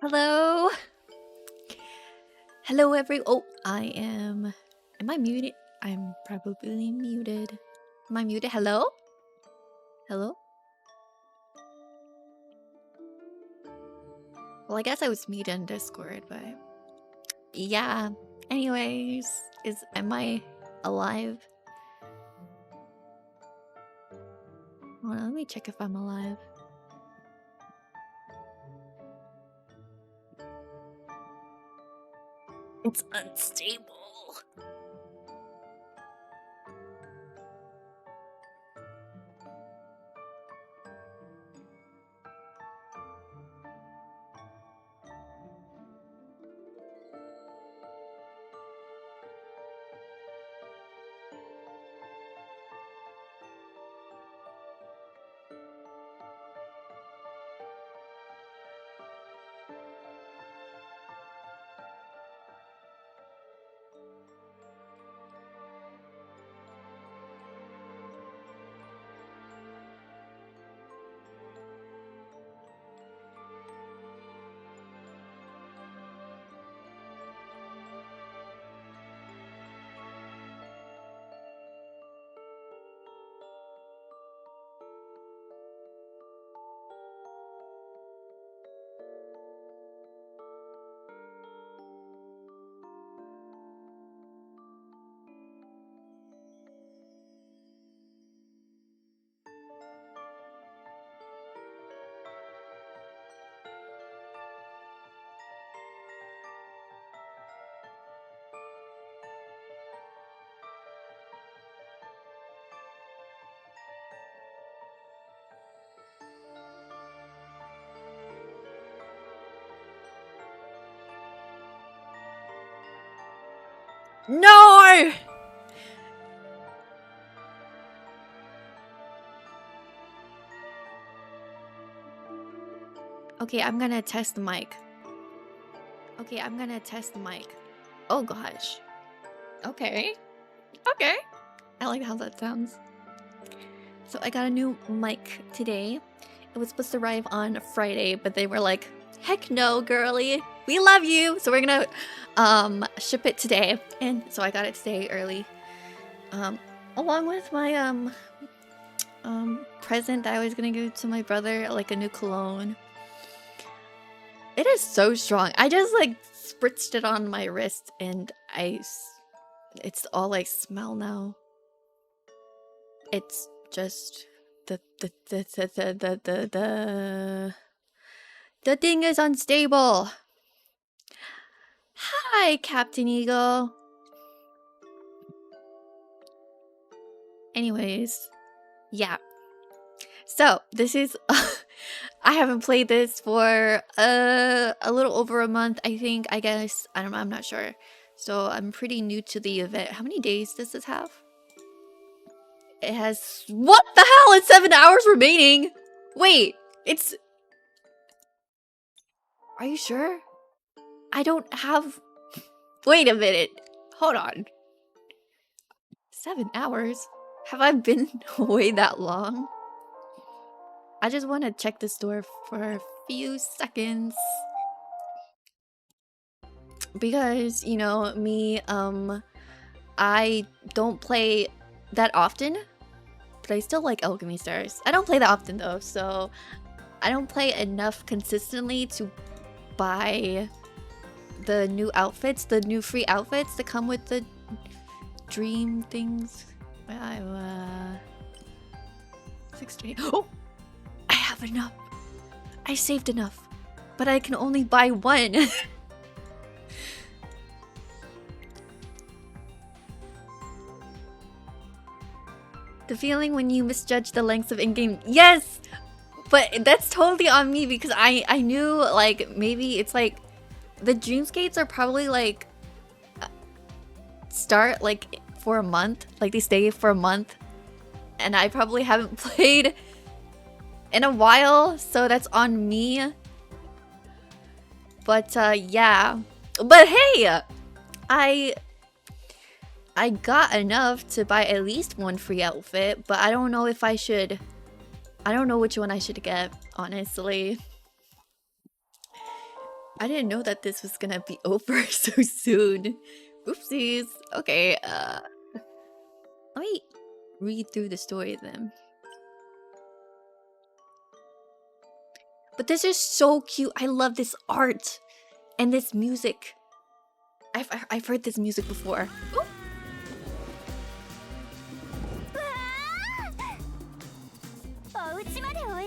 Hello? Hello, oh, am I muted? I'm probably muted. Am I muted? Hello? Hello? Well, I guess I was muted on Discord, but yeah. Anyways, am I alive? Hold on, let me check if I'm alive. It's unstable. No! Okay, I'm gonna test the mic. Oh gosh. Okay. I like how that sounds. So I got a new mic today. It was supposed to arrive on Friday, but they were like, heck no, girly. We love you. So we're gonna ship it today. And so I got it today early. Along with my present that I was gonna give to my brother, like a new cologne. It is so strong. I just like spritzed it on my wrist and it's all I smell now. It's just the thing is unstable. Hi, Captain Eagle. Anyways, yeah. So this is I haven't played this for a little over a month, I think. I guess I don't know. I'm not sure. So I'm pretty new to the event. How many days does this have? It has... What the hell? It's 7 hours remaining! Wait, it's... Are you sure? I don't have... Wait a minute. Hold on. 7 hours? Have I been away that long? I just want to check the store for a few seconds. Because, you know, me, I don't play that often. But I still like Alchemy Stars. I don't play that often though, so I don't play enough consistently to buy the new outfits, the new free outfits that come with the dream things. 620. Oh! I have enough. I saved enough. But I can only buy one. The feeling when you misjudge the lengths of in-game... Yes! But that's totally on me because I knew, like, maybe it's like... The Dreamscapes are probably, like... Start, like, for a month. Like, they stay for a month. And I probably haven't played in a while, so that's on me. But, yeah. But hey! I got enough to buy at least one free outfit, but I don't know if I should... I don't know which one I should get, honestly. I didn't know that this was gonna be over so soon. Oopsies. Okay, let me read through the story then. But this is so cute. I love this art and this music. I've heard this music before. Ooh.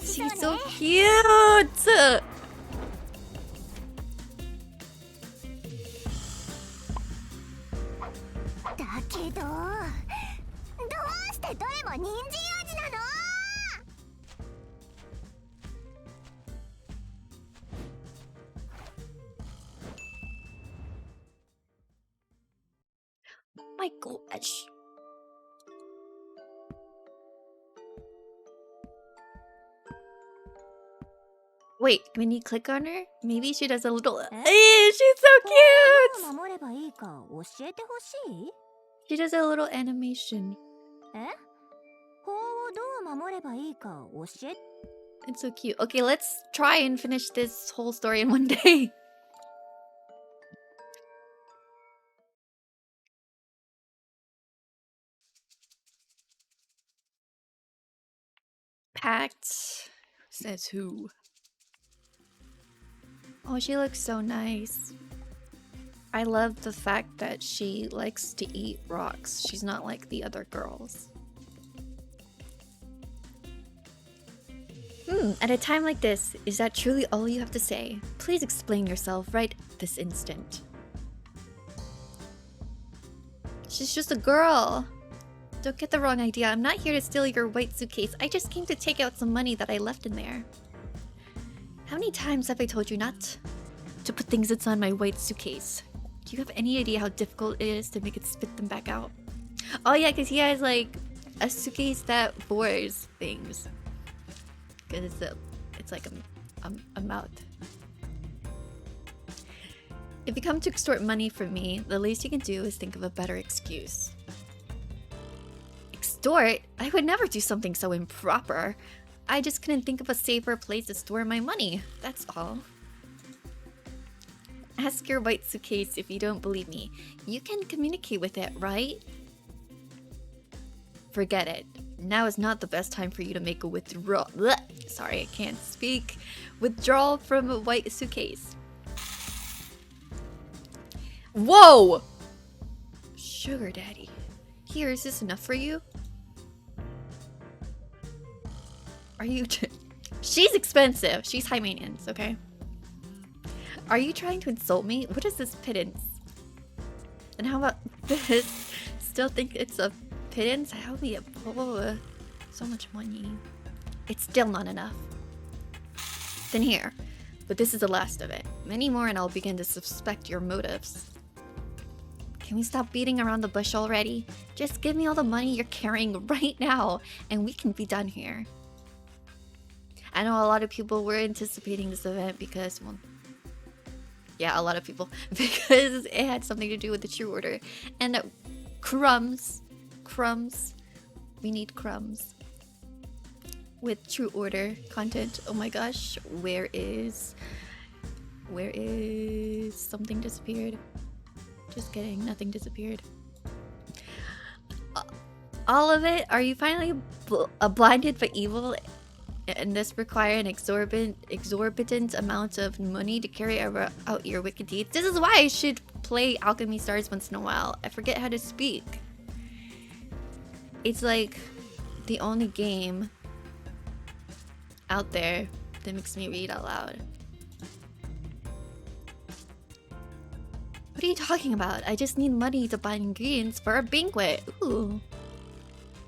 She's so cute. だけど、どうしてどれも人参味なの? My gosh. Wait, when you click on her, maybe she does a little. Hey, she's so cute! 守ればいいか教えてほしい? She does a little animation. え? 法をどう守ればいいか教え? It's so cute. Okay, let's try and finish this whole story in one day. Packed. Says who? Oh, she looks so nice. I love the fact that she likes to eat rocks. She's not like the other girls. At a time like this, is that truly all you have to say? Please explain yourself right this instant. She's just a girl. Don't get the wrong idea. I'm not here to steal your white suitcase. I just came to take out some money that I left in there. How many times have I told you not to put things inside my white suitcase? Do you have any idea how difficult it is to make it spit them back out? Oh yeah, because he has like a suitcase that bores things. Because it's like a mouth. If you come to extort money from me, the least you can do is think of a better excuse. Extort? I would never do something so improper. I just couldn't think of a safer place to store my money. That's all. Ask your white suitcase if you don't believe me. You can communicate with it, right? Forget it. Now is not the best time for you to make a withdrawal. Blech. Sorry, I can't speak. Withdrawal from a white suitcase. Whoa! Sugar daddy. Here, is this enough for you? Are you... She's expensive. She's high maintenance, okay? Are you trying to insult me? What is this pittance? And how about this? Still think it's a pittance? How be a... Oh, so much money. It's still not enough. Then here. But this is the last of it. Many more and I'll begin to suspect your motives. Can we stop beating around the bush already? Just give me all the money you're carrying right now, and we can be done here. I know a lot of people were anticipating this event because, well, yeah, a lot of people, because it had something to do with the true order. And crumbs, we need crumbs. With true order content. Oh my gosh, where is something disappeared? Just kidding, nothing disappeared. All of it? Are you finally blinded by evil? And this require an exorbitant amount of money to carry out your wicked deeds? This is why I should play Alchemy Stars once in a while. I forget how to speak. It's like the only game out there that makes me read out loud. What are you talking about? I just need money to buy ingredients for a banquet. Ooh.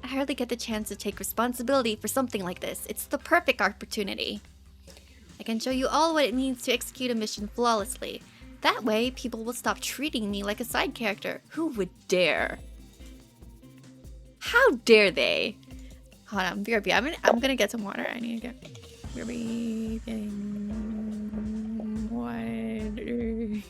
I hardly get the chance to take responsibility for something like this. It's the perfect opportunity. I can show you all what it means to execute a mission flawlessly. That way, people will stop treating me like a side character. Who would dare? How dare they? Hold on, BRB. I'm gonna get some water. I need to get BRB getting water.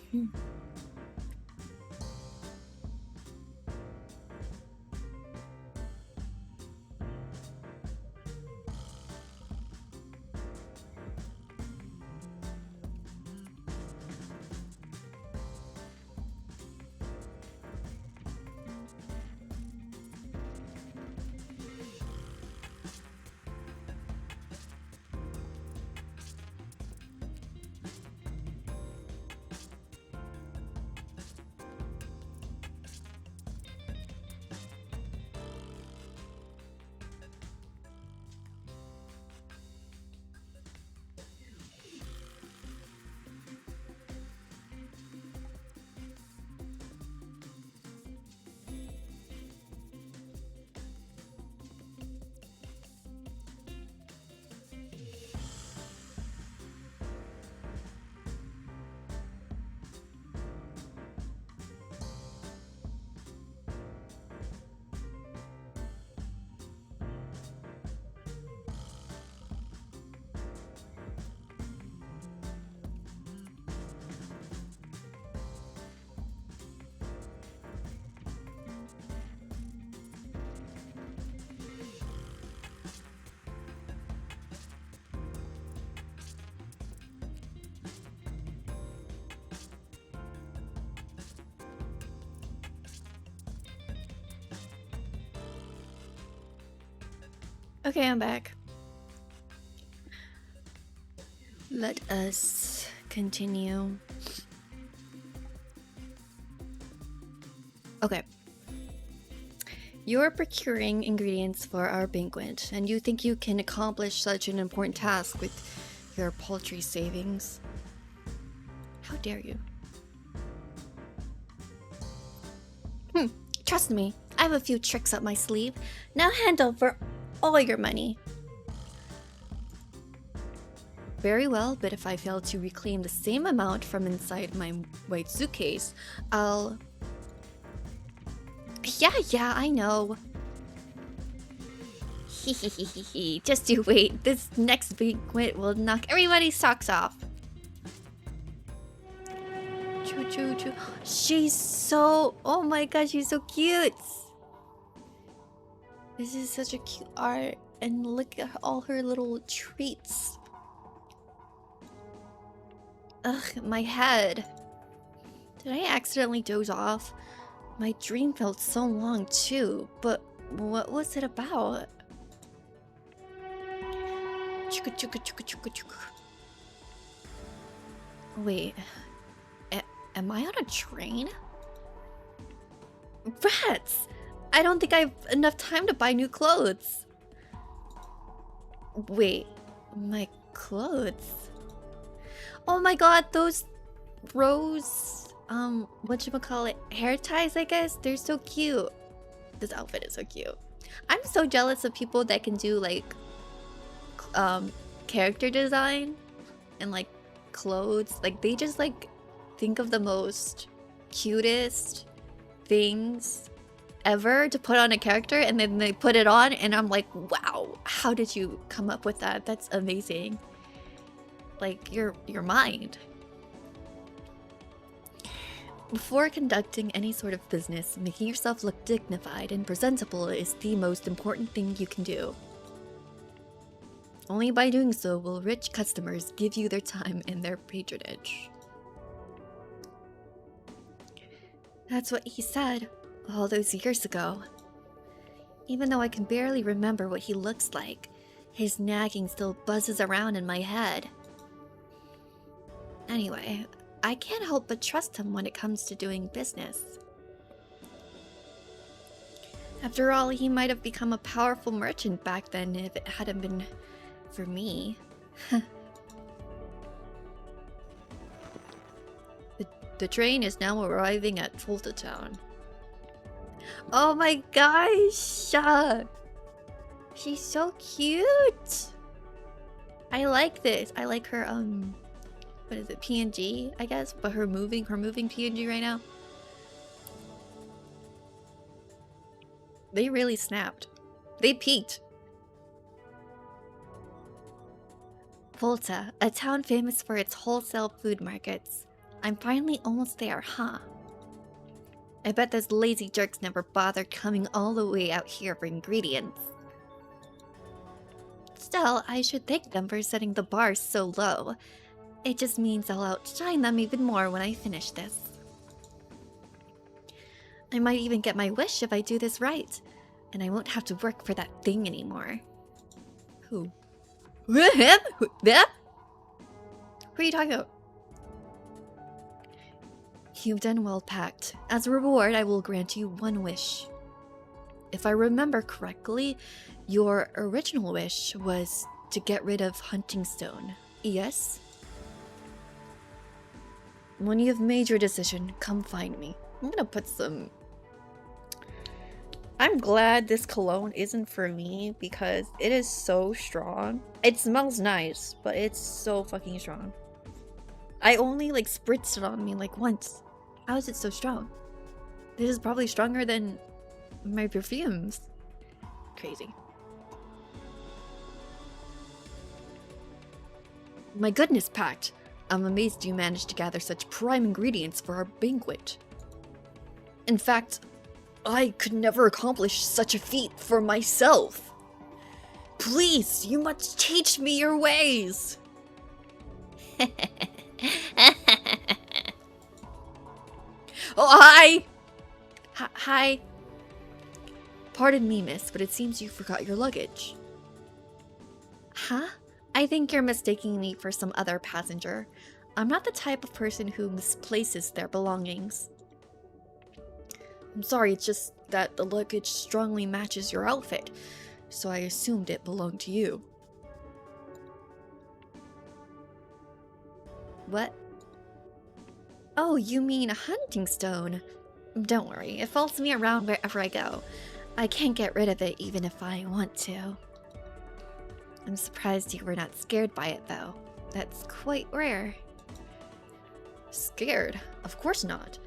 Okay, I'm back. Let us continue. Okay. You're procuring ingredients for our banquet, and you think you can accomplish such an important task with your paltry savings. How dare you? Trust me, I have a few tricks up my sleeve. Now hand over all your money. Very well, but if I fail to reclaim the same amount from inside my white suitcase, I'll... Yeah, I know. Hehehehe, just you wait. This next banquet will knock everybody's socks off. Choo. She's so... Oh my god, she's so cute. This is such a cute art. And look at all her little treats. Ugh, my head. Did I accidentally doze off? My dream felt so long too, but what was it about? Wait, am I on a train? Rats! I don't think I have enough time to buy new clothes. Wait, my clothes? Oh my god, those rose, whatchamacallit, hair ties, I guess? They're so cute. This outfit is so cute. I'm so jealous of people that can do, like, character design and, like, clothes. Like, they just, like, think of the most cutest things ever to put on a character, and then they put it on, and I'm like, wow, how did you come up with that? That's amazing. Like, your mind. Before conducting any sort of business, making yourself look dignified and presentable is the most important thing you can do. Only by doing so will rich customers give you their time and their patronage. That's what he said all those years ago. Even though I can barely remember what he looks like, his nagging still buzzes around in my head. Anyway, I can't help but trust him when it comes to doing business. After all, he might have become a powerful merchant back then if it hadn't been for me. The train is now arriving at Fulta Town. Oh my gosh! She's so cute! I like this. I like her, what is it, PNG, I guess? But her moving PNG right now. They really snapped. They peaked. Fulta, a town famous for its wholesale food markets. I'm finally almost there, huh? I bet those lazy jerks never bothered coming all the way out here for ingredients. Still, I should thank them for setting the bar so low. It just means I'll outshine them even more when I finish this. I might even get my wish if I do this right, and I won't have to work for that thing anymore. Who? Him? That? Who are you talking about? You've done well, Pact. As a reward, I will grant you one wish. If I remember correctly, your original wish was to get rid of Hunting Stone, yes? When you've made your decision, come find me. I'm gonna put some... I'm glad this cologne isn't for me because it is so strong. It smells nice, but it's so fucking strong. I only like spritzed it on me like once. How is it so strong? This is probably stronger than my perfumes. Crazy. My goodness, Pact. I'm amazed you managed to gather such prime ingredients for our banquet. In fact, I could never accomplish such a feat for myself. Please, you must teach me your ways. Oh, hi! Hi. Pardon me, miss, but it seems you forgot your luggage. Huh? I think you're mistaking me for some other passenger. I'm not the type of person who misplaces their belongings. I'm sorry, it's just that the luggage strongly matches your outfit, so I assumed it belonged to you. What? Oh, you mean a hunting stone? Don't worry, it follows me around wherever I go. I can't get rid of it even if I want to. I'm surprised you were not scared by it, though. That's quite rare. Scared? Of course not.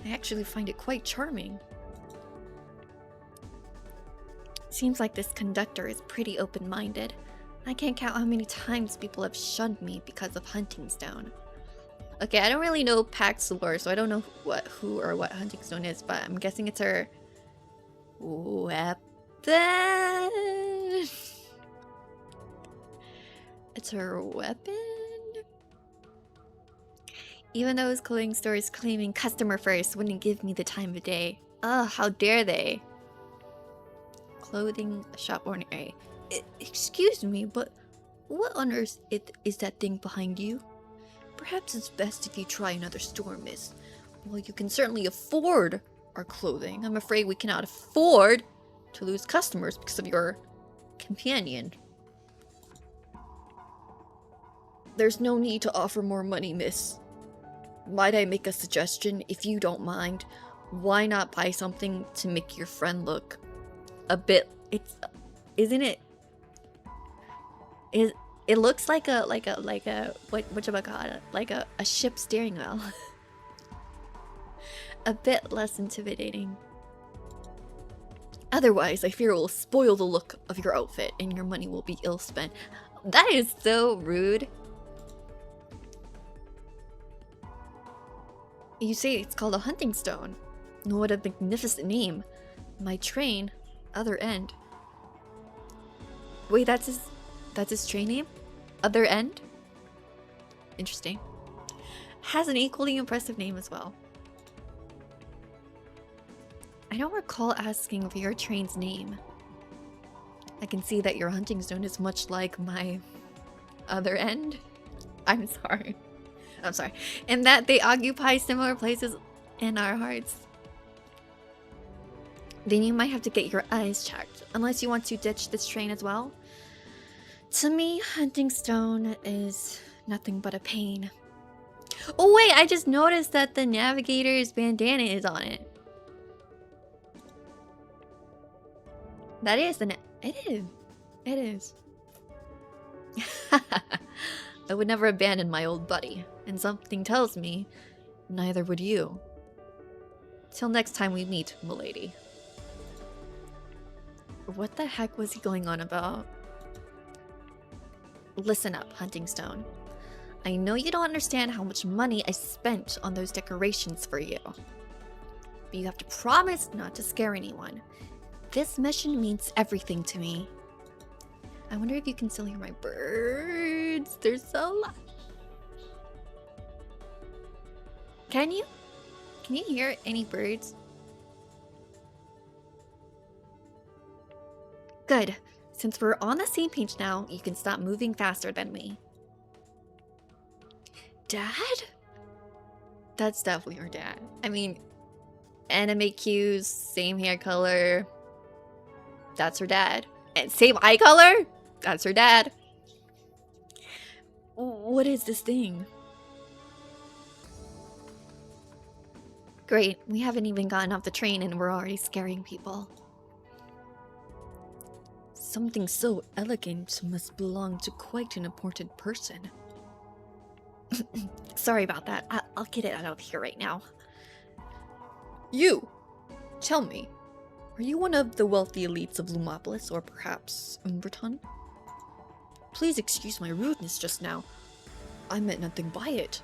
I actually find it quite charming. Seems like this conductor is pretty open-minded. I can't count how many times people have shunned me because of hunting stone. Okay, I don't really know Pax's lore, so I don't know who or what hunting stone is, but I'm guessing it's her weapon. It's her weapon? Even those clothing stores claiming customer first wouldn't give me the time of day. Ugh, how dare they? Clothing shop ordinary. Excuse me, but what on earth is that thing behind you? Perhaps it's best if you try another store, miss. Well, you can certainly afford our clothing. I'm afraid we cannot afford to lose customers because of your companion. There's no need to offer more money, miss. Might I make a suggestion, if you don't mind? Why not buy something to make your friend look a bit... Isn't it... It looks like a whatchamacallit, like a ship steering wheel. A bit less intimidating. Otherwise, I fear it will spoil the look of your outfit and your money will be ill spent. That is so rude. You say it's called a hunting stone. What a magnificent name. My train, other end. Wait, that's his train name? Other end? Interesting. Has an equally impressive name as well. I don't recall asking for your train's name. I can see that your hunting stone is much like my other end. I'm sorry. And that they occupy similar places in our hearts. Then you might have to get your eyes checked, unless you want to ditch this train as well. To me, hunting stone is nothing but a pain. Oh wait, I just noticed that the navigator's bandana is on it. That is it is. I would never abandon my old buddy, and something tells me neither would you. Till next time we meet, milady. What the heck was he going on about? Listen up, hunting stone. I know you don't understand how much money I spent on those decorations for you. But you have to promise not to scare anyone. This mission means everything to me. I wonder if you can still hear my birds. They're so loud. Can you? Can you hear any birds? Good. Since we're on the same page now, you can stop moving faster than me. Dad? That's definitely her dad. I mean, anime cues, same hair color. That's her dad. And same eye color? That's her dad. What is this thing? Great, we haven't even gotten off the train and we're already scaring people. Something so elegant must belong to quite an important person. Sorry about that. I'll get it out of here right now. You! Tell me, are you one of the wealthy elites of Lumopolis, or perhaps Umberton? Please excuse my rudeness just now. I meant nothing by it.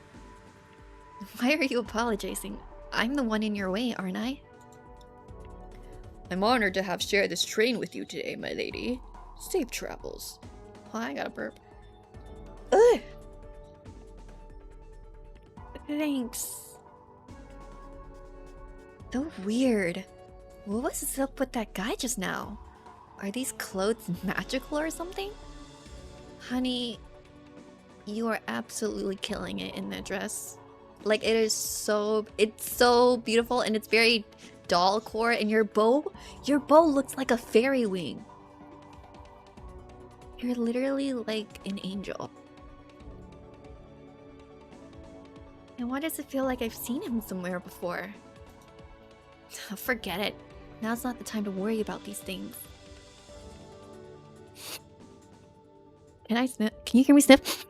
Why are you apologizing? I'm the one in your way, aren't I? I'm honored to have shared this train with you today, my lady. Safe travels. Oh, I got a burp. Ugh! Thanks. So weird. What was up with that guy just now? Are these clothes magical or something? Honey, you are absolutely killing it in that dress. Like, it's so beautiful, and it's very doll core, and your bow looks like a fairy wing. You're literally like an angel. And why does it feel like I've seen him somewhere before? Forget it. Now's not the time to worry about these things. Can I sniff? Can you hear me sniff?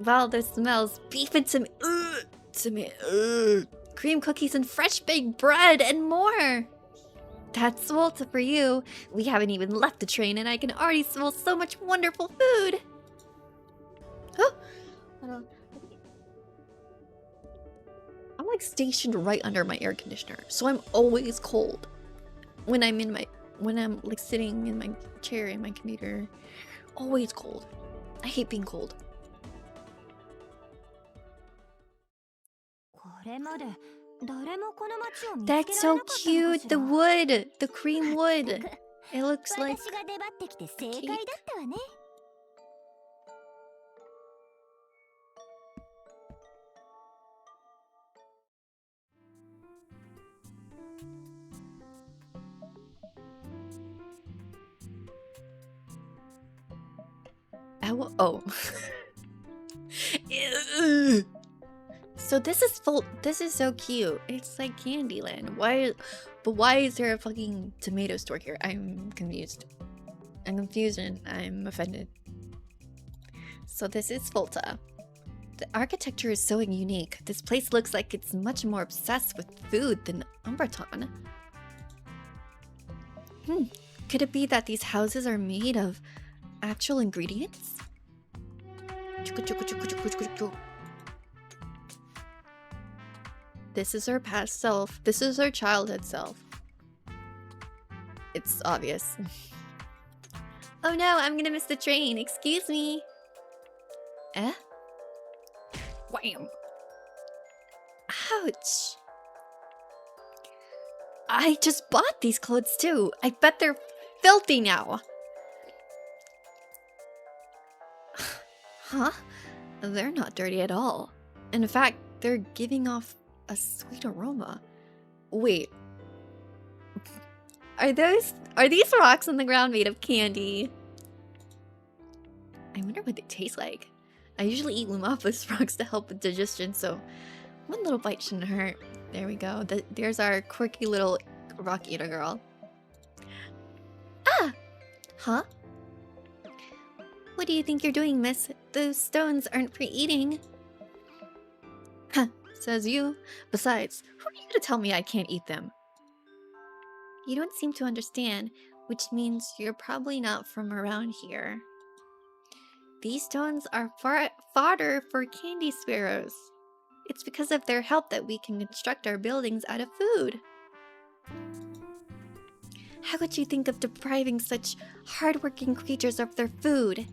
Wow, this smells beefing to me. Cream cookies and fresh baked bread and more. That's Volta for you. We haven't even left the train and I can already smell so much wonderful food. Oh, I'm like stationed right under my air conditioner, so I'm always cold when I'm like sitting in my chair in my computer. Always cold. I hate being cold. That's so cute. The wood, the cream wood. It looks like cake. Oh. So this is so cute. It's like Candyland. Why is there a fucking tomato store here? I'm confused. I'm confused and I'm offended. So this is Volta. The architecture is so unique. This place looks like it's much more obsessed with food than Umberton. Could it be that these houses are made of actual ingredients? This is her past self. This is her childhood self. It's obvious. Oh no, I'm gonna miss the train. Excuse me. Eh? Wham! Ouch. I just bought these clothes too. I bet they're filthy now. Huh? They're not dirty at all. In fact, they're giving off a sweet aroma. Wait. Are these rocks on the ground made of candy? I wonder what they taste like. I usually eat Lumapus rocks to help with digestion, so one little bite shouldn't hurt. There we go. There's our quirky little rock eater girl. Ah! Huh? What do you think you're doing, miss? Those stones aren't for eating. Huh, says you. Besides, who are you to tell me I can't eat them? You don't seem to understand, which means you're probably not from around here. These stones are fodder for candy sparrows. It's because of their help that we can construct our buildings out of food. How could you think of depriving such hardworking creatures of their food?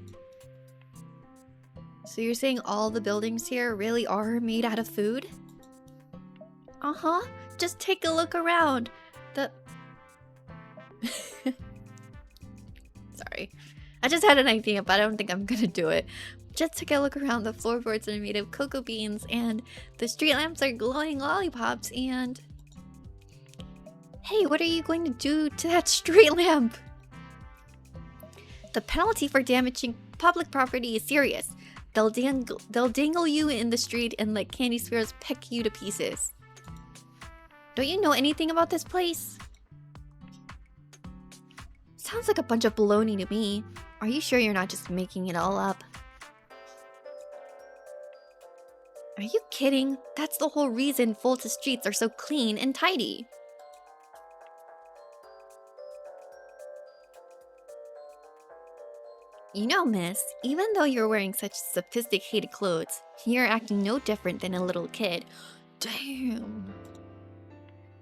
So you're saying all the buildings here really are made out of food? Uh-huh. Just take a look around. Sorry. I just had an idea, but I don't think I'm gonna do it. Just take a look around. The floorboards are made of cocoa beans, and the street lamps are glowing lollipops, and... Hey, what are you going to do to that street lamp? The penalty for damaging public property is serious. They'll dangle you in the street and let candy sparrows peck you to pieces. Don't you know anything about this place? Sounds like a bunch of baloney to me. Are you sure you're not just making it all up? Are you kidding? That's the whole reason Volta streets are so clean and tidy. You know, miss, even though you're wearing such sophisticated clothes, you're acting no different than a little kid. Damn.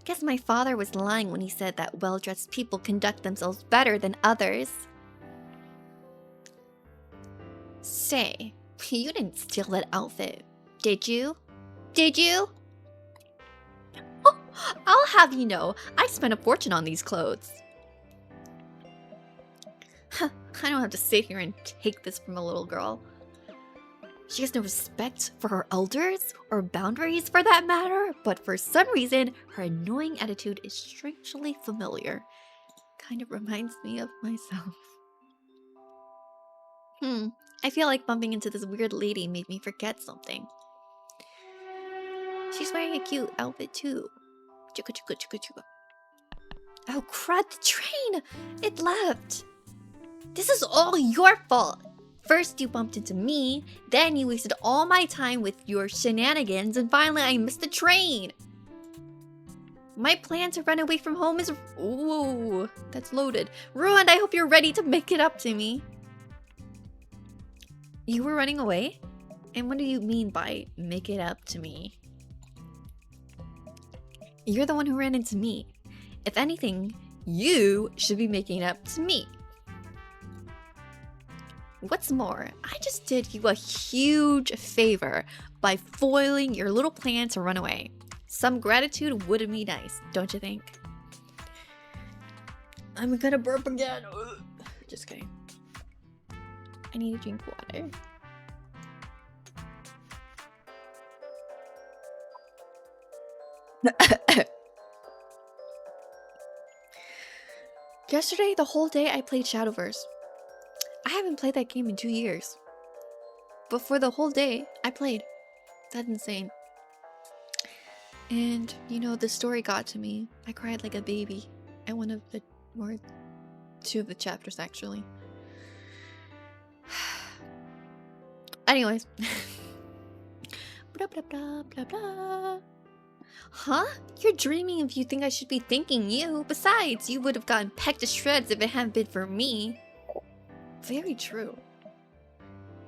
Guess my father was lying when he said that well-dressed people conduct themselves better than others. Say, you didn't steal that outfit, did you? Did you? Oh, I'll have you know, I spent a fortune on these clothes. Huh, I don't have to sit here and take this from a little girl. She has no respect for her elders or boundaries for that matter, but for some reason, her annoying attitude is strangely familiar. Kind of reminds me of myself. I feel like bumping into this weird lady made me forget something. She's wearing a cute outfit too. Chuka chuka chuka chuka. Oh crud, the train! It left! This is all your fault! First you bumped into me, then you wasted all my time with your shenanigans, and finally I missed the train! My plan to run away from home is... Ooh, that's loaded. Ruined. I hope you're ready to make it up to me. You were running away? And what do you mean by make it up to me? You're the one who ran into me. If anything, you should be making it up to me. What's more, I just did you a huge favor by foiling your little plan to run away. Some gratitude would be nice, don't you think? I'm gonna burp again. Ugh. Just kidding. I need to drink water. Yesterday, the whole day I played Shadowverse. I haven't played that game in 2 years. But for the whole day, I played. That's insane. And, you know, the story got to me. I cried like a baby at one of the, or 2 of the chapters, actually. Anyways. Blah, blah, blah, blah, blah. Huh? You're dreaming if you think I should be thanking you. Besides, you would have gotten pecked to shreds if it hadn't been for me. Very true.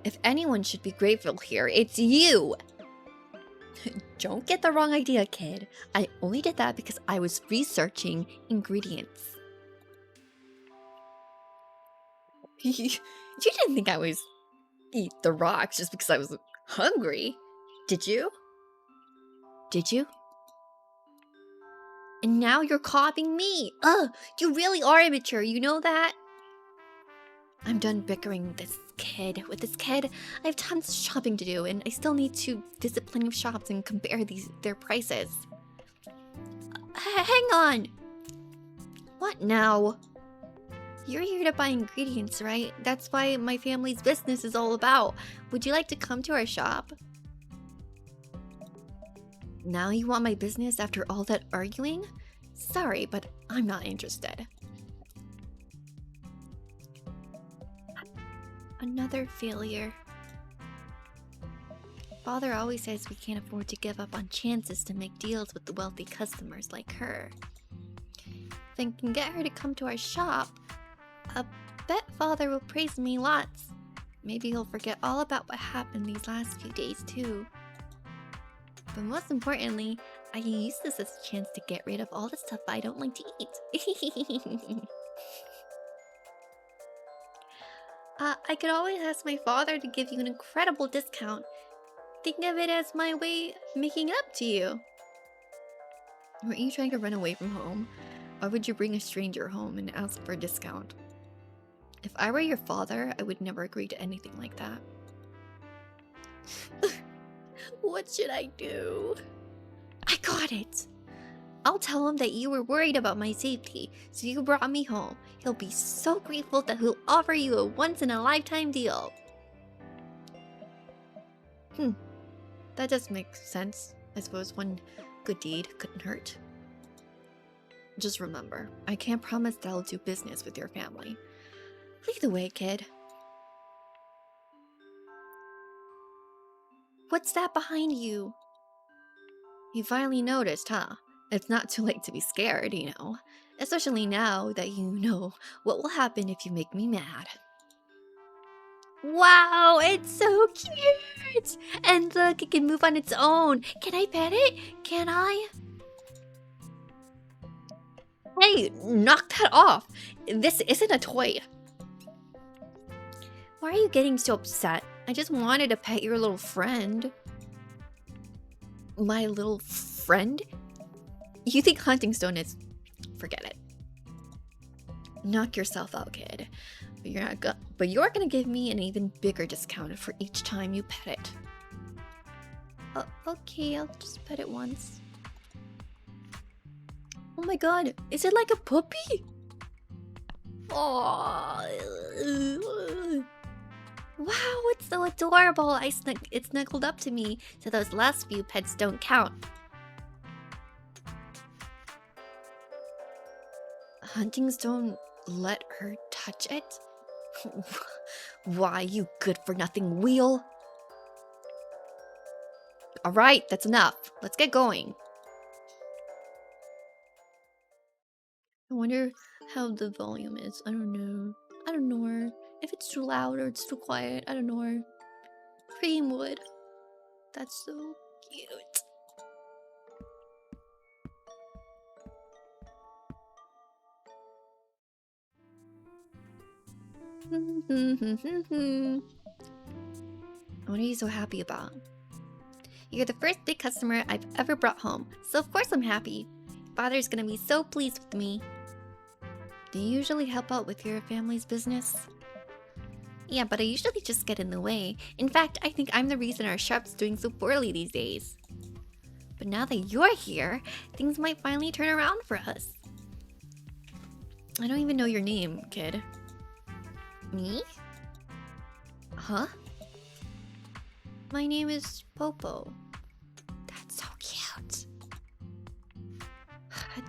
If anyone should be grateful here, it's you! Don't get the wrong idea, kid. I only did that because I was researching ingredients. You didn't think I was eat the rocks just because I was hungry, did you? Did you? And now you're copying me! Ugh! You really are immature, you know that? I'm done bickering with this kid. I have tons of shopping to do, and I still need to visit plenty of shops and compare their prices. Hang on! What now? You're here to buy ingredients, right? That's why my family's business is all about. Would you like to come to our shop? Now you want my business after all that arguing? Sorry, but I'm not interested. Another failure. Father always says we can't afford to give up on chances to make deals with the wealthy customers like her. If I can get her to come to our shop, I bet Father will praise me lots. Maybe he'll forget all about what happened these last few days too. But most importantly, I can use this as a chance to get rid of all the stuff I don't like to eat. I could always ask my father to give you an incredible discount. Think of it as my way of making it up to you. Weren't you trying to run away from home? Why would you bring a stranger home and ask for a discount? If I were your father, I would never agree to anything like that. What should I do? I got it! I'll tell him that you were worried about my safety, so you brought me home. He'll be so grateful that he'll offer you a once-in-a-lifetime deal. That does make sense. I suppose one good deed couldn't hurt. Just remember, I can't promise that I'll do business with your family. Lead the way, kid. What's that behind you? You finally noticed, huh? It's not too late to be scared, you know. Especially now that you know what will happen if you make me mad. Wow, it's so cute! And look, it can move on its own. Can I pet it? Can I? Hey, knock that off! This isn't a toy. Why are you getting so upset? I just wanted to pet your little friend. My little friend? You think hunting stone is... Forget it. Knock yourself out, kid. But you're gonna give me an even bigger discount for each time you pet it. Okay, I'll just pet it once. Oh my god, is it like a puppy? Oh, wow, it's so adorable. It snuggled up to me, so those last few pets don't count. Huntings don't let her touch it? Why, you good-for-nothing wheel? Alright, that's enough. Let's get going. I wonder how the volume is. I don't know. I don't know if it's too loud or it's too quiet. I don't know. Creamwood. That's so cute. What are you so happy about? You're the first big customer I've ever brought home, so of course I'm happy. Father's gonna be so pleased with me. Do you usually help out with your family's business? Yeah, but I usually just get in the way. In fact, I think I'm the reason our shop's doing so poorly these days. But now that you're here, things might finally turn around for us. I don't even know your name, kid. Me? Huh? My name is Popo. That's so cute.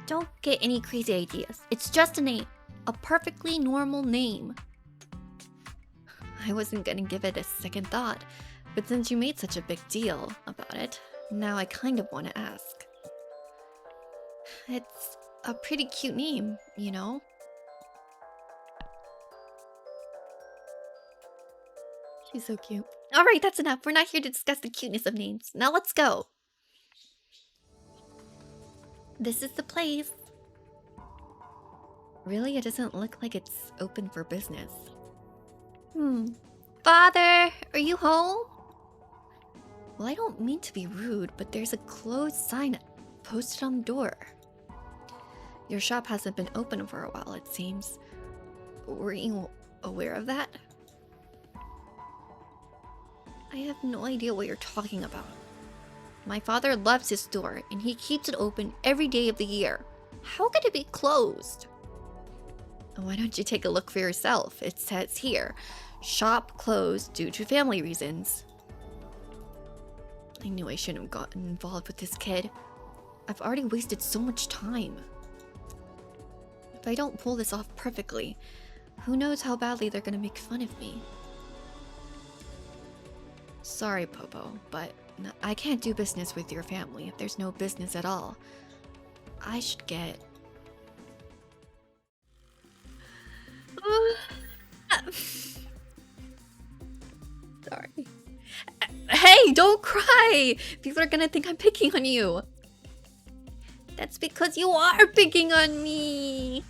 Don't get any crazy ideas. It's just a name. A perfectly normal name. I wasn't gonna give it a second thought, but since you made such a big deal about it, now I kind of want to ask. It's a pretty cute name, you know? She's so cute. Alright, that's enough. We're not here to discuss the cuteness of names. Now let's go. This is the place. Really? It doesn't look like it's open for business. Father, are you home? Well, I don't mean to be rude, but there's a closed sign posted on the door. Your shop hasn't been open for a while, it seems. Were you aware of that? I have no idea what you're talking about. My father loves his store, and he keeps it open every day of the year. How could it be closed? Why don't you take a look for yourself? It says here, shop closed due to family reasons. I knew I shouldn't have gotten involved with this kid. I've already wasted so much time. If I don't pull this off perfectly, who knows how badly they're gonna make fun of me. Sorry, Popo, but I can't do business with your family if there's no business at all. I should get... Sorry. Hey, don't cry! People are gonna think I'm picking on you. That's because you are picking on me.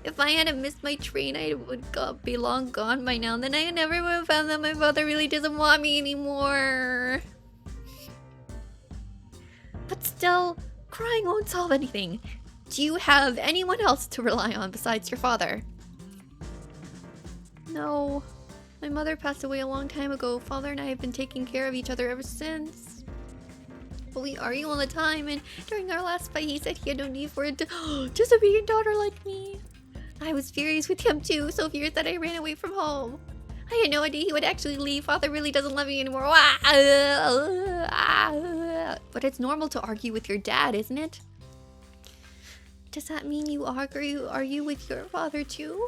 If I hadn't missed my train, I would be long gone by now. Then I never would have found that my father really doesn't want me anymore. But still, crying won't solve anything. Do you have anyone else to rely on besides your father? No. My mother passed away a long time ago. Father and I have been taking care of each other ever since. But we argue all the time, and during our last fight, he said he had no need for it to just to be a daughter like me. I was furious with him too, so furious that I ran away from home. I had no idea he would actually leave. Father really doesn't love me anymore. But it's normal to argue with your dad, isn't it? Does that mean you argue with your father too?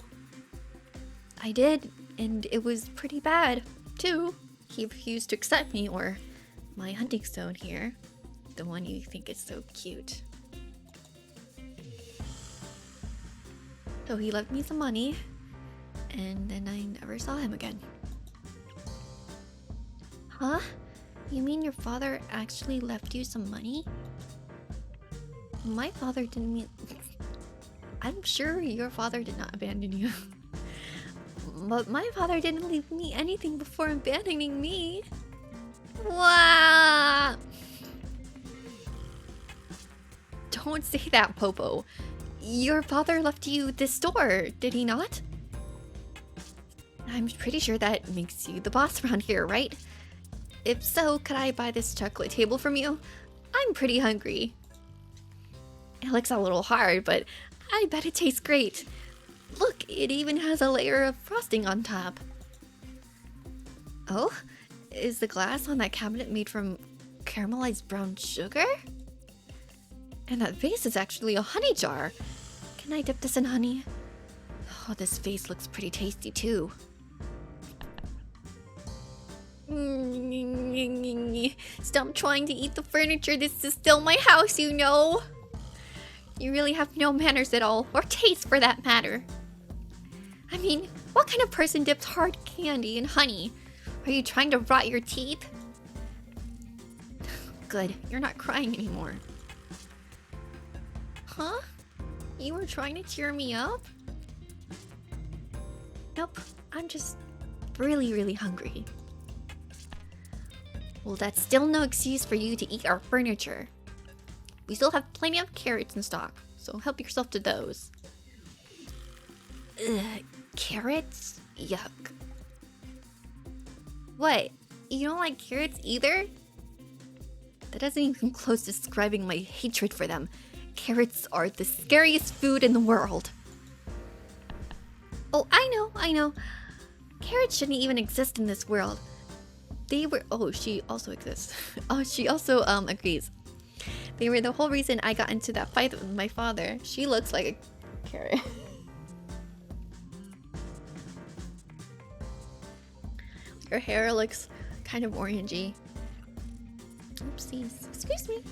I did, and it was pretty bad too. He refused to accept me or my hunting stone here. The one you think is so cute. So he left me some money, and then I never saw him again. Huh? You mean your father actually left you some money? My father didn't mean... I'm sure your father did not abandon you. But my father didn't leave me anything before abandoning me. Wow! Don't say that, Popo. Your father left you this store, did he not? I'm pretty sure that makes you the boss around here, right? If so, could I buy this chocolate table from you? I'm pretty hungry. It looks a little hard, but I bet it tastes great. Look, it even has a layer of frosting on top. Oh? Is the glass on that cabinet made from caramelized brown sugar? And that vase is actually a honey jar. Can I dip this in honey? Oh, this vase looks pretty tasty too. Stop trying to eat the furniture. This is still my house, you know. You really have no manners at all, or taste for that matter. I mean, what kind of person dips hard candy in honey? Are you trying to rot your teeth? Good, you're not crying anymore. Huh? You were trying to cheer me up? Nope, I'm just really hungry. Well, that's still no excuse for you to eat our furniture. We still have plenty of carrots in stock, so help yourself to those. Ugh, carrots? Yuck. What? You don't like carrots either? That doesn't even come close to describing my hatred for them. Carrots are the scariest food in the world. Oh, I know. Carrots shouldn't even exist in this world. They were— oh, she also exists. Oh, she also agrees. They were the whole reason I got into that fight with my father. She looks like a carrot. Her hair looks kind of orangey. Oopsies. Excuse me.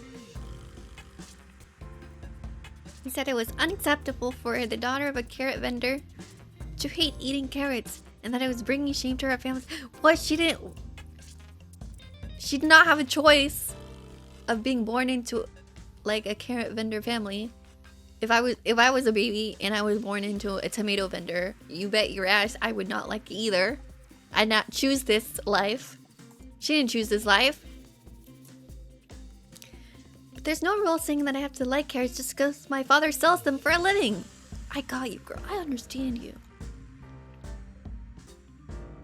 He said it was unacceptable for the daughter of a carrot vendor to hate eating carrots, and that it was bringing shame to our families. What? She did not have a choice of being born into like a carrot vendor family. If I was a baby and I was born into a tomato vendor, you bet your ass I would not like it either. I'd not choose this life. She didn't choose this life. But there's no rule saying that I have to like carrots just because my father sells them for a living. I got you, girl. I understand you.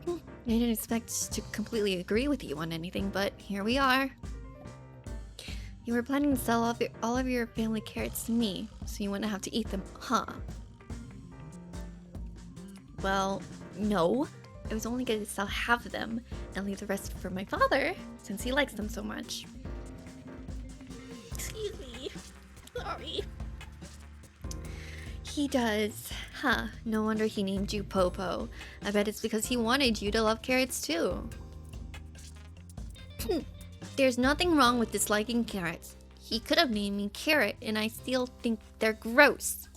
I didn't expect to completely agree with you on anything, but here we are. You were planning to sell all of your family carrots to me, so you wouldn't have to eat them, huh? Well, no. I was only going to sell half of them and leave the rest for my father, since he likes them so much. Excuse me. Sorry. He does. Huh. No wonder he named you Popo. I bet it's because he wanted you to love carrots too. There's nothing wrong with disliking carrots. He could have named me Carrot, and I still think they're gross.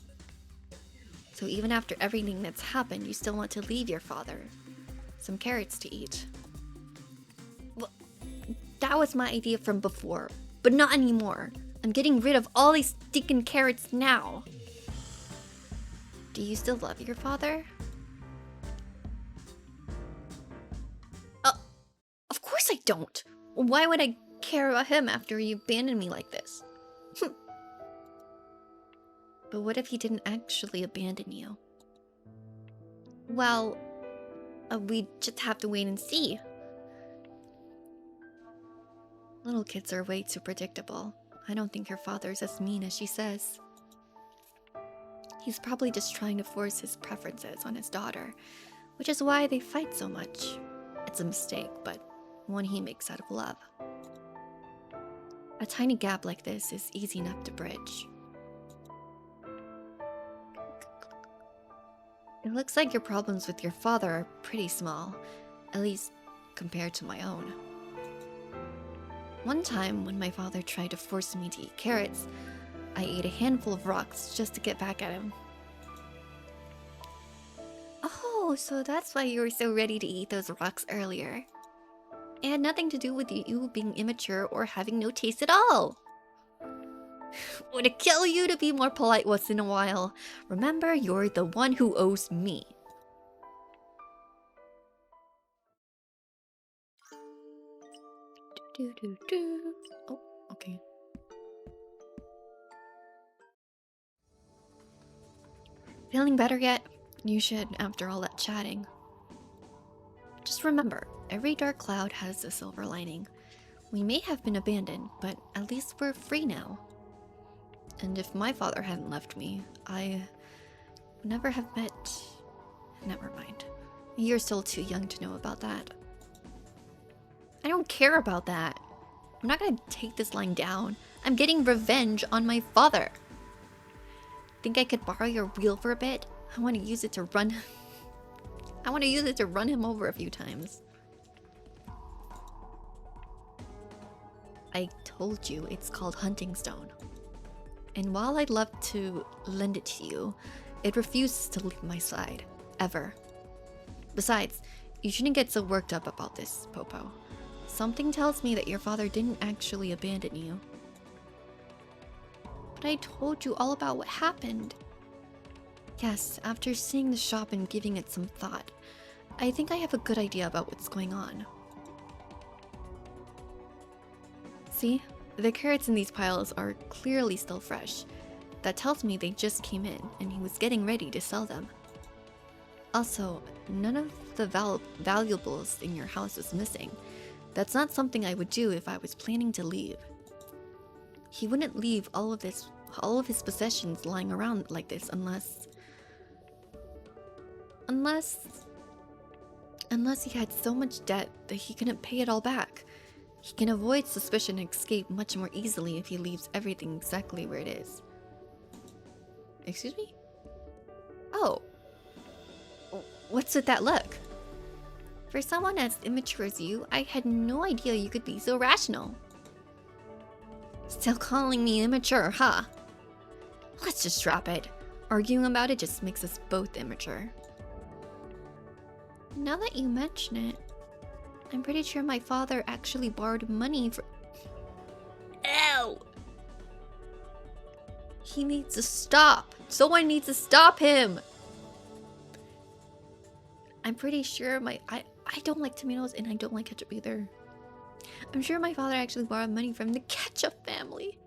So even after everything that's happened, you still want to leave your father some carrots to eat. Well, that was my idea from before, but not anymore. I'm getting rid of all these stinking carrots now. Do you still love your father? Of course I don't. Why would I care about him after he abandoned me like this? But what if he didn't actually abandon you? Well, we just have to wait and see. Little kids are way too predictable. I don't think your father's as mean as she says. He's probably just trying to force his preferences on his daughter, which is why they fight so much. It's a mistake, but one he makes out of love. A tiny gap like this is easy enough to bridge. It looks like your problems with your father are pretty small, at least compared to my own. One time, when my father tried to force me to eat carrots, I ate a handful of rocks just to get back at him. Oh, so that's why you were so ready to eat those rocks earlier. It had nothing to do with you being immature or having no taste at all. Would it kill you to be more polite once in a while? Remember, you're the one who owes me. Oh, okay. Feeling better yet? You should, after all that chatting. Just remember, every dark cloud has a silver lining. We may have been abandoned, but at least we're free now. And if my father hadn't left me, I would never have met... Never mind. You're still too young to know about that. I don't care about that. I'm not gonna take this lying down. I'm getting revenge on my father. Think I could borrow your wheel for a bit? I want to use it to run... I want to use it to run him over a few times. I told you it's called hunting stone. And while I'd love to lend it to you, it refuses to leave my side. Ever. Besides, you shouldn't get so worked up about this, Popo. Something tells me that your father didn't actually abandon you. But I told you all about what happened. Yes, after seeing the shop and giving it some thought, I think I have a good idea about what's going on. See? The carrots in these piles are clearly still fresh. That tells me they just came in, and he was getting ready to sell them. Also, none of the valuables in your house was missing. That's not something I would do if I was planning to leave. He wouldn't leave all of his possessions lying around like this unless he had so much debt that he couldn't pay it all back. He can avoid suspicion and escape much more easily if he leaves everything exactly where it is. Excuse me? Oh. What's with that look? For someone as immature as you, I had no idea you could be so rational. Still calling me immature, huh? Let's just drop it. Arguing about it just makes us both immature. Now that you mention it, I'm pretty sure my father actually borrowed money for... Ow! He needs to stop. Someone needs to stop him. I'm pretty sure I don't like tomatoes and I don't like ketchup either. I'm sure my father actually borrowed money from the ketchup family.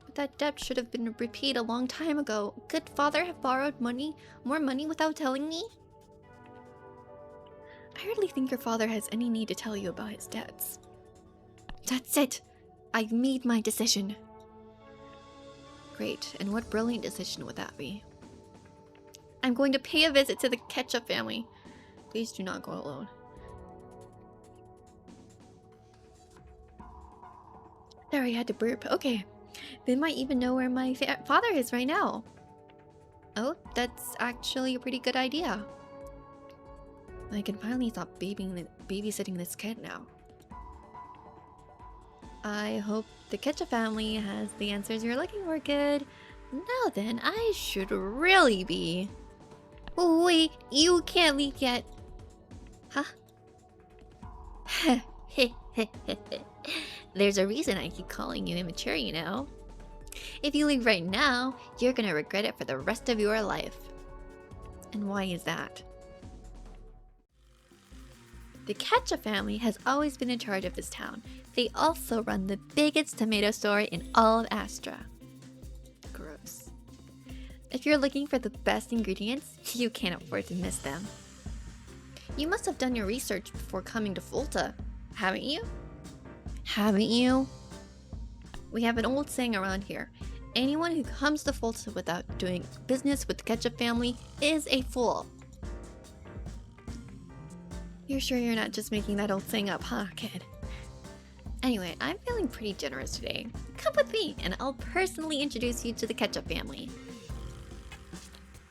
But that debt should have been repaid a long time ago. Could father have borrowed more money without telling me? I hardly think your father has any need to tell you about his debts. That's it. I've made my decision. Great, and what brilliant decision would that be? I'm going to pay a visit to the ketchup family. Please do not go alone. There, I had to burp. Okay. They might even know where my father is right now. Oh, that's actually a pretty good idea. I can finally stop babysitting this kid now. I hope the ketchup family has the answers you're looking for, kid. Now then, I should really be... Oh, wait, you can't leave yet. Huh? There's a reason I keep calling you immature, you know. If you leave right now, you're gonna regret it for the rest of your life. And why is that? The ketchup family has always been in charge of this town. They also run the biggest tomato store in all of Astra. Gross. If you're looking for the best ingredients, you can't afford to miss them. You must have done your research before coming to Fulta, haven't you? Haven't you? We have an old saying around here. Anyone who comes to Fulta without doing business with the ketchup family is a fool. You're sure you're not just making that old saying up, huh, kid? Anyway, I'm feeling pretty generous today. Come with me, and I'll personally introduce you to the ketchup family.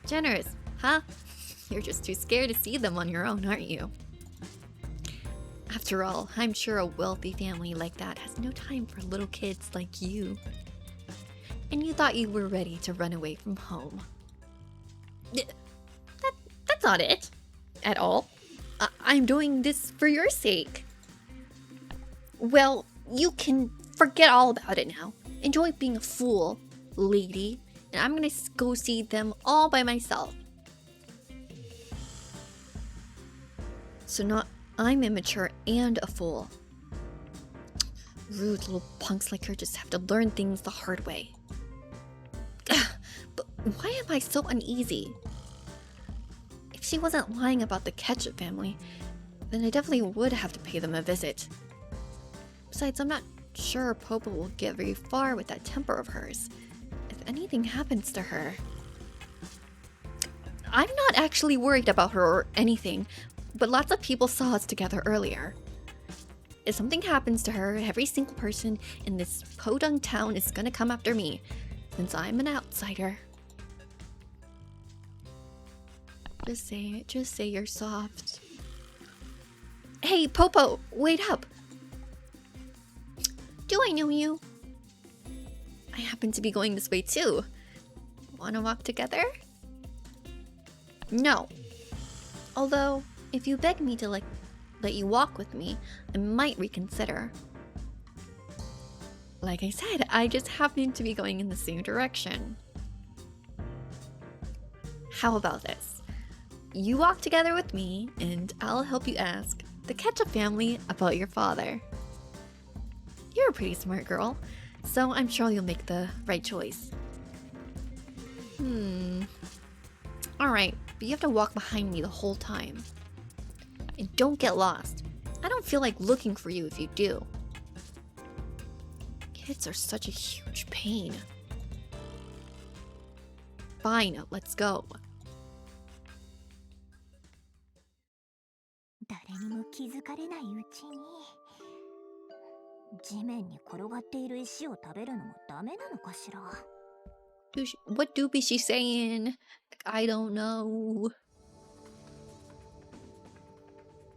Generous, huh? You're just too scared to see them on your own, aren't you? After all, I'm sure a wealthy family like that has no time for little kids like you. And you thought you were ready to run away from home. That's not it. At all. I'm doing this for your sake. Well, you can forget all about it now. Enjoy being a fool, lady. And I'm gonna go see them all by myself. So not I'm immature and a fool. Rude little punks like her just have to learn things the hard way. But why am I so uneasy? If she wasn't lying about the ketchup family, then I definitely would have to pay them a visit. Besides, I'm not sure Popo will get very far with that temper of hers. If anything happens to her... I'm not actually worried about her or anything, but lots of people saw us together earlier. If something happens to her, every single person in this podunk town is gonna come after me, since I'm an outsider. Just say it, just say you're soft. Hey, Popo, wait up! Do I know you? I happen to be going this way too. Wanna walk together? No. Although, if you beg me to let you walk with me, I might reconsider. Like I said, I just happen to be going in the same direction. How about this? You walk together with me, and I'll help you ask the Ketchup family about your father. You're a pretty smart girl, so I'm sure you'll make the right choice. Alright, but you have to walk behind me the whole time. And don't get lost. I don't feel like looking for you if you do. Kids are such a huge pain. Fine, let's go. 誰にも気づかれないうちに地面に転がっている石を食べるのもダメなのかしら。 What do be she saying? I don't know.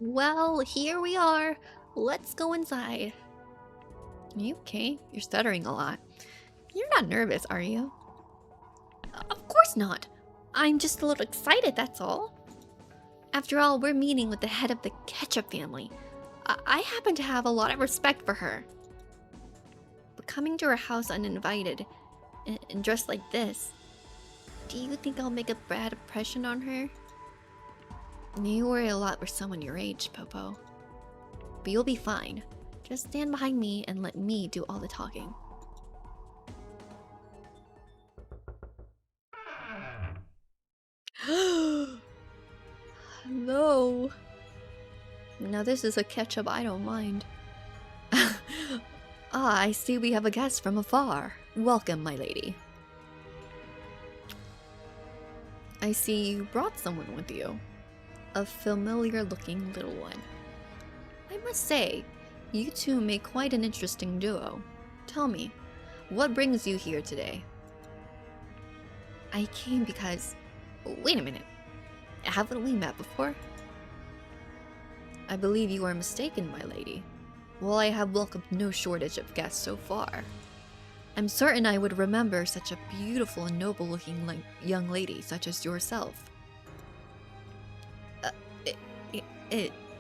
Well, here we are. Let's go inside. Are you okay? You're stuttering a lot. You're not nervous, are you? Of course not. I'm just a little excited, that's all. After all, we're meeting with the head of the Ketchup family. I happen to have a lot of respect for her. But coming to her house uninvited, and dressed like this, do you think I'll make a bad impression on her? You worry a lot for someone your age, Popo. But you'll be fine. Just stand behind me and let me do all the talking. No. Now this is a Ketchup I don't mind. Ah, I see we have a guest from afar. Welcome, my lady. I see you brought someone with you. A familiar-looking little one. I must say, you two make quite an interesting duo. Tell me, what brings you here today? I came because... Wait a minute. Haven't we met before? I believe you are mistaken, my lady. While I have welcomed no shortage of guests so far, I'm certain I would remember such a beautiful and noble-looking young lady such as yourself.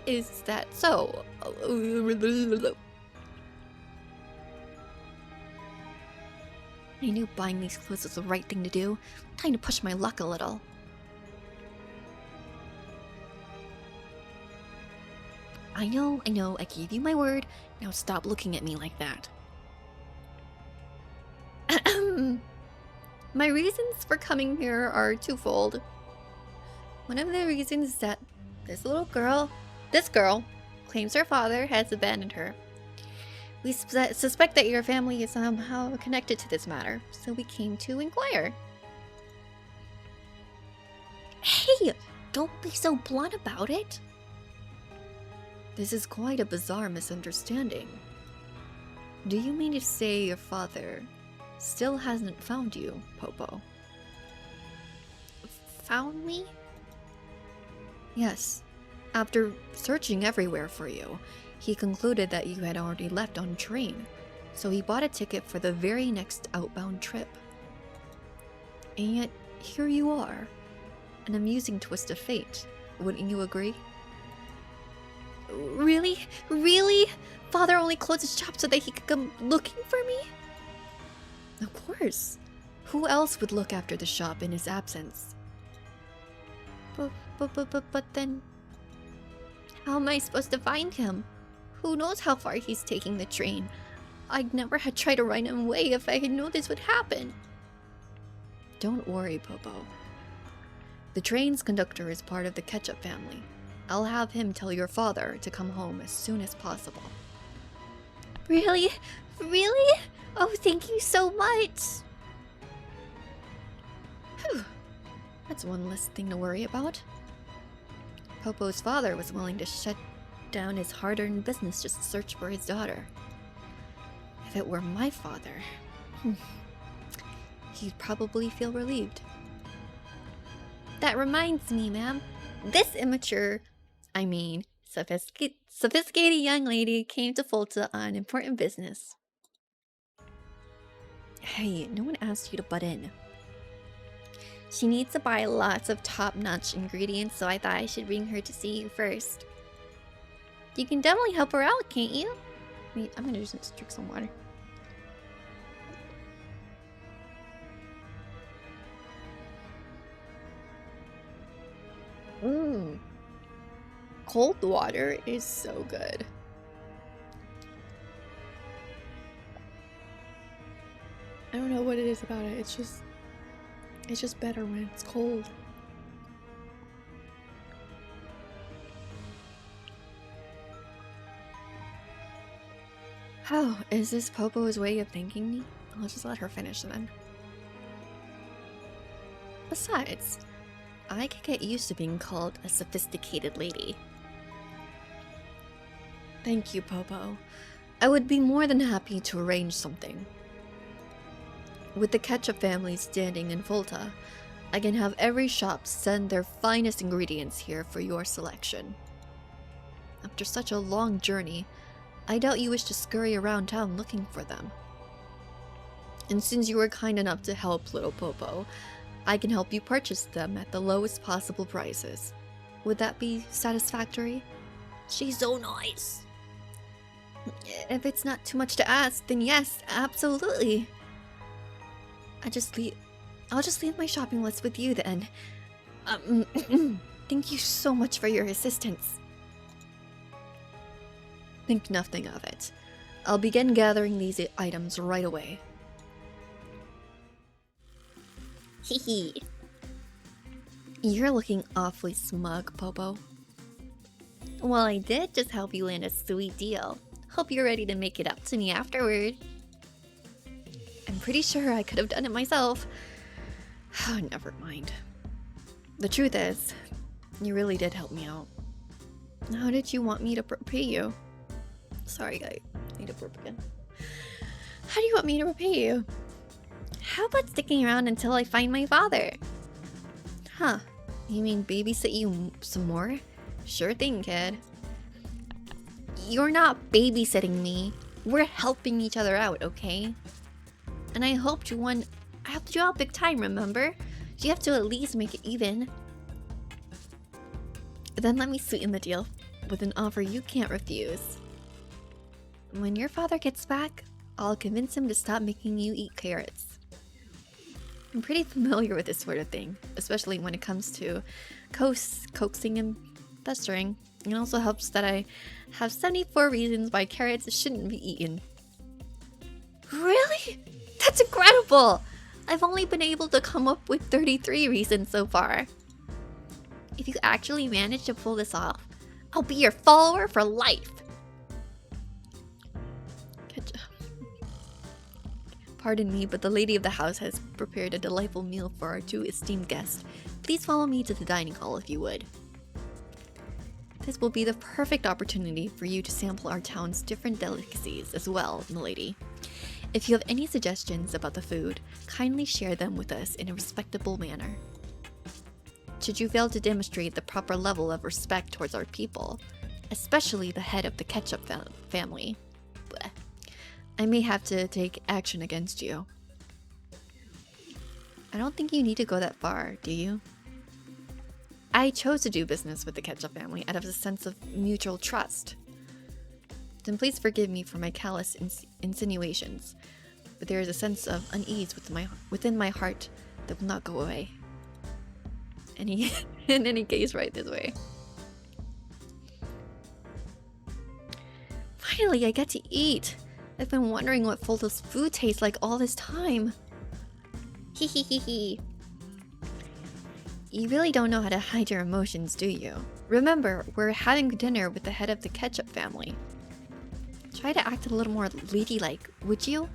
Is that so? I knew buying these clothes was the right thing to do. Time to push my luck a little. I know, I gave you my word. Now stop looking at me like that. My reasons for coming here are twofold. One of the reasons is that this girl, claims her father has abandoned her. We suspect that your family is somehow connected to this matter, so we came to inquire. Hey, don't be so blunt about it. This is quite a bizarre misunderstanding. Do you mean to say your father still hasn't found you, Popo? Found me? Yes. After searching everywhere for you, he concluded that you had already left on a train, so he bought a ticket for the very next outbound trip. And yet, here you are. An amusing twist of fate, wouldn't you agree? Really? Really? Father only closed his shop so that he could come looking for me? Of course. Who else would look after the shop in his absence? But then... How am I supposed to find him? Who knows how far he's taking the train? I'd never had tried to run him away if I had known this would happen. Don't worry, Popo. The train's conductor is part of the Ketchup family. I'll have him tell your father to come home as soon as possible. Really? Really? Oh, thank you so much! Whew. That's one less thing to worry about. Popo's father was willing to shut down his hard-earned business just to search for his daughter. If it were my father, he'd probably feel relieved. That reminds me, ma'am. This immature, sophisticated young lady came to Folta on important business. Hey, no one asked you to butt in. She needs to buy lots of top-notch ingredients, so I thought I should bring her to see you first. You can definitely help her out, can't you? Wait, I'm gonna just drink some water. Cold water is so good. I don't know what it is about it. It's just better when it's cold. How is this Popo's way of thanking me? I'll just let her finish then. Besides, I could get used to being called a sophisticated lady. Thank you, Popo. I would be more than happy to arrange something. With the Ketchup family standing in Volta, I can have every shop send their finest ingredients here for your selection. After such a long journey, I doubt you wish to scurry around town looking for them. And since you were kind enough to help little Popo, I can help you purchase them at the lowest possible prices. Would that be satisfactory? She's so nice. If it's not too much to ask, then yes, absolutely. I'll just leave my shopping list with you then. Thank you so much for your assistance. Think nothing of it. I'll begin gathering these items right away. Hehe. You're looking awfully smug, Popo. Well, I did just help you land a sweet deal. Hope you're ready to make it up to me afterward. I'm pretty sure I could have done it myself. Oh, never mind. The truth is, you really did help me out. How did you want me to repay you? Sorry, I need to burp again. How do you want me to repay you? How about sticking around until I find my father? Huh. You mean babysit you some more? Sure thing, kid. You're not babysitting me. We're helping each other out, okay? And I helped you out big time, remember? You have to at least make it even. Then let me sweeten the deal with an offer you can't refuse. When your father gets back, I'll convince him to stop making you eat carrots. I'm pretty familiar with this sort of thing, especially when it comes to coaxing and pestering. It also helps that I have 74 reasons why carrots shouldn't be eaten. Really? That's incredible! I've only been able to come up with 33 reasons so far. If you actually manage to pull this off, I'll be your follower for life. Pardon me, but the lady of the house has prepared a delightful meal for our two esteemed guests. Please follow me to the dining hall if you would. This will be the perfect opportunity for you to sample our town's different delicacies as well, milady. If you have any suggestions about the food, kindly share them with us in a respectable manner. Should you fail to demonstrate the proper level of respect towards our people, especially the head of the Ketchup family, I may have to take action against you. I don't think you need to go that far, do you? I chose to do business with the Ketchup family out of a sense of mutual trust. Then please forgive me for my callous insinuations, but there is a sense of unease within my heart that will not go away. In any case, right this way. Finally, I get to eat! I've been wondering what Folta's food tastes like all this time. Hehehehe. You really don't know how to hide your emotions, do you? Remember, we're having dinner with the head of the ketchup family. Try to act a little more ladylike, would you?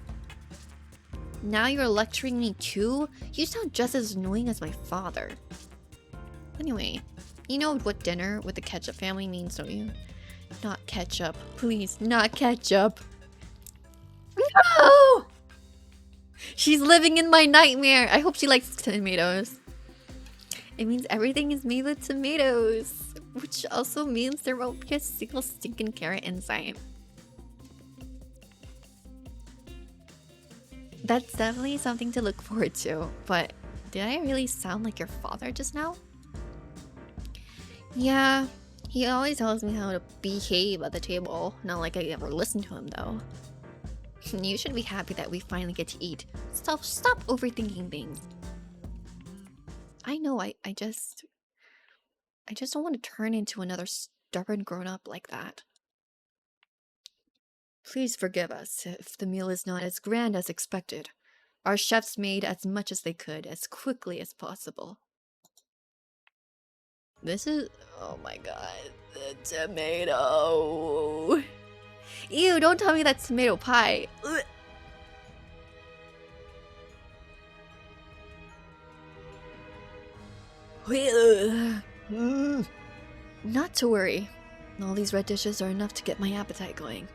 Now you're lecturing me too? You sound just as annoying as my father. Anyway, you know what dinner with the ketchup family means, don't you? Not ketchup. Please, not ketchup. No! She's living in my nightmare. I hope she likes tomatoes. It means everything is made with tomatoes, which also means there won't be a single stinking carrot inside. That's definitely something to look forward to, but did I really sound like your father just now? Yeah, he always tells me how to behave at the table. Not like I ever listen to him though. You should be happy that we finally get to eat. Stop overthinking things. I know, I just don't want to turn into another stubborn grown-up like that. Please forgive us if the meal is not as grand as expected. Our chefs made as much as they could, as quickly as possible. This is... oh my god, the tomato. Ew, don't tell me that's tomato pie. Ugh. Not to worry. All these red dishes are enough to get my appetite going.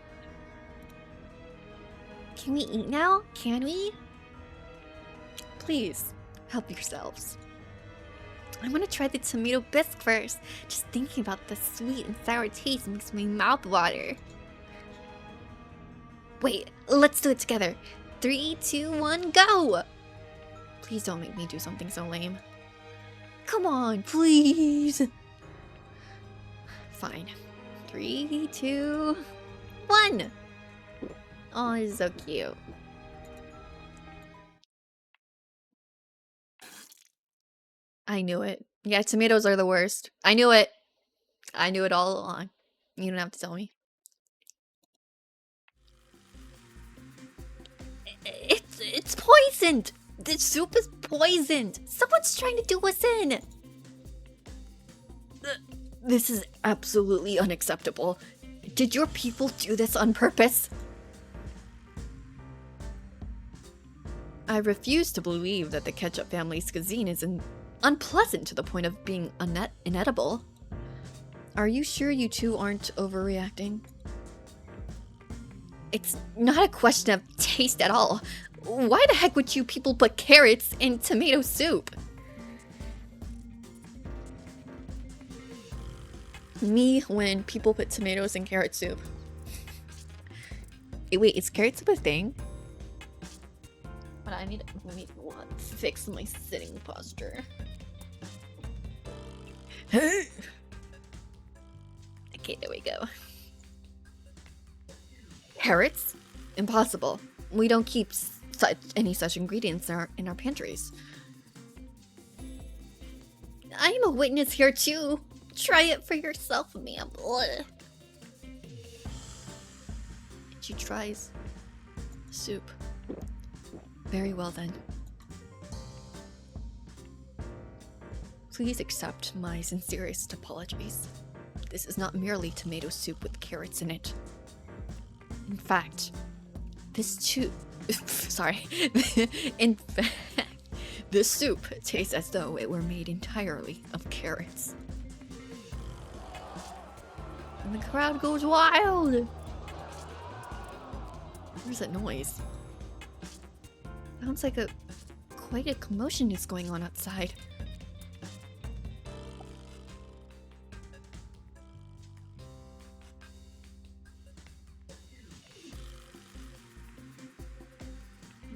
Can we eat now? Can we? Please, help yourselves. I want to try the tomato bisque first. Just thinking about the sweet and sour taste makes my mouth water. Wait, let's do it together. 3, 2, 1, go! Please don't make me do something so lame. Come on, please! Fine. 3, 2, 1! Oh, this is so cute. I knew it. Yeah, tomatoes are the worst. I knew it. I knew it all along. You don't have to tell me. It's poisoned! This soup is poisoned! Someone's trying to do us in! This is absolutely unacceptable. Did your people do this on purpose? I refuse to believe that the ketchup family's cuisine is unpleasant to the point of being inedible. Are you sure you two aren't overreacting? It's not a question of taste at all. Why the heck would you people put carrots in tomato soup? Me when people put tomatoes in carrot soup. Wait, is carrot soup a thing? But I need to fix my sitting posture. Okay, there we go. Carrots? Impossible. We don't keep any such ingredients in our pantries. I'm a witness here too. Try it for yourself, ma'am. She tries soup. Very well then. Please accept my sincerest apologies. This is not merely tomato soup with carrots in it. In fact, this soup tastes as though it were made entirely of carrots. And the crowd goes wild! Where's that noise? Sounds like quite a commotion is going on outside.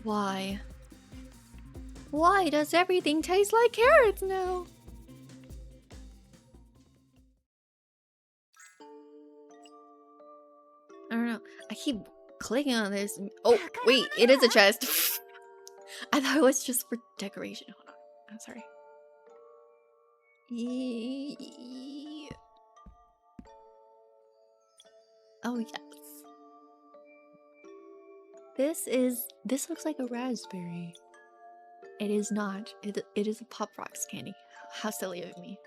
Why? Why does everything taste like carrots now? I don't know. I keep clicking on this. Oh, wait, it is a chest. I thought it was just for decoration. Hold on. I'm sorry. Oh, yes. This looks like a raspberry. It is not. It is a Pop Rocks candy. How silly of me.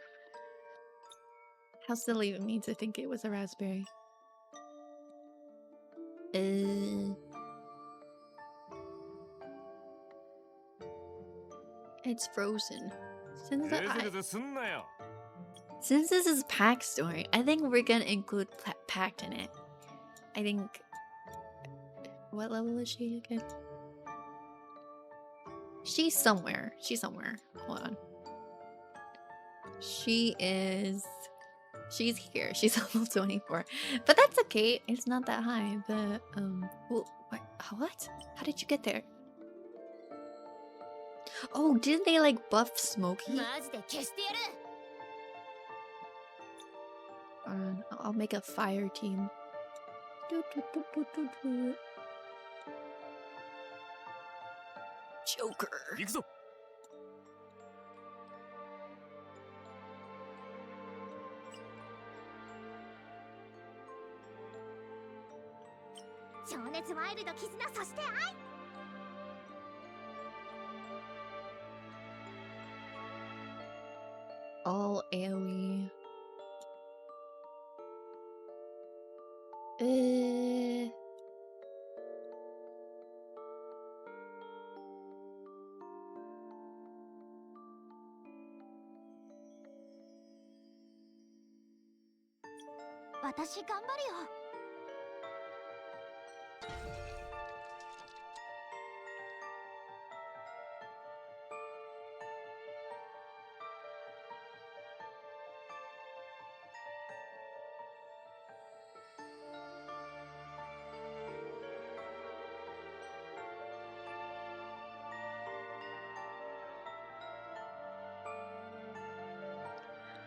How silly of me to think it was a raspberry. It's frozen. Since this is Pack's story, I think we're gonna include Pact in it. I think... What level is she again? She's somewhere. She's somewhere. Hold on. She is... She's here. She's level 24. But that's okay. It's not that high. The, well, what? How did you get there? Oh, didn't they, like, buff Smokey? I'll make a fire team. Joker. All AoE.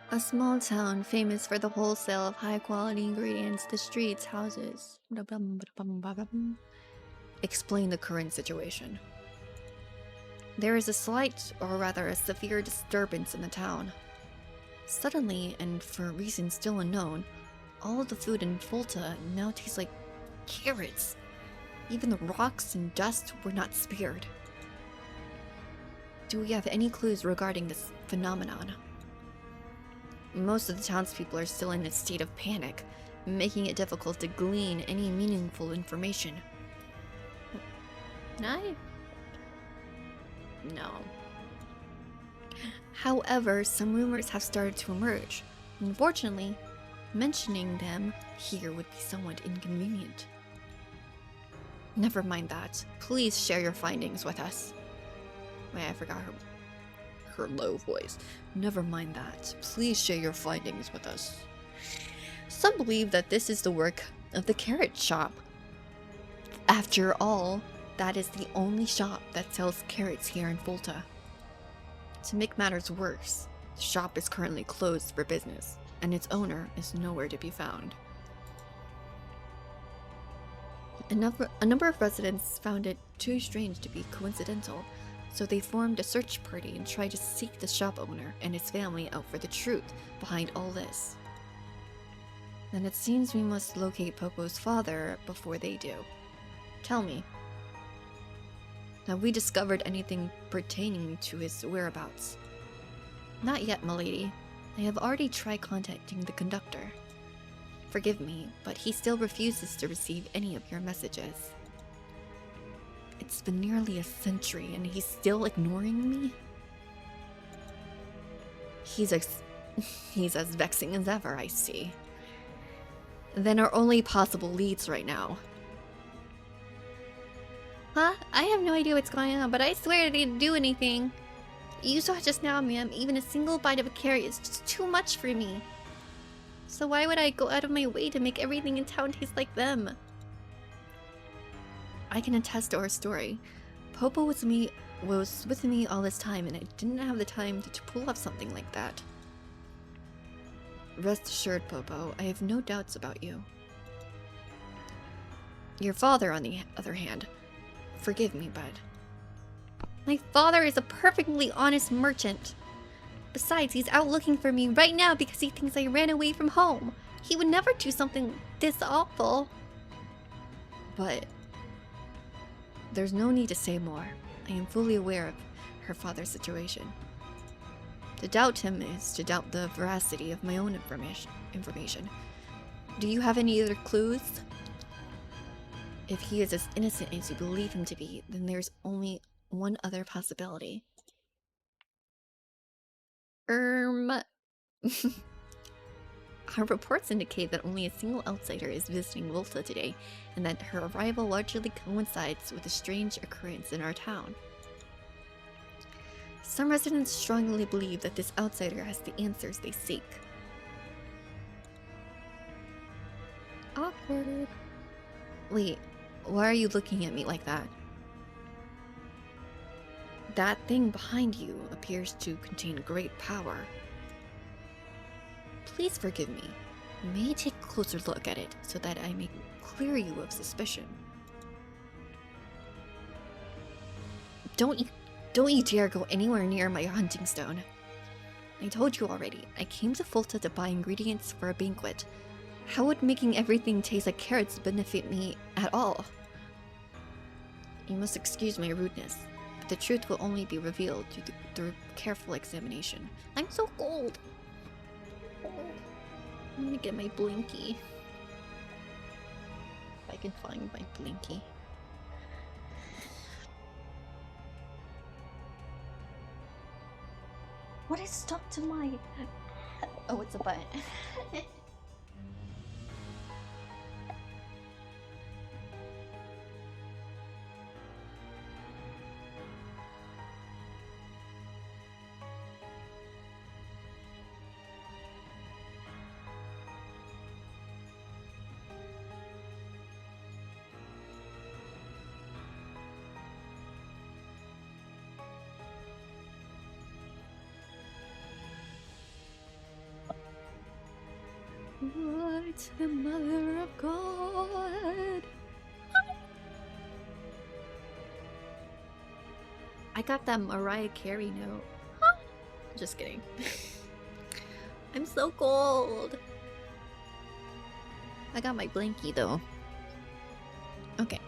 A small town famous for the wholesale of high-quality ingredients, the streets, houses. Explain the current situation. There is a slight, or rather a severe disturbance in the town. Suddenly, and for reasons still unknown, all of the food in Volta now tastes like carrots. Even the rocks and dust were not spared. Do we have any clues regarding this phenomenon? Most of the townspeople are still in a state of panic, making it difficult to glean any meaningful information. No. However, some rumors have started to emerge. Unfortunately, mentioning them here would be somewhat inconvenient. Never mind that. Please share your findings with us. Wait, I forgot her low voice. Never mind that. Please share your findings with us. Some believe that this is the work of the carrot shop. After all, that is the only shop that sells carrots here in Volta. To make matters worse, the shop is currently closed for business, and its owner is nowhere to be found. A number of residents found it too strange to be coincidental, so they formed a search party and tried to seek the shop owner and his family out for the truth behind all this. Then it seems we must locate Popo's father before they do. Tell me, have we discovered anything pertaining to his whereabouts? Not yet, milady. I have already tried contacting the conductor. Forgive me, but he still refuses to receive any of your messages. It's been nearly a century and he's still ignoring me? He's as vexing as ever, I see. Then our only possible leads right now. Huh? I have no idea what's going on, but I swear I didn't do anything. You saw just now, ma'am, even a single bite of a carrot is just too much for me. So why would I go out of my way to make everything in town taste like them? I can attest to our story. Popo was with me all this time, and I didn't have the time to pull off something like that. Rest assured, Popo, I have no doubts about you. Your father, on the other hand, forgive me, but... My father is a perfectly honest merchant. Besides, he's out looking for me right now because he thinks I ran away from home. He would never do something this awful. But... there's no need to say more. I am fully aware of her father's situation. To doubt him is to doubt the veracity of my own information. Do you have any other clues? If he is as innocent as you believe him to be, then there's only one other possibility. Our reports indicate that only a single outsider is visiting Volta today, and that her arrival largely coincides with a strange occurrence in our town. Some residents strongly believe that this outsider has the answers they seek. Awkward. Wait, why are you looking at me like that? That thing behind you appears to contain great power. Please forgive me. May I take a closer look at it so that I may clear you of suspicion? Don't you dare go anywhere near my hunting stone. I told you already, I came to Volta to buy ingredients for a banquet. How would making everything taste like carrots benefit me at all? You must excuse my rudeness, but the truth will only be revealed through careful examination. I'm so cold. I'm gonna get my blinky. If I can find my blinky. What is stuck to my... Oh, it's a button. What the mother of God? I got that Mariah Carey note. Just kidding. I'm so cold. I got my blankie though. Okay.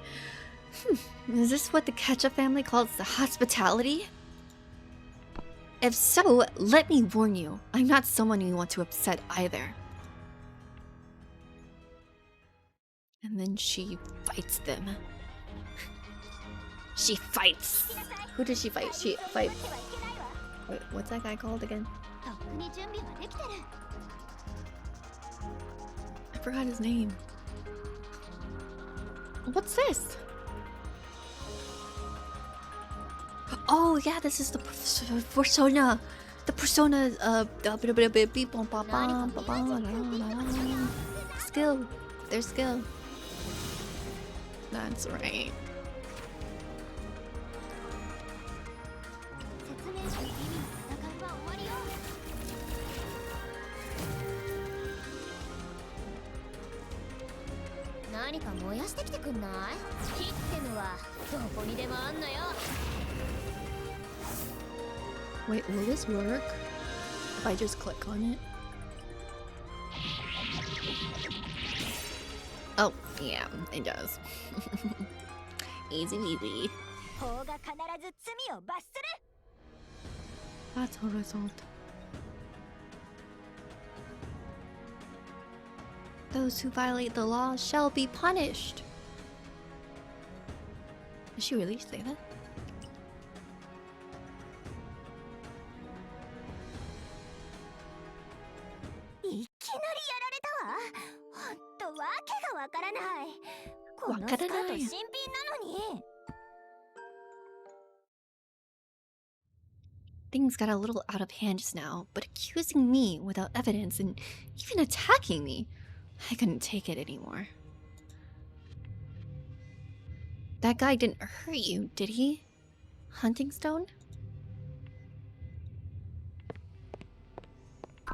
Is this what the Ketchup family calls the hospitality? If so, let me warn you, I'm not someone you want to upset either. And then she fights them. She fights! Who does she fight? She fights... Wait, what's that guy called again? I forgot his name. What's this? Oh yeah, this is the persona. The persona skill. Their skill. That's right. Wait, will this work if I just click on it? Oh, yeah, it does. Easy weasy. That's a result. Those who violate the law shall be punished. Did she really say that? Things got a little out of hand just now, but accusing me without evidence and even attacking me, I couldn't take it anymore. That guy didn't hurt you, did he? Hunting stone?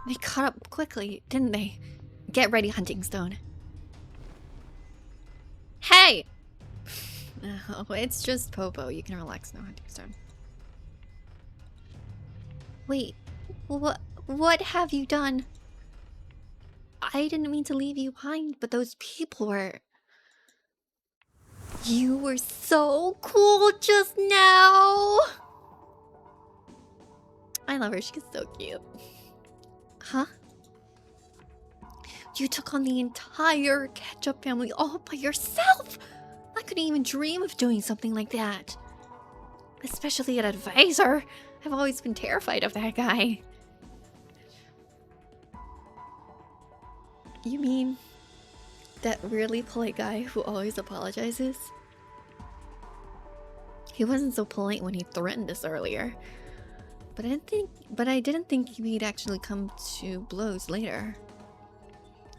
They caught up quickly, didn't they? Get ready, hunting stone. Hey! Oh, it's just Popo. You can relax now, hunting stone. Wait, what have you done? I didn't mean to leave you behind, but those people were... You were so cool just now! I love her. She's so cute. Huh? You took on the entire Ketchup family all by yourself! I couldn't even dream of doing something like that. Especially an advisor. I've always been terrified of that guy. You mean that really polite guy who always apologizes? He wasn't so polite when he threatened us earlier. But I didn't think we'd actually come to blows later.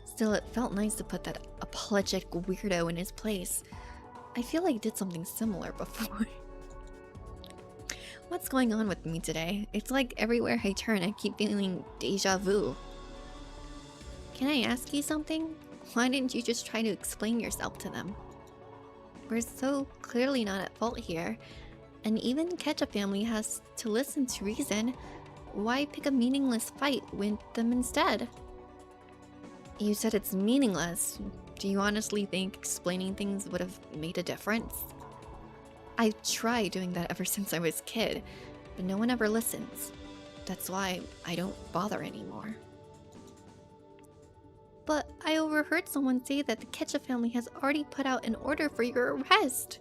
Still, it felt nice to put that apologetic weirdo in his place. I feel like I did something similar before. What's going on with me today? It's like everywhere I turn, I keep feeling deja vu. Can I ask you something? Why didn't you just try to explain yourself to them? We're so clearly not at fault here, and even the Ketchup family has to listen to reason. Why pick a meaningless fight with them instead? You said it's meaningless. Do you honestly think explaining things would have made a difference? I've tried doing that ever since I was a kid, but no one ever listens. That's why I don't bother anymore. But I overheard someone say that the Ketchup family has already put out an order for your arrest.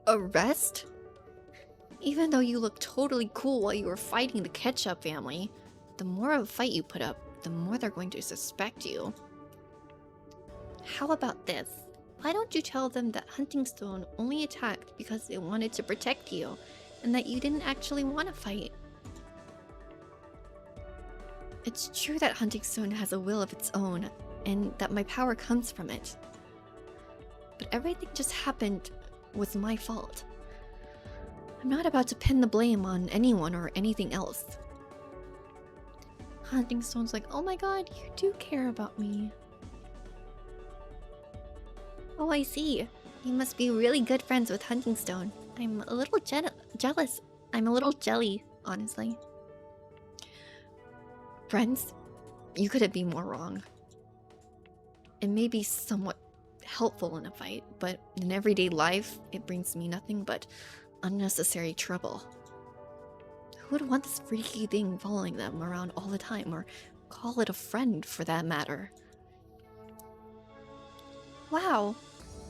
Arrest? Even though you look totally cool while you were fighting the Ketchup family, the more of a fight you put up, the more they're going to suspect you. How about this? Why don't you tell them that Huntingstone only attacked because it wanted to protect you, and that you didn't actually want to fight? It's true that Huntingstone has a will of its own, and that my power comes from it. But everything just happened was my fault. I'm not about to pin the blame on anyone or anything else. Huntingstone's like, oh my god, you do care about me. Oh, I see. You must be really good friends with Huntingstone. I'm a little jealous. I'm a little jelly, honestly. Friends? You couldn't be more wrong. It may be somewhat helpful in a fight, but in everyday life, it brings me nothing but unnecessary trouble. Who would want this freaky thing following them around all the time, or call it a friend for that matter? Wow,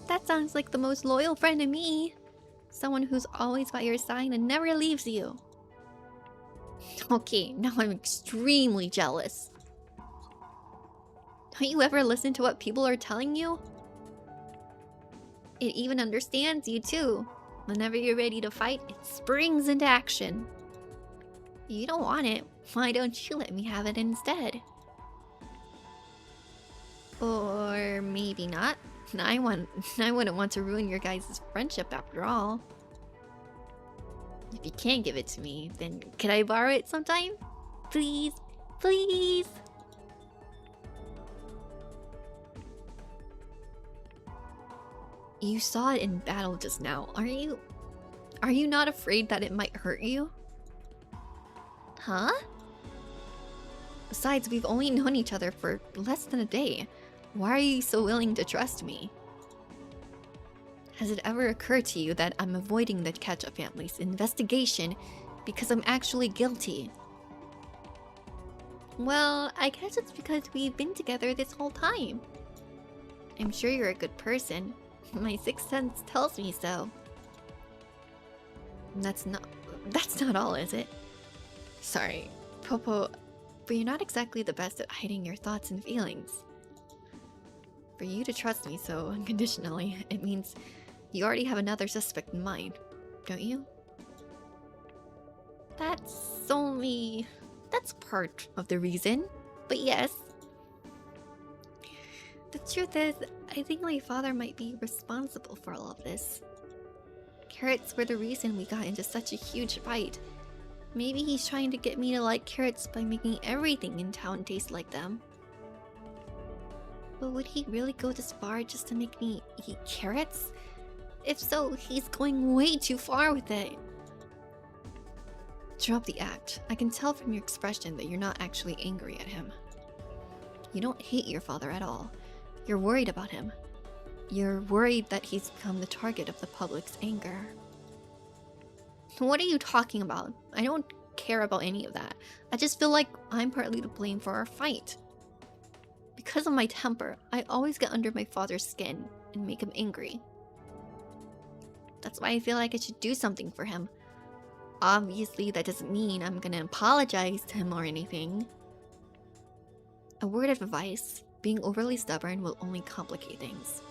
that sounds like the most loyal friend to me. Someone who's always by your side and never leaves you. Okay, now I'm extremely jealous. Don't you ever listen to what people are telling you? It even understands you too. Whenever you're ready to fight, it springs into action. You don't want it. Why don't you let me have it instead? Or maybe not. I wouldn't want to ruin your guys' friendship after all. If you can't give it to me, then could I borrow it sometime? Please, please. You saw it in battle just now, aren't you? Are you not afraid that it might hurt you? Huh? Besides, we've only known each other for less than a day. Why are you so willing to trust me? Has it ever occurred to you that I'm avoiding the Ketchup family's investigation because I'm actually guilty? Well, I guess it's because we've been together this whole time. I'm sure you're a good person. My sixth sense tells me so. That's not all, is it? Sorry, Popo, but you're not exactly the best at hiding your thoughts and feelings. For you to trust me so unconditionally, it means you already have another suspect in mind, don't you? That's part of the reason, but yes. The truth is, I think my father might be responsible for all of this. Carrots were the reason we got into such a huge fight. Maybe he's trying to get me to like carrots by making everything in town taste like them. But would he really go this far just to make me eat carrots? If so, he's going way too far with it. Drop the act. I can tell from your expression that you're not actually angry at him. You don't hate your father at all. You're worried about him. You're worried that he's become the target of the public's anger. What are you talking about? I don't care about any of that. I just feel like I'm partly to blame for our fight. Because of my temper, I always get under my father's skin and make him angry. That's why I feel like I should do something for him. Obviously, that doesn't mean I'm gonna apologize to him or anything. A word of advice, being overly stubborn will only complicate things.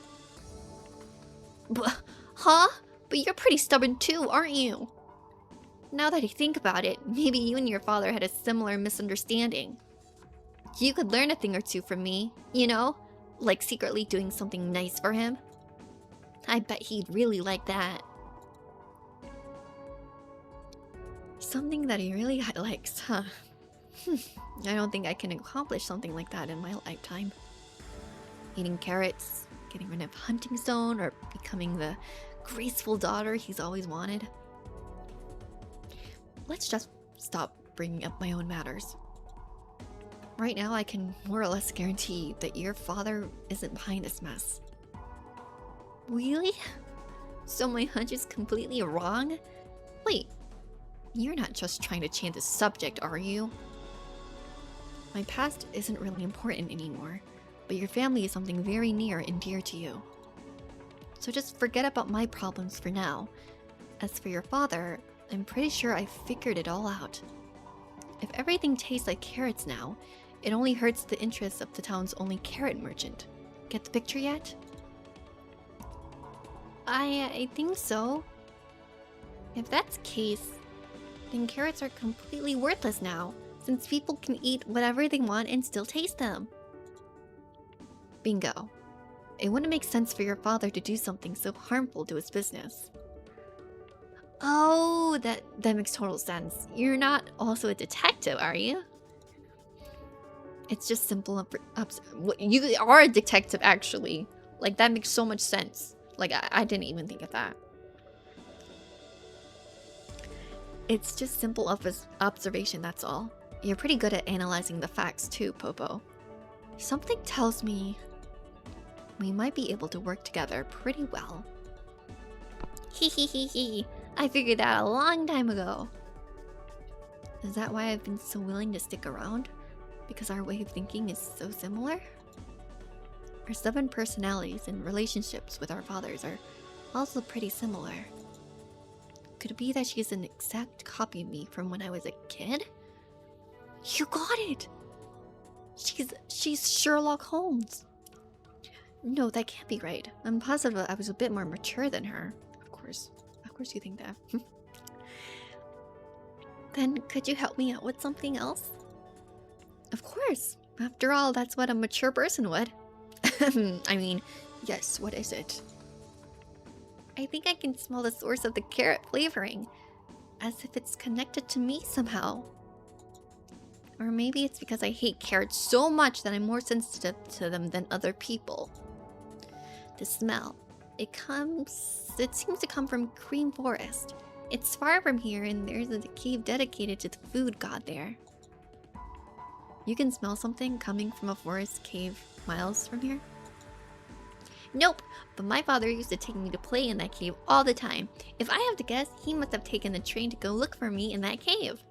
Huh? But you're pretty stubborn too, aren't you? Now that I think about it, maybe you and your father had a similar misunderstanding. You could learn a thing or two from me, you know? Like secretly doing something nice for him. I bet he'd really like that. Something that he really likes, huh? I don't think I can accomplish something like that in my lifetime. Eating carrots, getting rid of hunting stone, or becoming the graceful daughter he's always wanted. Let's just stop bringing up my own matters. Right now, I can more or less guarantee that your father isn't behind this mess. Really? So my hunch is completely wrong? Wait, you're not just trying to change the subject, are you? My past isn't really important anymore, but your family is something very near and dear to you. So just forget about my problems for now. As for your father, I'm pretty sure I figured it all out. If everything tastes like carrots now, it only hurts the interests of the town's only carrot merchant. Get the picture yet? I think so. If that's the case, then carrots are completely worthless now, since people can eat whatever they want and still taste them. Bingo. It wouldn't make sense for your father to do something so harmful to his business. Oh, that makes total sense. You're not also a detective, are you? It's just simple. You are a detective, actually. Like, that makes so much sense. Like, I didn't even think of that. It's just simple observation, that's all. You're pretty good at analyzing the facts too, Popo. Something tells me we might be able to work together pretty well. Hee. I figured that a long time ago. Is that why I've been so willing to stick around? Because our way of thinking is so similar? Our stubborn personalities and relationships with our fathers are also pretty similar. Could it be that she's an exact copy of me from when I was a kid? You got it! She's Sherlock Holmes. No, that can't be right. I'm positive I was a bit more mature than her. Of course you think that. Then could you help me out with something else? Of course. After all, that's what a mature person would. I mean, yes, what is it? I think I can smell the source of the carrot flavoring, as if it's connected to me somehow. Or maybe it's because I hate carrots so much that I'm more sensitive to them than other people. The smell. It seems to come from Green Forest. It's far from here and there's a cave dedicated to the food god there. You can smell something coming from a forest cave miles from here? Nope, but my father used to take me to play in that cave all the time. If I have to guess, he must have taken the train to go look for me in that cave.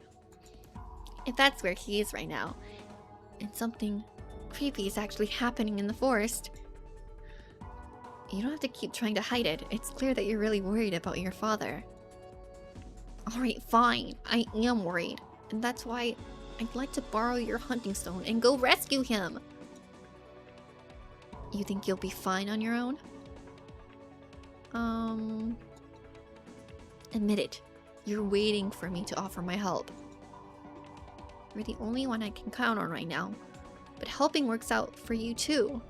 If that's where he is right now, and something creepy is actually happening in the forest, you don't have to keep trying to hide it. It's clear that you're really worried about your father. Alright, fine. I am worried. And that's why I'd like to borrow your hunting stone and go rescue him. You think you'll be fine on your own? Admit it. You're waiting for me to offer my help. You're the only one I can count on right now. But helping works out for you too.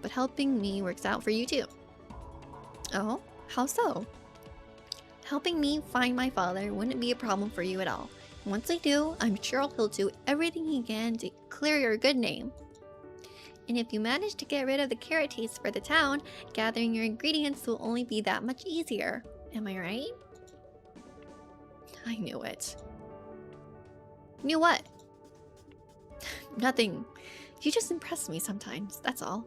But helping me works out for you too. Oh? How so? Helping me find my father wouldn't be a problem for you at all. Once I do, I'm sure he'll do everything he can to clear your good name. And if you manage to get rid of the carrot taste for the town, gathering your ingredients will only be that much easier. Am I right? I knew it. Knew what? Nothing. You just impress me sometimes, that's all.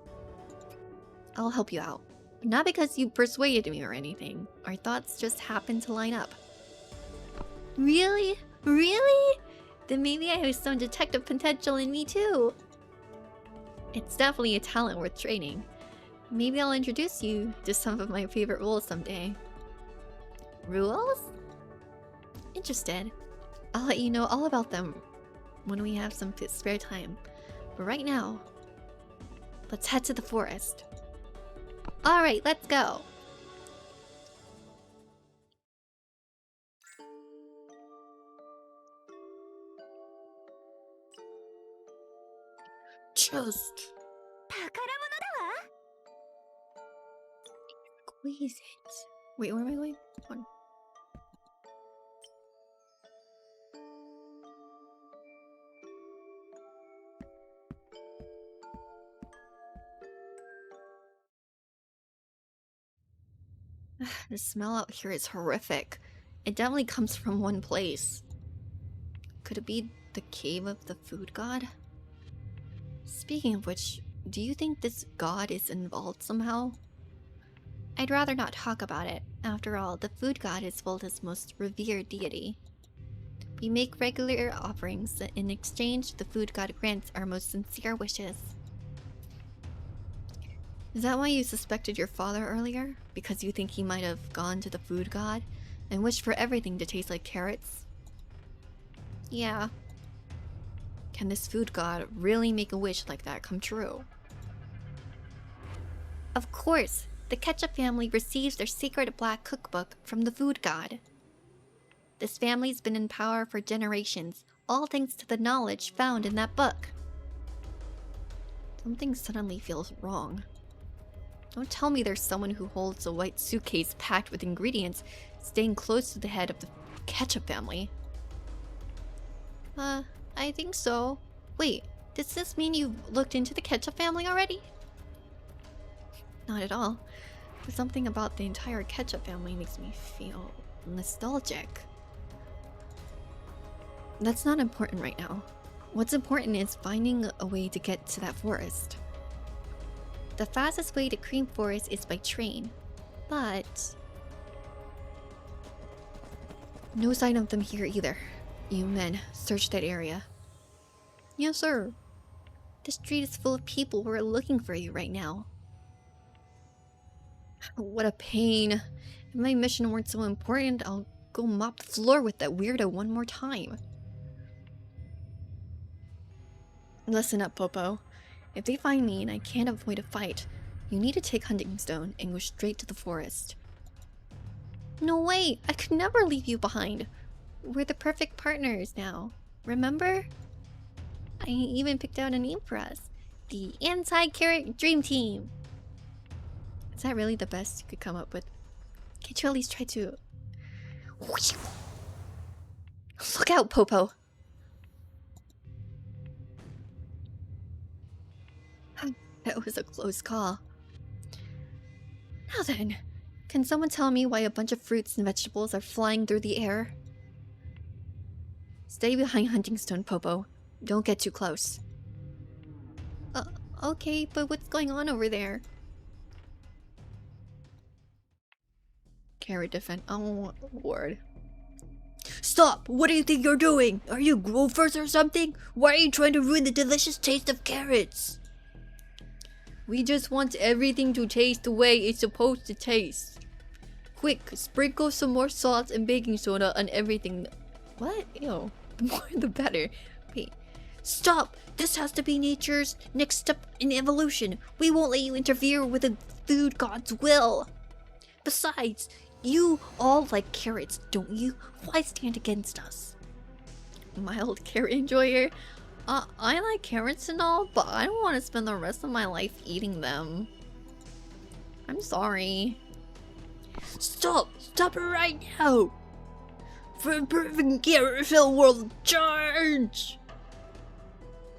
I'll help you out. Not because you persuaded me or anything. Our thoughts just happen to line up. Really? Really? Then maybe I have some detective potential in me too. It's definitely a talent worth training. Maybe I'll introduce you to some of my favorite rules someday. Rules? Interested. I'll let you know all about them when we have some spare time. But right now, let's head to the forest. Alright, let's go. Just squeeze it. Wait, where am I going? Hold on. The smell out here is horrific. It definitely comes from one place. Could it be the cave of the food god? Speaking of which, do you think this god is involved somehow? I'd rather not talk about it. After all, the food god is Volta's most revered deity. We make regular offerings. In exchange, the food god grants our most sincere wishes. Is that why you suspected your father earlier? Because you think he might have gone to the food god and wished for everything to taste like carrots? Yeah. Can this food god really make a wish like that come true? Of course! The Ketchup family receives their sacred black cookbook from the food god. This family's been in power for generations, all thanks to the knowledge found in that book. Something suddenly feels wrong. Don't tell me there's someone who holds a white suitcase packed with ingredients staying close to the head of the Ketchup family. I think so. Wait, does this mean you've looked into the Ketchup family already? Not at all. But something about the entire Ketchup family makes me feel nostalgic. That's not important right now. What's important is finding a way to get to that forest. The fastest way to Cream Forest is by train, but no sign of them here either. You men, search that area. Yes, sir. The street is full of people who are looking for you right now. What a pain. If my mission weren't so important, I'll go mop the floor with that weirdo one more time. Listen up, Popo. If they find me and I can't avoid a fight, you need to take Hunting Stone and go straight to the forest. No way! I could never leave you behind. We're the perfect partners now. Remember? I even picked out a name for us. The Anti-Carrot Dream Team. Is that really the best you could come up with? Can't you at least try to... Look out, Popo! That was a close call. Now then, can someone tell me why a bunch of fruits and vegetables are flying through the air? Stay behind Hunting Stone, Popo. Don't get too close. Okay, but what's going on over there? Carrot defense. Oh, Lord. Stop! What do you think you're doing? Are you gophers or something? Why are you trying to ruin the delicious taste of carrots? We just want everything to taste the way it's supposed to taste. Quick, sprinkle some more salt and baking soda on everything. What? Ew. The more the better. Wait. Stop! This has to be nature's next step in evolution. We won't let you interfere with the food god's will. Besides, you all like carrots, don't you? Why stand against us? Mild carrot enjoyer? I like carrots and all, but I don't want to spend the rest of my life eating them. I'm sorry. Stop! Stop it right now! For improving carrot-filled world, charge!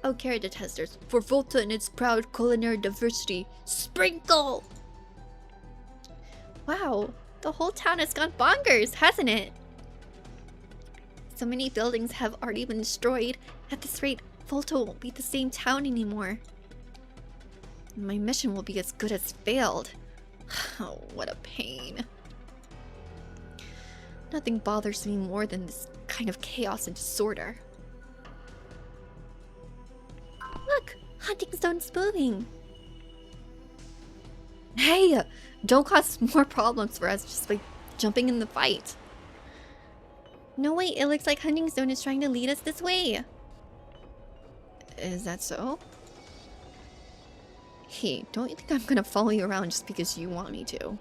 Oh, carrot detesters, for Volta and its proud culinary diversity, sprinkle! Wow, the whole town has gone bonkers, hasn't it? So many buildings have already been destroyed. At this rate, Volta won't be the same town anymore. My mission will be as good as failed. Oh, what a pain. Nothing bothers me more than this kind of chaos and disorder. Look! Hunting stone's moving! Hey! Don't cause more problems for us just by jumping in the fight. No, wait, it looks like Hunting Stone is trying to lead us this way. Is that so? Hey, don't you think I'm gonna follow you around just because you want me to?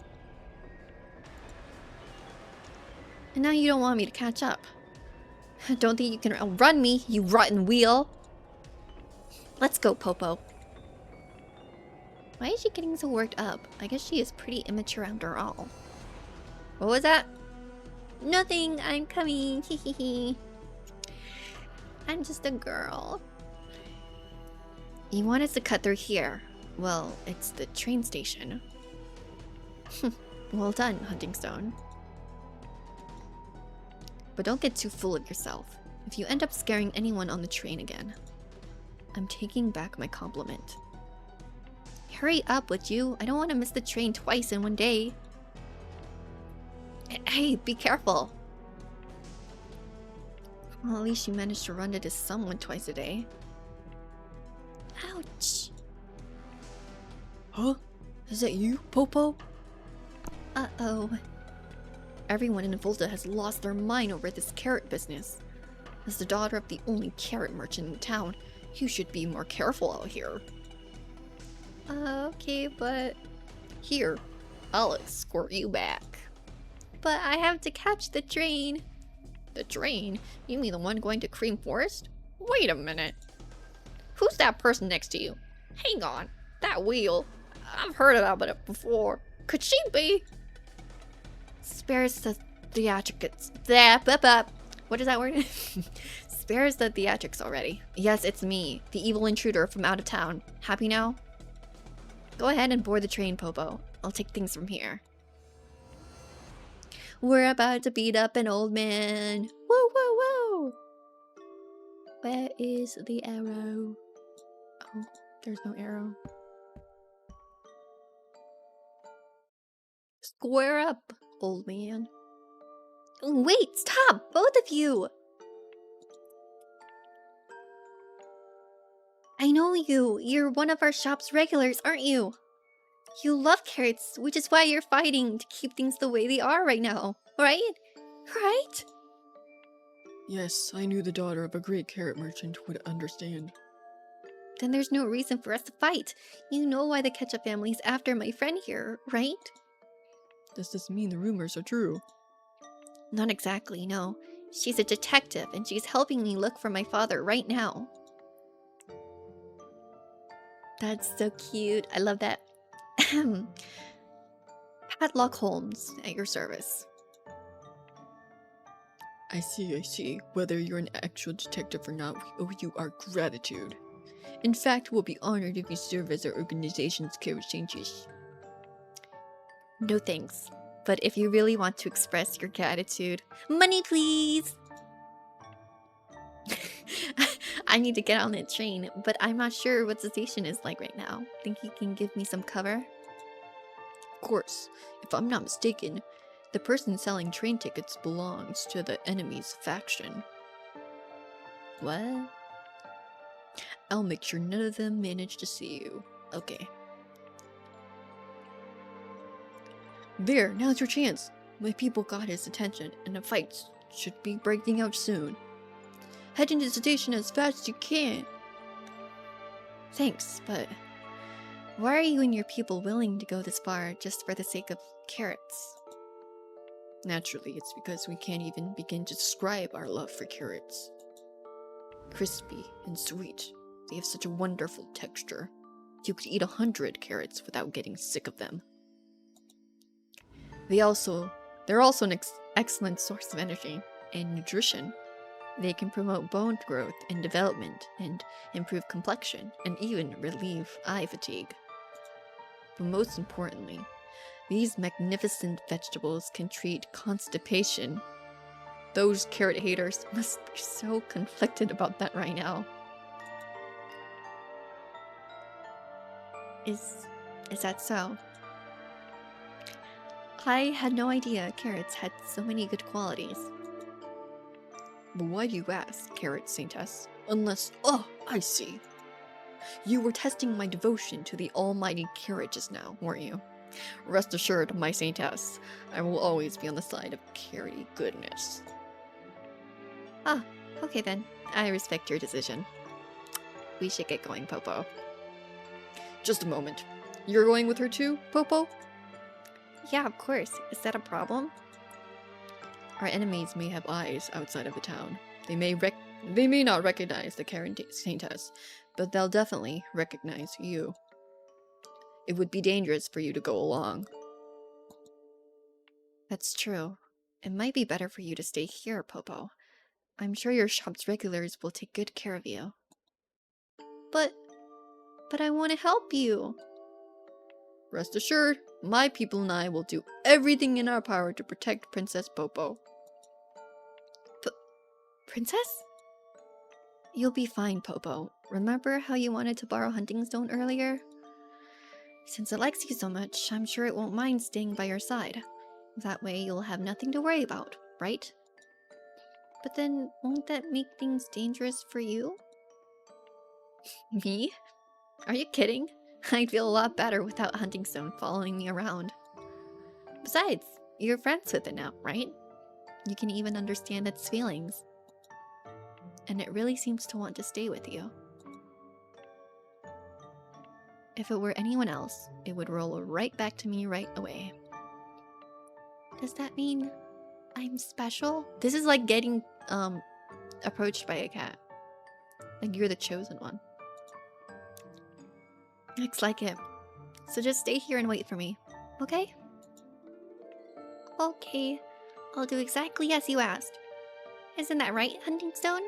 And now you don't want me to catch up. Don't think you can outrun me, you rotten wheel! Let's go, Popo. Why is she getting so worked up? I guess she is pretty immature after all. What was that? Nothing, I'm coming. Hehehe. I'm just a girl. You want us to cut through here? Well, it's the train station. Well done, Hunting Stone. But don't get too full of yourself. If you end up scaring anyone on the train again, I'm taking back my compliment. Hurry up, would you? I don't want to miss the train twice in one day. Hey, be careful. Well, at least you managed to run into someone twice a day. Ouch. Huh? Is that you, Popo? Uh-oh. Everyone in Volta has lost their mind over this carrot business. As the daughter of the only carrot merchant in town, you should be more careful out here. Okay, but... Here, I'll escort you back. But I have to catch the train. The train? You mean the one going to Cream Forest? Wait a minute. Who's that person next to you? Hang on. That wheel. I've heard about it before. Could she be? Spares the theatrics. What is that word? Spares the theatrics already. Yes, it's me, the evil intruder from out of town. Happy now? Go ahead and board the train, Popo. I'll take things from here. We're about to beat up an old man. Woo, woo, woo! Where is the arrow? Oh, there's no arrow. Square up, old man. Wait, stop! Both of you! I know you. You're one of our shop's regulars, aren't you? You love carrots, which is why you're fighting to keep things the way they are right now, right? Right? Yes, I knew the daughter of a great carrot merchant would understand. Then there's no reason for us to fight. You know why the Ketchup family's after my friend here, right? Does this mean the rumors are true? Not exactly, no. She's a detective, and she's helping me look for my father right now. That's so cute. I love that. Padlock Holmes, at your service. I see. Whether you're an actual detective or not, we owe you our gratitude. In fact, we'll be honored if you serve as our organization's carrot changes. No thanks. But if you really want to express your gratitude, money please! I need to get on that train, but I'm not sure what the station is like right now. Think you can give me some cover? Of course. If I'm not mistaken, the person selling train tickets belongs to the enemy's faction. What? I'll make sure none of them manage to see you. Okay. There, now's your chance. My people got his attention, and a fight should be breaking out soon. Head into the station as fast as you can. Thanks, but why are you and your people willing to go this far just for the sake of carrots? Naturally, it's because we can't even begin to describe our love for carrots. Crispy and sweet, they have such a wonderful texture. You could eat 100 carrots without getting sick of them. They're also an excellent source of energy and nutrition. They can promote bone growth and development, and improve complexion, and even relieve eye fatigue. But most importantly, these magnificent vegetables can treat constipation. Those carrot haters must be so conflicted about that right now. Is that so? I had no idea carrots had so many good qualities. But why do you ask, Carrot Saintess? Unless, oh, I see. You were testing my devotion to the almighty Carrot just now, weren't you? Rest assured, my Saintess, I will always be on the side of carroty goodness. Ah, okay then. I respect your decision. We should get going, Popo. Just a moment. You're going with her too, Popo? Yeah, of course. Is that a problem? Our enemies may have eyes outside of the town. They may not recognize the Carrot Saintess, but they'll definitely recognize you. It would be dangerous for you to go along. That's true. It might be better for you to stay here, Popo. I'm sure your shop's regulars will take good care of you. But I want to help you. Rest assured, my people and I will do everything in our power to protect Princess Popo. Princess? You'll be fine, Popo. Remember how you wanted to borrow Hunting Stone earlier? Since it likes you so much, I'm sure it won't mind staying by your side. That way you'll have nothing to worry about, right? But then, won't that make things dangerous for you? Me? Are you kidding? I'd feel a lot better without Hunting Stone following me around. Besides, you're friends with it now, right? You can even understand its feelings. And it really seems to want to stay with you. If it were anyone else, it would roll right back to me right away. Does that mean I'm special? This is like getting approached by a cat. Like you're the chosen one. Looks like it. So just stay here and wait for me, okay? Okay, I'll do exactly as you asked. Isn't that right, Hunting Stone?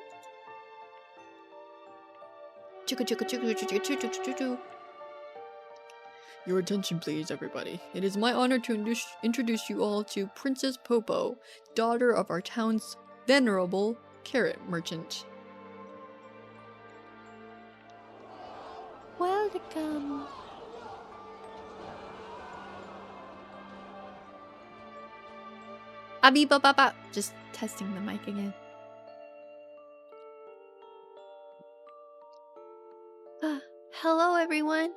Your attention please, everybody. It is my honor to introduce you all to Princess Popo, daughter of our town's venerable carrot merchant. Welcome. Abi-ba-ba-ba. Just testing the mic again. Hello, everyone.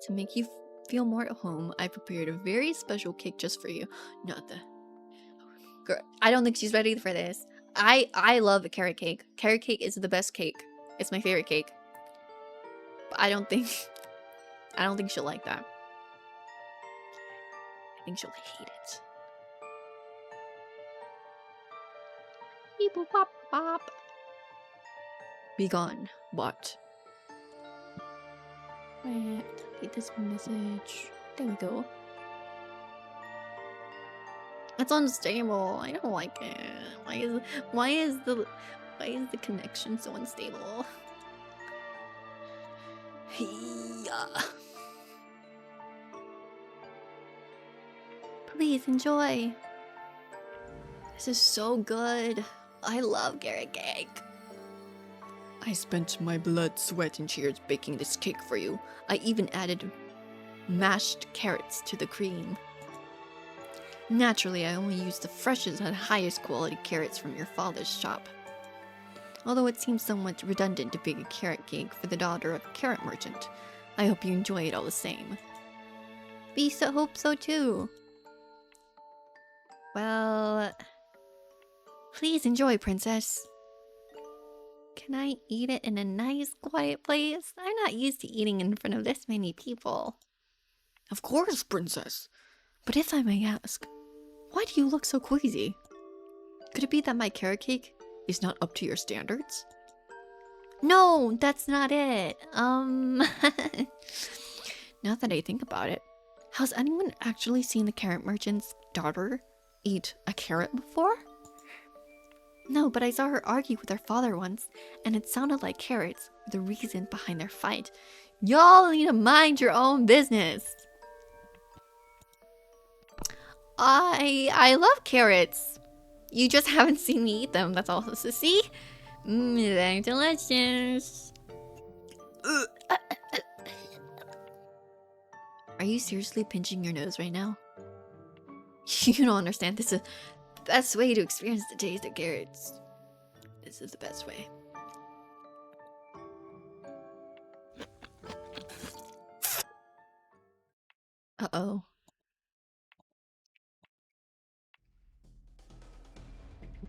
To make you feel more at home, I prepared a very special cake just for you. Not the... Girl, I don't think she's ready for this. I love a carrot cake. Carrot cake is the best cake. It's my favorite cake. But I don't think she'll like that. I think she'll hate it. Beep boop pop pop. Be gone, bot. Wait, get this message. There we go. It's unstable. I don't like it. Why is the connection so unstable? Please enjoy. This is so good. I love carrot cake. I spent my blood, sweat, and tears baking this cake for you. I even added mashed carrots to the cream. Naturally, I only used the freshest and highest quality carrots from your father's shop. Although it seems somewhat redundant to bake a carrot cake for the daughter of a carrot merchant, I hope you enjoy it all the same. We hope so too. Well, please enjoy, Princess. Can I eat it in a nice, quiet place? I'm not used to eating in front of this many people. Of course, Princess. But if I may ask, why do you look so queasy? Could it be that my carrot cake Is not up to your standards? No, that's not it. Now that I think about it, has anyone actually seen the carrot merchant's daughter eat a carrot before? No, but I saw her argue with her father once, and it sounded like carrots were the reason behind their fight. Y'all need to mind your own business. I love carrots. You just haven't seen me eat them, that's all. So see? They're delicious. Are you seriously pinching your nose right now? You don't understand. best way to experience the taste of carrots. This is the best way. Uh-oh.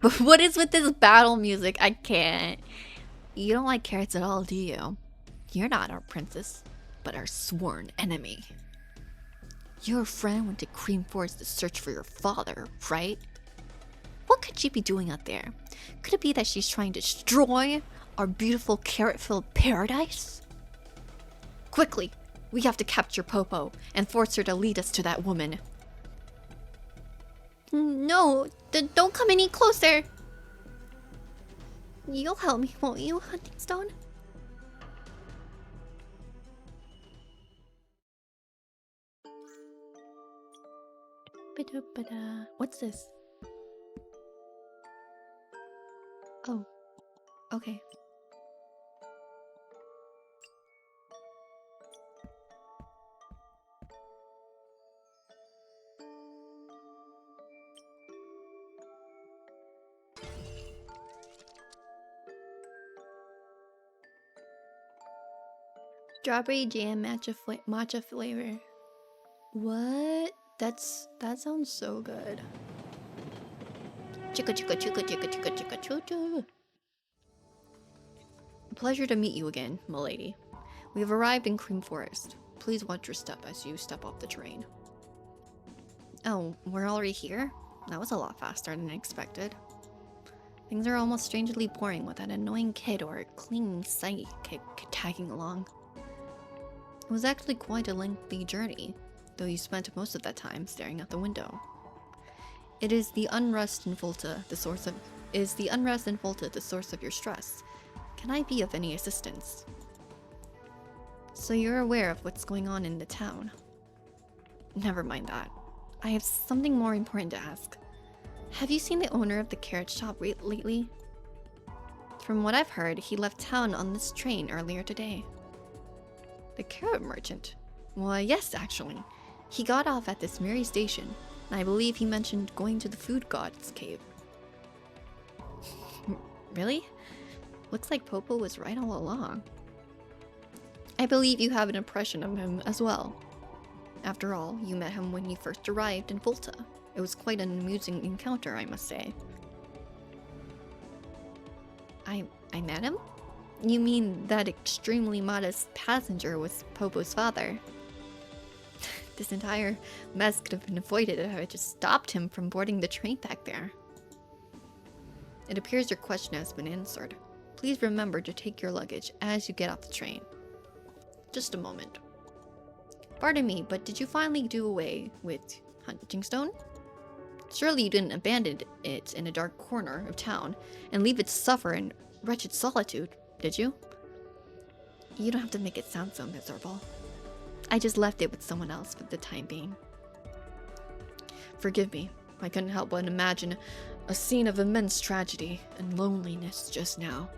But what is with this battle music? I can't. You don't like carrots at all, do you? You're not our princess, but our sworn enemy. Your friend went to Cream Forest to search for your father, right? What could she be doing out there? Could it be that she's trying to destroy our beautiful carrot-filled paradise? Quickly, we have to capture Popo and force her to lead us to that woman. No, don't come any closer. You'll help me, won't you, Hunting Stone? What's this? Oh, okay. Strawberry jam matcha flavor. What? That sounds so good. Chicka chicka chicka chicka chicka chicka choo. Pleasure to meet you again, milady. We have arrived in Cream Forest. Please watch your step as you step off the train. Oh, we're already here? That was a lot faster than expected. Things are almost strangely boring with that annoying kid or clinging sidekick tagging along. It was actually quite a lengthy journey, though you spent most of that time staring out the window. Is the unrest in Volta the source of your stress? Can I be of any assistance? So you're aware of what's going on in the town? Never mind that. I have something more important to ask. Have you seen the owner of the carrot shop lately? From what I've heard, he left town on this train earlier today. The carrot merchant? Well, yes, actually. He got off at this very station, and I believe he mentioned going to the food god's cave. Really? Looks like Popo was right all along. I believe you have an impression of him as well. After all, you met him when you first arrived in Volta. It was quite an amusing encounter, I must say. I met him? You mean that extremely modest passenger was Popo's father? This entire mess could have been avoided if I just stopped him from boarding the train back there. It appears your question has been answered. Please remember to take your luggage as you get off the train. Just a moment. Pardon me, but did you finally do away with Hunting Stone? Surely you didn't abandon it in a dark corner of town and leave it to suffer in wretched solitude, did you? You don't have to make it sound so miserable. I just left it with someone else for the time being. Forgive me, I couldn't help but imagine a scene of immense tragedy and loneliness just now.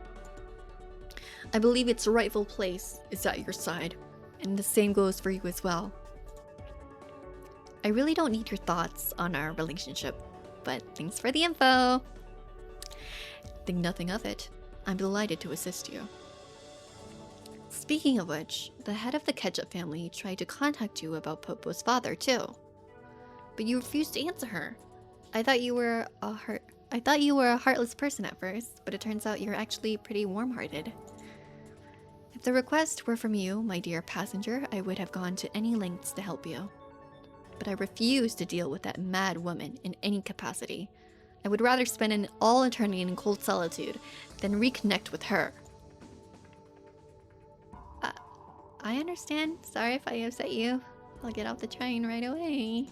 I believe its rightful place is at your side, and the same goes for you as well. I really don't need your thoughts on our relationship, but thanks for the info. Think nothing of it. I'm delighted to assist you. Speaking of which, the head of the Ketchup family tried to contact you about Popo's father too. But you refused to answer her. I thought you were a heartless person at first, but it turns out you're actually pretty warm-hearted. If the request were from you, my dear passenger, I would have gone to any lengths to help you. But I refuse to deal with that mad woman in any capacity. I would rather spend all eternity in cold solitude than reconnect with her. I understand. Sorry if I upset you. I'll get off the train right away.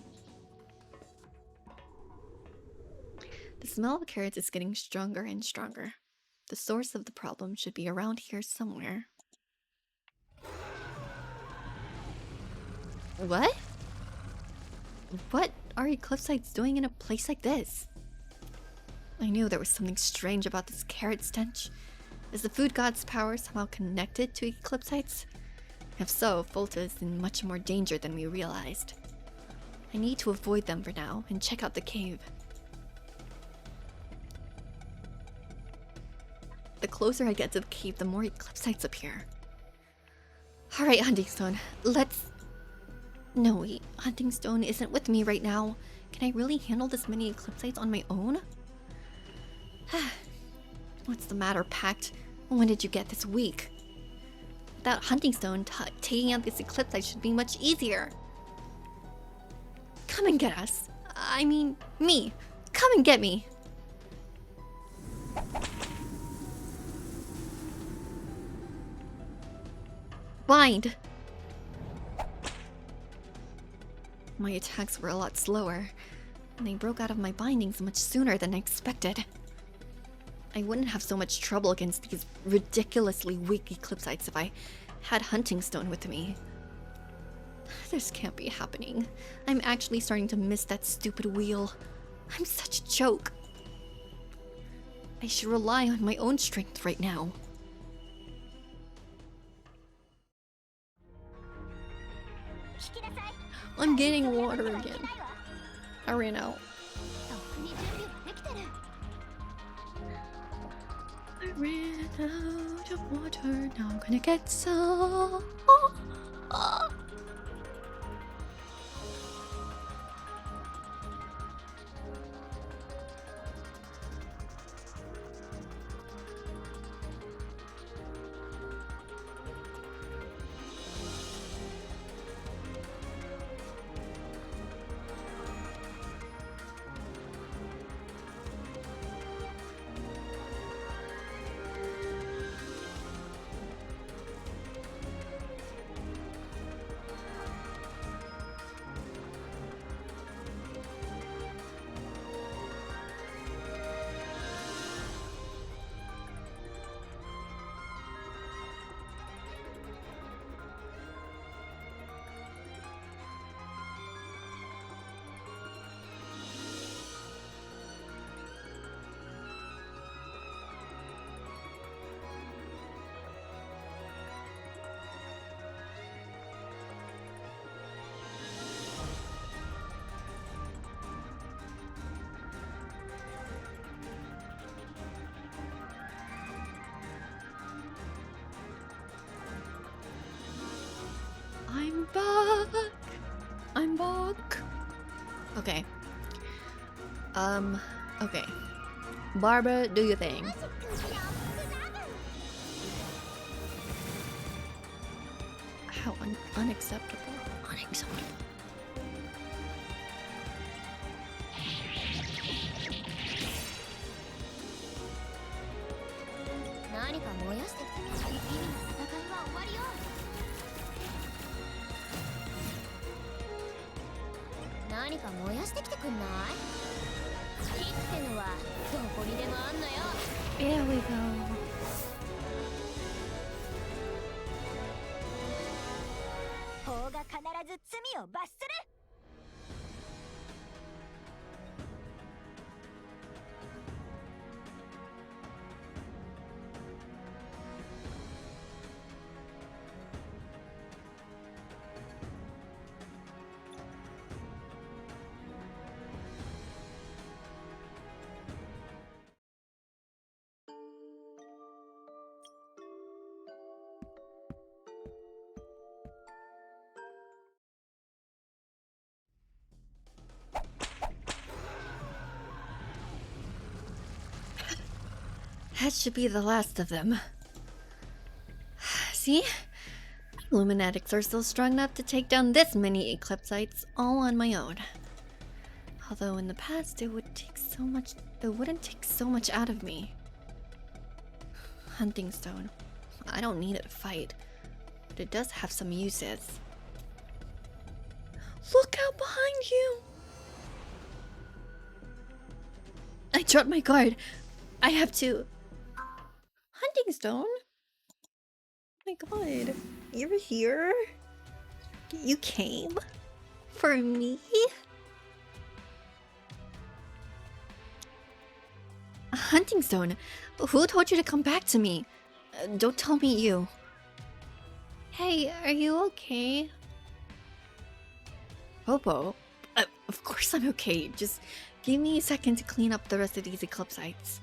The smell of carrots is getting stronger and stronger. The source of the problem should be around here somewhere. What? What are Eclipsites doing in a place like this? I knew there was something strange about this carrot stench. Is the food god's power somehow connected to Eclipsites? If so, Volta is in much more danger than we realized. I need to avoid them for now and check out the cave. The closer I get to the cave, the more eclipsites appear. Alright, Hunting Stone, let's... No, wait. Hunting Stone isn't with me right now. Can I really handle this many eclipsites on my own? What's the matter, Pact? When did you get this weak? Without Hunting Stone, taking out this eclipsite should be much easier. Come and get us. I mean, me. Come and get me. Bind. My attacks were a lot slower, and they broke out of my bindings much sooner than I expected. I wouldn't have so much trouble against these ridiculously weak eclipsites if I had Hunting Stone with me. This can't be happening. I'm actually starting to miss that stupid wheel. I'm such a joke. I should rely on my own strength right now. I'm getting water again. I ran out. I ran out of water. Now I'm gonna get some. I'm back. I'm back. Okay. Okay. Barbara, do your thing. How unacceptable. Unacceptable. There we go. That should be the last of them. See? Luminatics are still strong enough to take down this many eclipsites all on my own. Although in the past it wouldn't take so much out of me. Hunting Stone. I don't need it to fight, but it does have some uses. Look out behind you! I dropped my guard. I have to... Hunting Stone? Oh my god. You're here? You came? For me? Hunting Stone, who told you to come back to me? Don't tell me you. Hey, are you okay? Popo? Of course I'm okay. Just give me a second to clean up the rest of these eclipsites.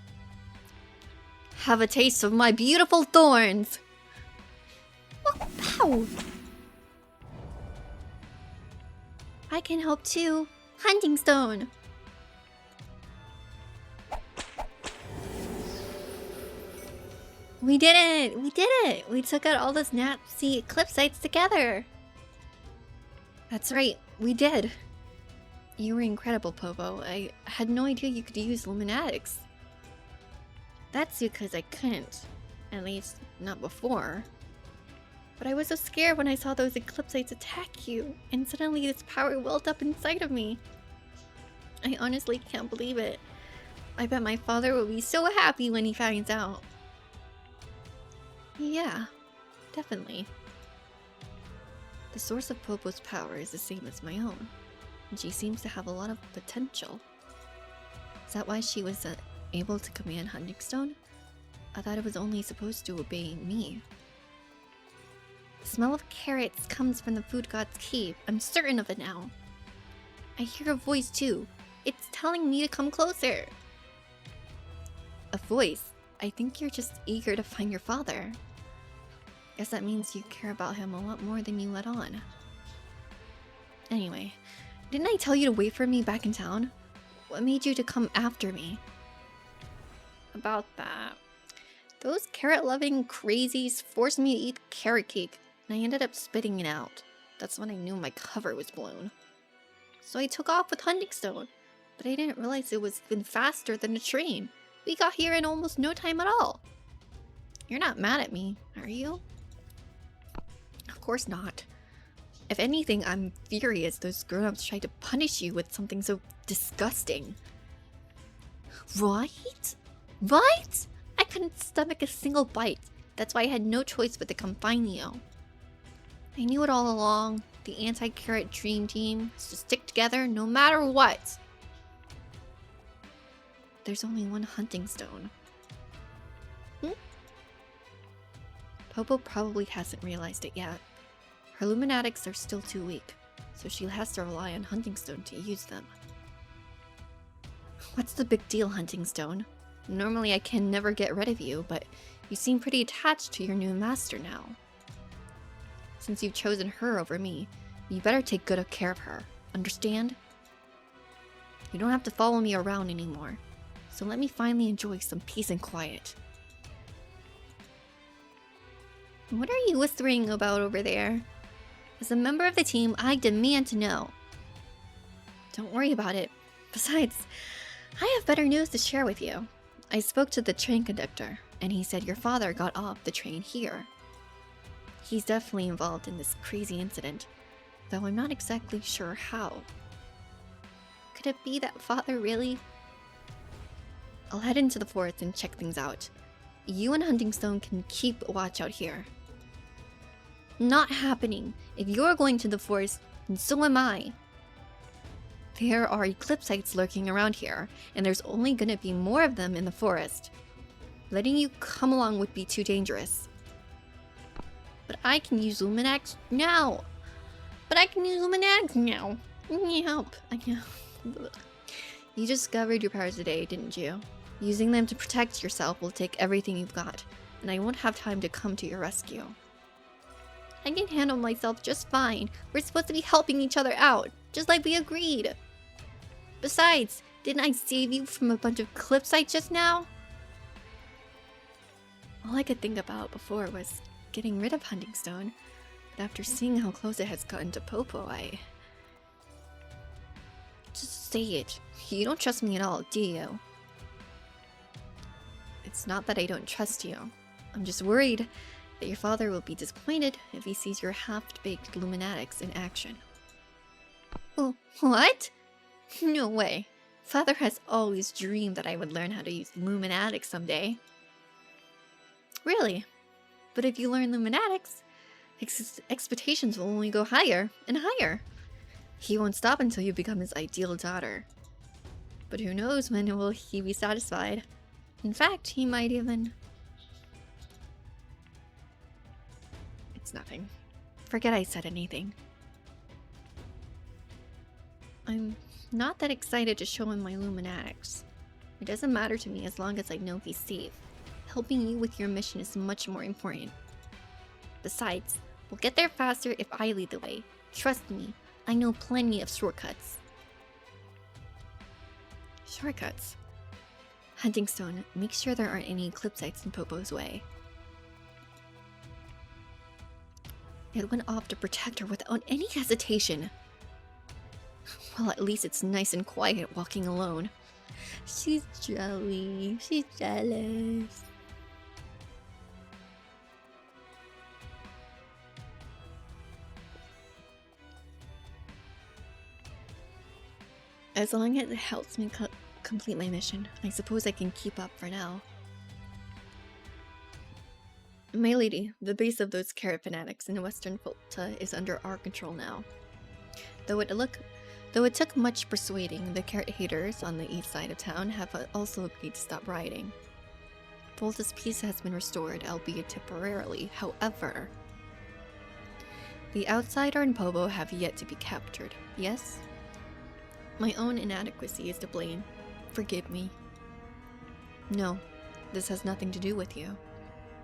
Have a taste of my beautiful thorns! Pow! I can help too. Hunting stone. We did it! We did it! We took out all those nasty eclipse sites together. That's right, we did. You were incredible, Popo. I had no idea you could use luminatics. That's because I couldn't. At least, not before. But I was so scared when I saw those eclipse sites attack you, and suddenly this power welled up inside of me. I honestly can't believe it. I bet my father will be so happy when he finds out. Yeah, definitely. The source of Popo's power is the same as my own, and she seems to have a lot of potential. Is that why she was able to command Hunting Stone? I thought it was only supposed to obey me. The smell of carrots comes from the food god's cave. I'm certain of it now. I hear a voice too. It's telling me to come closer. A voice? I think you're just eager to find your father. Guess that means you care about him a lot more than you let on. Anyway, didn't I tell you to wait for me back in town? What made you to come after me? About that. Those carrot-loving crazies forced me to eat carrot cake, and I ended up spitting it out. That's when I knew my cover was blown. So I took off with Hunting Stone, but I didn't realize it was even faster than a train. We got here in almost no time at all. You're not mad at me, are you? Of course not. If anything, I'm furious those grown-ups tried to punish you with something so disgusting. Right? Right? I couldn't stomach a single bite. That's why I had no choice but to confine you. I knew it all along. The anti-carrot dream team is to stick together no matter what. There's only one Hunting Stone. Popo probably hasn't realized it yet. Her luminatics are still too weak, so she has to rely on Hunting Stone to use them. What's the big deal, Hunting Stone? Normally I can never get rid of you, but you seem pretty attached to your new master now. Since you've chosen her over me, you better take good care of her. Understand? You don't have to follow me around anymore, so let me finally enjoy some peace and quiet. What are you whispering about over there? As a member of the team, I demand to know. Don't worry about it. Besides, I have better news to share with you. I spoke to the train conductor, and he said your father got off the train here. He's definitely involved in this crazy incident, though I'm not exactly sure how. Could it be that father really? I'll head into the forest and check things out. You and Hunting Stone can keep watch out here. Not happening. If you're going to the forest, then so am I. There are eclipse sites lurking around here, and there's only gonna be more of them in the forest. Letting you come along would be too dangerous. But I can use Luminax now. Help. You discovered your powers today, didn't you? Using them to protect yourself will take everything you've got, and I won't have time to come to your rescue. I can handle myself just fine. We're supposed to be helping each other out, just like we agreed. Besides, didn't I save you from a bunch of eclipse sites just now? All I could think about before was getting rid of Hunting Stone, but after seeing how close it has gotten to Popo, I... Just say it. You don't trust me at all, do you? It's not that I don't trust you. I'm just worried that your father will be disappointed if he sees your half-baked luminatics in action. Oh, what? No way. Father has always dreamed that I would learn how to use luminatics someday. Really? But if you learn luminatics, expectations will only go higher and higher. He won't stop until you become his ideal daughter. But who knows when will he be satisfied? In fact, he might even... It's nothing. Forget I said anything. I'm not that excited to show him my luminatics. It doesn't matter to me as long as I know he's safe. Helping you with your mission is much more important. Besides, we'll get there faster if I lead the way. Trust me, I know plenty of shortcuts. Shortcuts. Hunting Stone, make sure there aren't any clip sites in Popo's way. It went off to protect her without any hesitation. Well, at least it's nice and quiet walking alone. She's jelly. She's jealous. As long as it helps me complete my mission, I suppose I can keep up for now. My lady, the base of those carrot fanatics in Western Volta is under our control now. Though it took much persuading, the carrot haters on the east side of town have also agreed to stop rioting. Volta's peace has been restored, albeit temporarily. However, the outsider and Pobo have yet to be captured. Yes? My own inadequacy is to blame. Forgive me. No, this has nothing to do with you.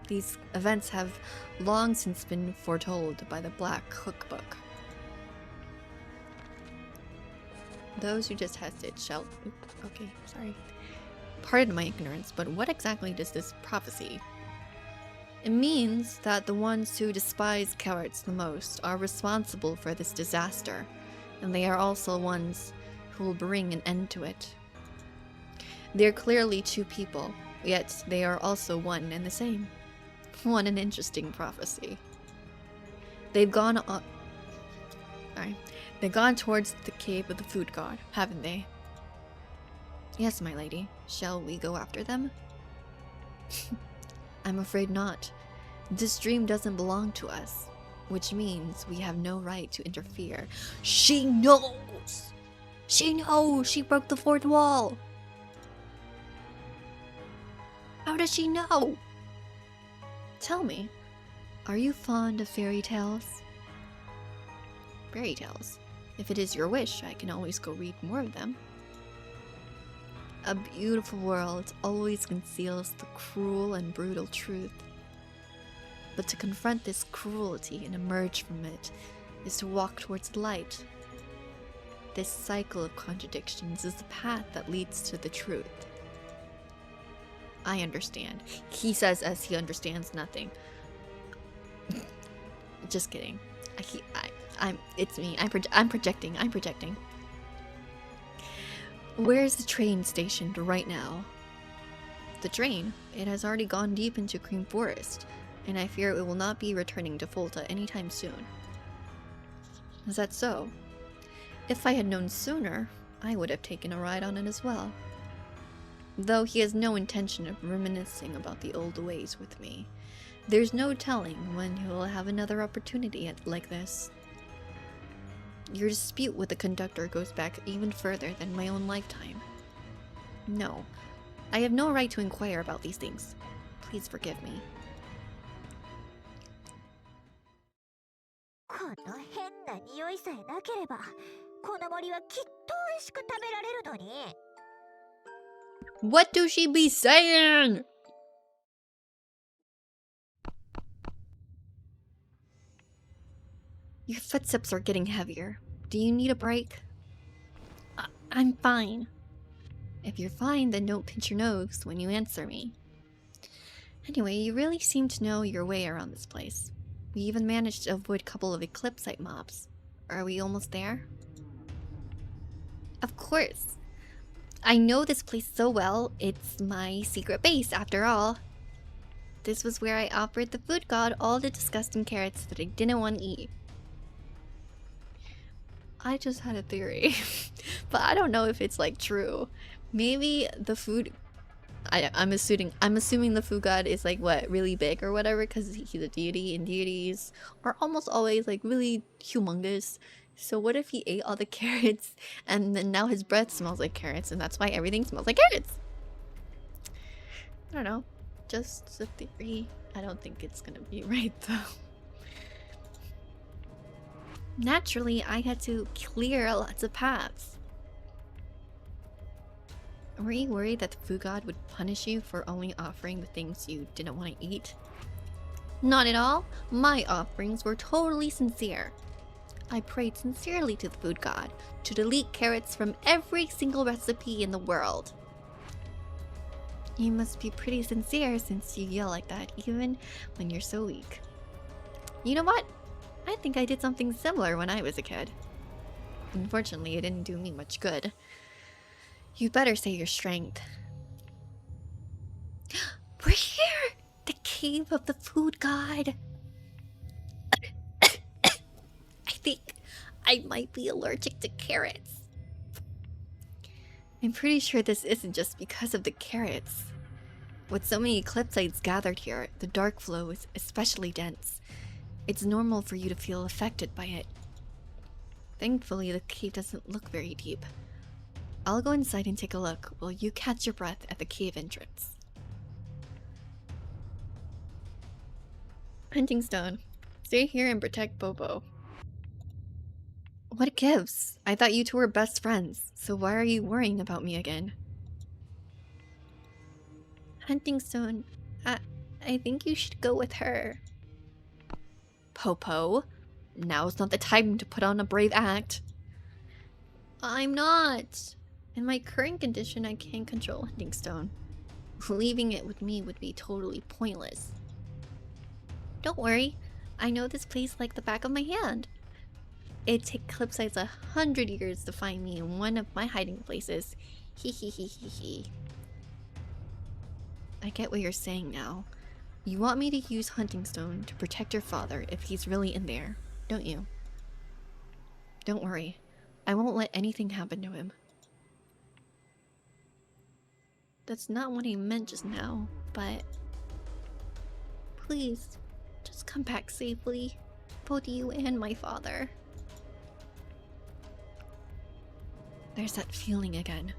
These events have long since been foretold by the Black Cookbook. Those who detest it shall... Okay, sorry. Pardon my ignorance, but what exactly does this prophecy? It means that the ones who despise carrots the most are responsible for this disaster, and they are also ones who will bring an end to it. They're clearly two people, yet they are also one and the same. What an interesting prophecy. They've gone towards the cave of the food god, haven't they? Yes, my lady. Shall we go after them? I'm afraid not. This dream doesn't belong to us, which means we have no right to interfere. She knows! She knows! She broke the fourth wall! How does she know? Tell me, are you fond of fairy tales? Fairy tales? If it is your wish, I can always go read more of them. A beautiful world always conceals the cruel and brutal truth. But to confront this cruelty and emerge from it is to walk towards the light. This cycle of contradictions is the path that leads to the truth. I understand. He says as he understands nothing. Just kidding. It's me. I'm projecting. Where's the train stationed right now? The train? It has already gone deep into Cream Forest, and I fear it will not be returning to Volta anytime soon. Is that so? If I had known sooner, I would have taken a ride on it as well. Though he has no intention of reminiscing about the old ways with me, there's no telling when he will have another opportunity like this. Your dispute with the conductor goes back even further than my own lifetime. No, I have no right to inquire about these things. Please forgive me. この変な匂いさえなければ、この森はきっと美味しく食べられるのに。What do she be saying? Your footsteps are getting heavier. Do you need a break? I'm fine. If you're fine, then don't pinch your nose when you answer me. Anyway, you really seem to know your way around this place. We even managed to avoid a couple of Eclipsite mobs. Are we almost there? Of course. I know this place so well. It's my secret base, after all. This was where I offered the food god all the disgusting carrots that I didn't want to eat. I just had a theory, but I don't know if it's like true. Maybe the food... I'm assuming the food god is like what, really big or whatever, because he's a deity, and deities are almost always like really humongous. So what if he ate all the carrots and then now his breath smells like carrots and that's why everything smells like carrots? I don't know. Just a theory. I don't think it's gonna be right though. Naturally, I had to clear lots of paths. Were you worried that the food god would punish you for only offering the things you didn't want to eat? Not at all. My offerings were totally sincere. I prayed sincerely to the food god to delete carrots from every single recipe in the world. You must be pretty sincere since you yell like that, even when you're so weak. You know what? I think I did something similar when I was a kid. Unfortunately, it didn't do me much good. You better say your strength. We're here! The cave of the food god. I think I might be allergic to carrots. I'm pretty sure this isn't just because of the carrots. With so many eclipsites gathered here, the dark flow is especially dense. It's normal for you to feel affected by it. Thankfully, the cave doesn't look very deep. I'll go inside and take a look while you catch your breath at the cave entrance. Hunting Stone, stay here and protect Bobo. What gives? I thought you two were best friends, so why are you worrying about me again? Hunting Stone, I think you should go with her. Popo, now's not the time to put on a brave act. I'm not. In my current condition, I can't control Hunting Stone. Leaving it with me would be totally pointless. Don't worry, I know this place like the back of my hand. It'd take Eclipsites 100 years to find me in one of my hiding places. Hee hee hee hee hee. I get what you're saying now. You want me to use Hunting Stone to protect your father if he's really in there, don't you? Don't worry, I won't let anything happen to him. That's not what I meant just now, but... Please, just come back safely. Both you and my father. There's that feeling again.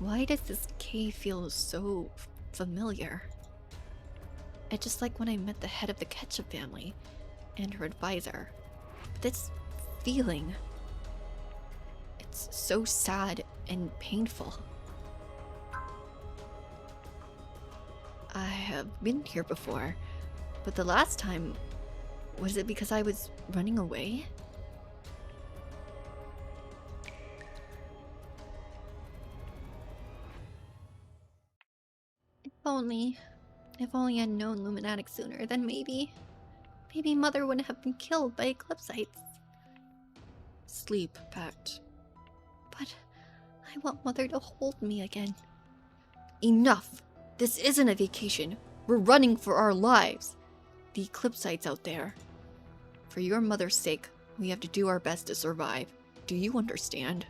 Why does this cave feel so familiar? It's just like when I met the head of the Ketchup family and her advisor. This feeling, it's so sad and painful. I have been here before, but the last time, was it because I was running away? If only I'd known Luminatic sooner, then maybe Mother wouldn't have been killed by Eclipsites. Sleep, Pact. But I want Mother to hold me again. Enough! This isn't a vacation. We're running for our lives. The Eclipsites out there. For your mother's sake, we have to do our best to survive. Do you understand?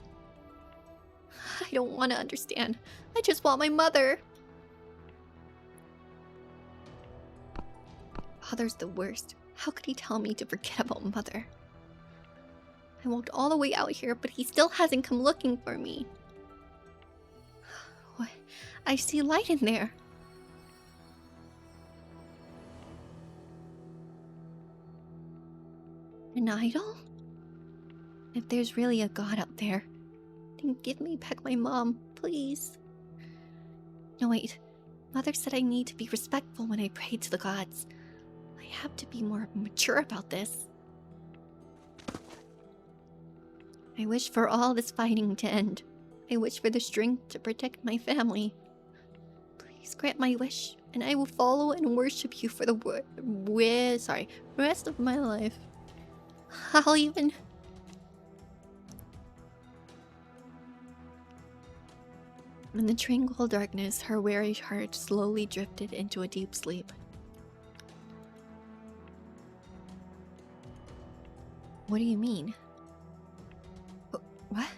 I don't want to understand. I just want my mother. Father's the worst. How could he tell me to forget about Mother? I walked all the way out here, but he still hasn't come looking for me. What? I see light in there. An idol? If there's really a god out there, then give me back my mom, please. No, wait. Mother said I need to be respectful when I pray to the gods. I have to be more mature about this. I wish for all this fighting to end. I wish for the strength to protect my family. Please grant my wish, and I will follow and worship you for the rest of my life. I'll even... In the tranquil darkness, her weary heart slowly drifted into a deep sleep. What do you mean? What?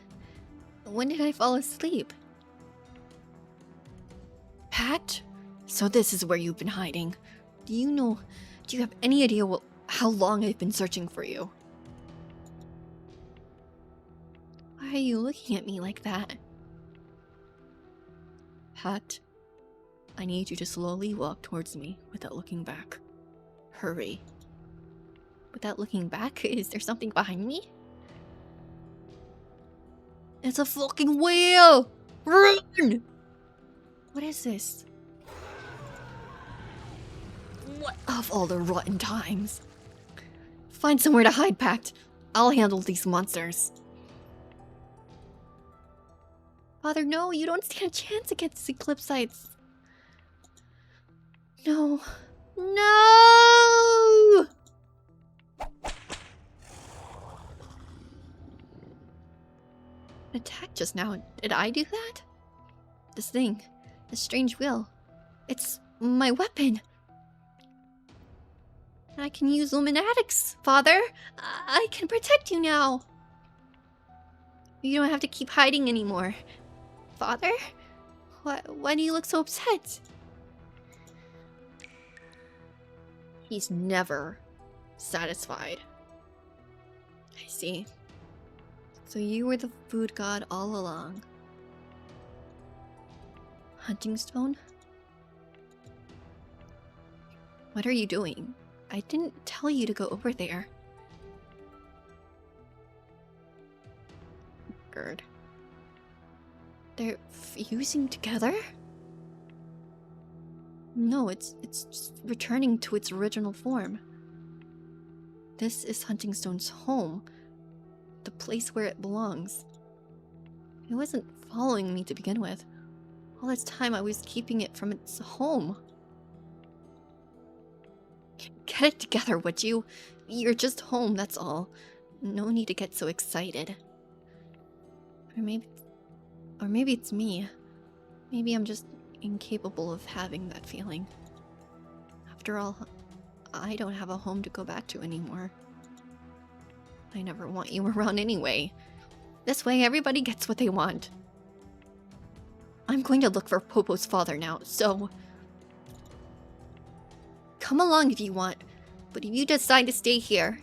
When did I fall asleep? Pact? So this is where you've been hiding. Do you have any idea how long I've been searching for you? Why are you looking at me like that? Pact, I need you to slowly walk towards me without looking back. Hurry. Without looking back? Is there something behind me? It's a fucking whale! Run! What is this? What? Of all the rotten times. Find somewhere to hide, Pact. I'll handle these monsters. Father, no, you don't stand a chance against the Eclipsites. No. No! Attack just now. Did I do that? This thing. This strange wheel. It's my weapon. I can use Luminatics, Father. I can protect you now. You don't have to keep hiding anymore. Father? Why do you look so upset? He's never satisfied. I see. So you were the food god all along. Hunting stone? What are you doing? I didn't tell you to go over there. Gerd. They're fusing together? No, it's just returning to its original form. This is Huntingstone's home. The place where it belongs. It wasn't following me to begin with. All this time I was keeping it from its home. Get it together, would you? You're just home, that's all. No need to get so excited. Or maybe it's me. Maybe I'm just incapable of having that feeling. After all, I don't have a home to go back to anymore. I never want you around anyway. This way everybody gets what they want. I'm going to look for Popo's father now, so... Come along if you want, but if you decide to stay here,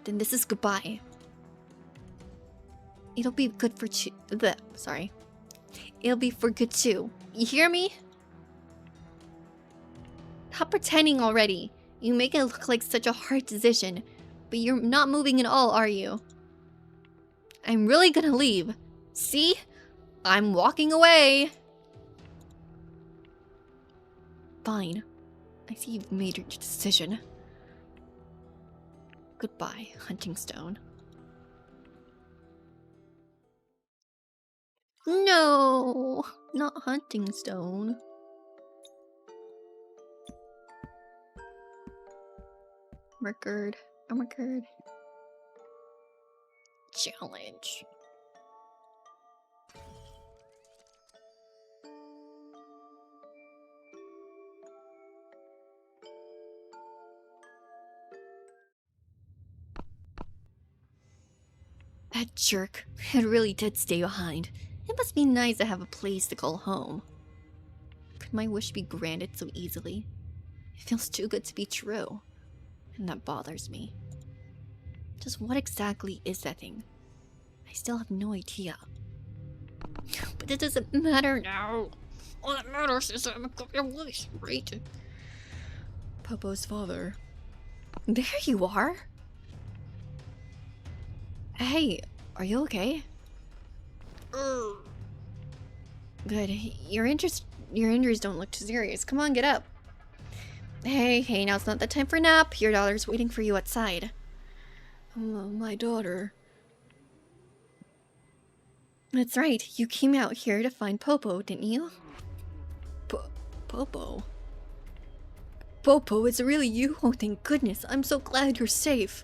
then this is goodbye. It'll be good for sorry. It'll be for good too. You hear me? Stop pretending already. You make it look like such a hard decision, but you're not moving at all, are you? I'm really gonna leave. See? I'm walking away. Fine. I see you've made your decision. Goodbye, Huntingstone. No, not Huntingstone. Record. A record. Challenge. That jerk. It really did stay behind. It must be nice to have a place to call home. Could my wish be granted so easily? It feels too good to be true. And that bothers me. Just what exactly is that thing? I still have no idea. But it doesn't matter now. All that matters is that I'm a wish, right? Popo's father. There you are. Hey, are you okay? Good. Your injuries don't look too serious. Come on, get up. Hey, now's not the time for a nap. Your daughter's waiting for you outside. My daughter. That's right. You came out here to find Popo, didn't you? Popo? Popo, it's really you? Oh, thank goodness. I'm so glad you're safe.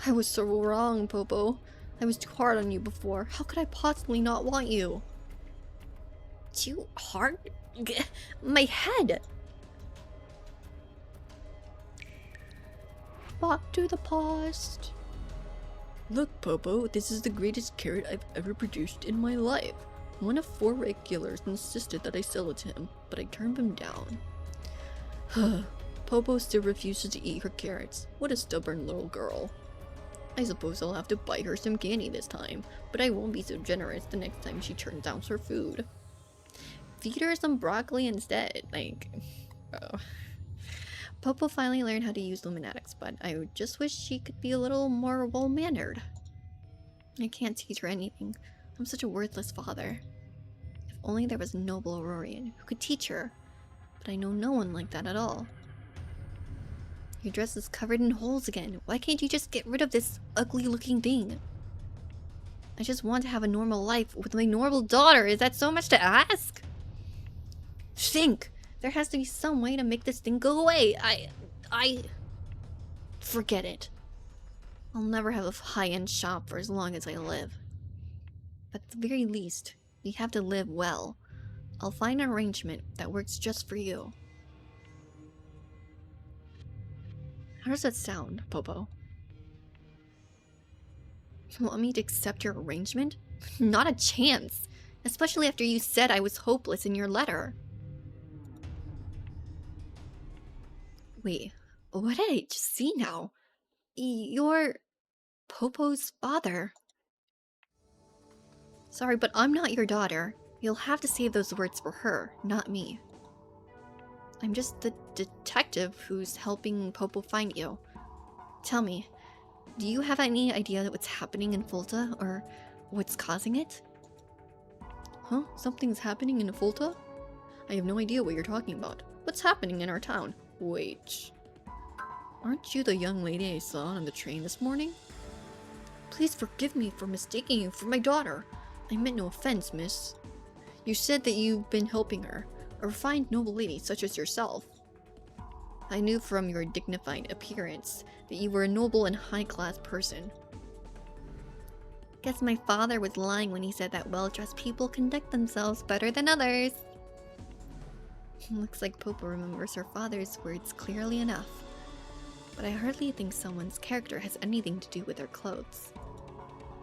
I was so wrong, Popo. I was too hard on you before. How could I possibly not want you? Too hard? My head! Back to the past. Look, Popo, this is the greatest carrot I've ever produced in my life. One of 4 regulars insisted that I sell it to him, but I turned him down. Popo still refuses to eat her carrots. What a stubborn little girl. I suppose I'll have to buy her some candy this time, but I won't be so generous the next time she turns down her food. Feed her some broccoli instead, Popo finally learned how to use Luminatics, but I just wish she could be a little more well-mannered. I can't teach her anything. I'm such a worthless father. If only there was a noble Aurorian who could teach her. But I know no one like that at all. Your dress is covered in holes again. Why can't you just get rid of this ugly-looking thing? I just want to have a normal life with my normal daughter. Is that so much to ask? Think! There has to be some way to make this thing go away. Forget it. I'll never have a high-end shop for as long as I live. But at the very least, we have to live well. I'll find an arrangement that works just for you. How does that sound, Popo? You want me to accept your arrangement? Not a chance! Especially after you said I was hopeless in your letter. Wait, what did I just see now? You're Popo's father. Sorry, but I'm not your daughter. You'll have to save those words for her, not me. I'm just the detective who's helping Popo find you. Tell me, do you have any idea what's happening in Fulta, or what's causing it? Huh? Something's happening in Fulta? I have no idea what you're talking about. What's happening in our town? Wait. Aren't you the young lady I saw on the train this morning? Please forgive me for mistaking you for my daughter. I meant no offense, miss. You said that you've been helping her, a refined noble lady such as yourself. I knew from your dignified appearance that you were a noble and high-class person. Guess my father was lying when he said that well-dressed people conduct themselves better than others. Looks like Popo remembers her father's words clearly enough. But I hardly think someone's character has anything to do with their clothes.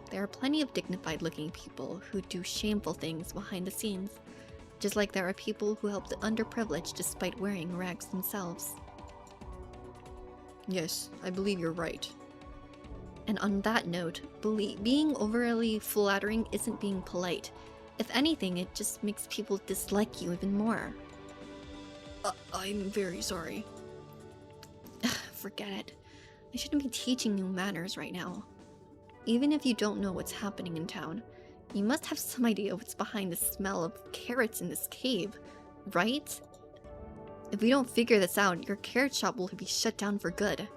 There are plenty of dignified-looking people who do shameful things behind the scenes, just like there are people who help the underprivileged despite wearing rags themselves. Yes, I believe you're right. And on that note, being overly flattering isn't being polite. If anything, it just makes people dislike you even more. I'm very sorry. Forget it. I shouldn't be teaching you manners right now. Even if you don't know what's happening in town, you must have some idea what's behind the smell of carrots in this cave, right? If we don't figure this out, your carrot shop will be shut down for good.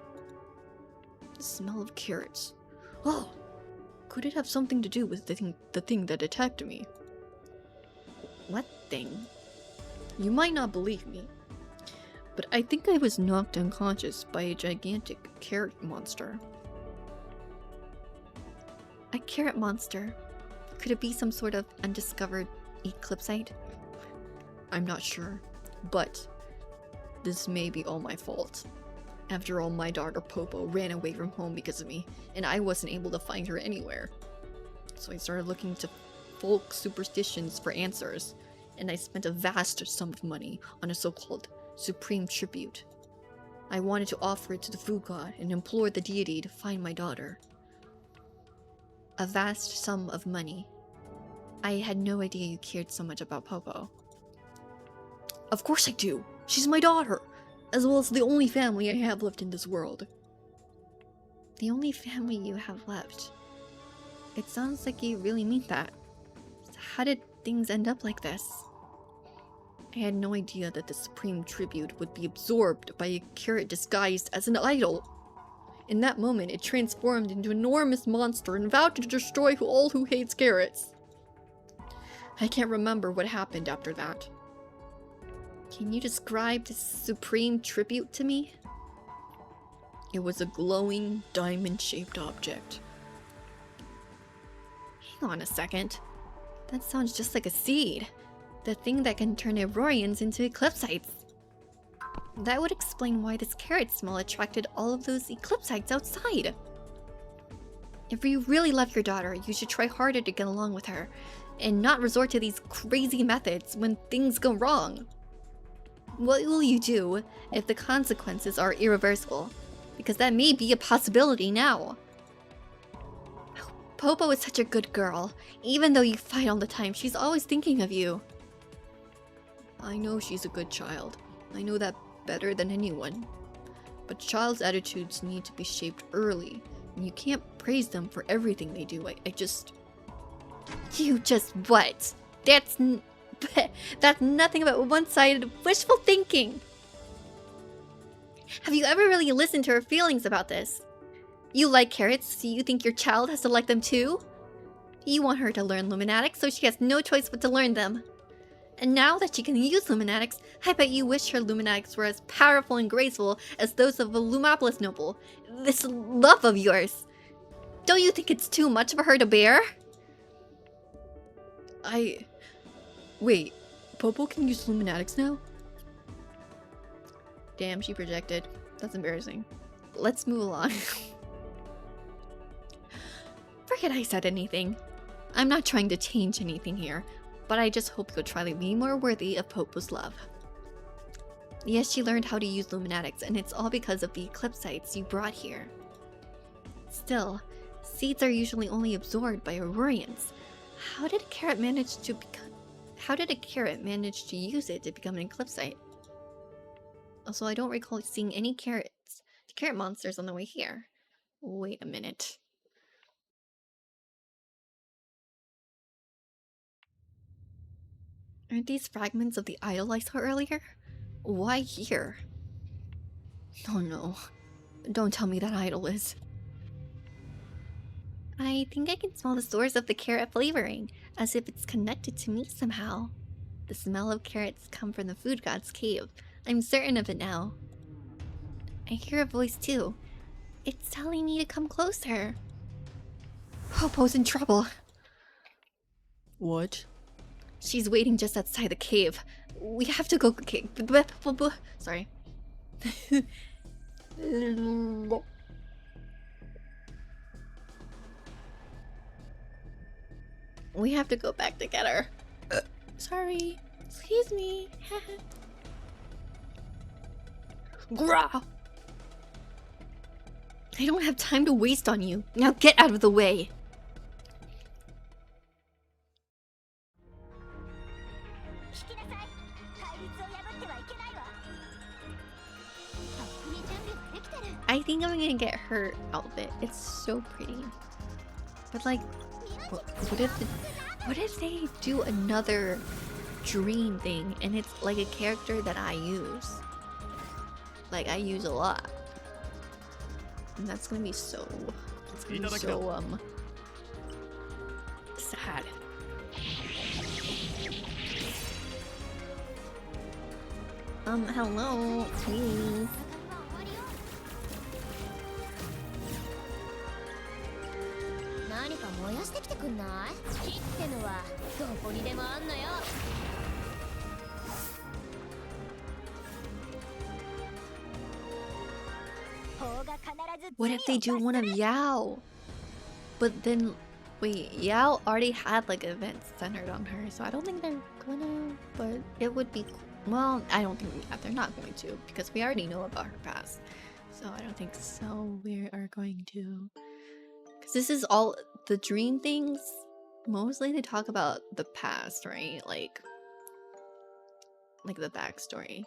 The smell of carrots. Oh! Could it have something to do with the thing that attacked me? What thing? You might not believe me, but I think I was knocked unconscious by a gigantic carrot monster. A carrot monster? Could it be some sort of undiscovered eclipsite? I'm not sure, but this may be all my fault. After all, my daughter Popo ran away from home because of me, and I wasn't able to find her anywhere. So I started looking to folk superstitions for answers, and I spent a vast sum of money on a so-called supreme tribute. I wanted to offer it to the food god and implore the deity to find my daughter. A vast sum of money. I had no idea you cared so much about Popo. Of course I do! She's my daughter! As well as the only family I have left in this world. The only family you have left? It sounds like you really mean that. So how did things end up like this? I had no idea that the supreme tribute would be absorbed by a carrot disguised as an idol. In that moment, it transformed into an enormous monster and vowed to destroy all who hates carrots. I can't remember what happened after that. Can you describe this supreme tribute to me? It was a glowing, diamond-shaped object. Hang on a second. That sounds just like a seed. The thing that can turn Aurorians into eclipsites. That would explain why this carrot smell attracted all of those eclipsites outside. If you really love your daughter, you should try harder to get along with her, and not resort to these crazy methods when things go wrong. What will you do if the consequences are irreversible? Because that may be a possibility now. Popo is such a good girl. Even though you fight all the time, she's always thinking of you. I know she's a good child. I know that better than anyone. But child's attitudes need to be shaped early, and you can't praise them for everything they do. You just what? That's nothing but one-sided wishful thinking. Have you ever really listened to her feelings about this? You like carrots, so you think your child has to like them too? You want her to learn Luminatics, so she has no choice but to learn them. And now that she can use Luminatics, I bet you wish her Luminatics were as powerful and graceful as those of a Lumopolis noble. This love of yours. Don't you think it's too much for her to bear? Wait, Popo can use Luminatics now? Damn, she projected. That's embarrassing. Let's move along. Forget I said anything. I'm not trying to change anything here, but I just hope you'll try to be more worthy of Popo's love. Yes, she learned how to use Luminatics, and it's all because of the Eclipsites you brought here. Still, seeds are usually only absorbed by Aurorians. How did a carrot manage to use it to become an Eclipsite? Also, I don't recall seeing any carrot monsters on the way here. Wait a minute. Aren't these fragments of the idol I saw earlier? Why here? Oh no. Don't tell me that idol is. I think I can smell the source of the carrot flavoring, as if it's connected to me somehow. The smell of carrots come from the food god's cave. I'm certain of it now. I hear a voice too. It's telling me to come closer. Popo's in trouble. What? She's waiting just outside the cave. We have to go. Sorry. We have to go back to get her. Sorry. Excuse me. Grah! I don't have time to waste on you. Now get out of the way. I think I'm gonna get her outfit. It's so pretty. But like, what if they do another dream thing and it's like a character that I use? Like I use a lot. And that's gonna be so sad. Hello, please. What if they do one of Yao? But then, wait, Yao already had like events centered on her, so I don't think they're gonna. But it would be, well, I don't think they're not going to, because we already know about her past. So I don't think so. We are going to, because this is all the dream things. Mostly they talk about the past, right? Like the backstory.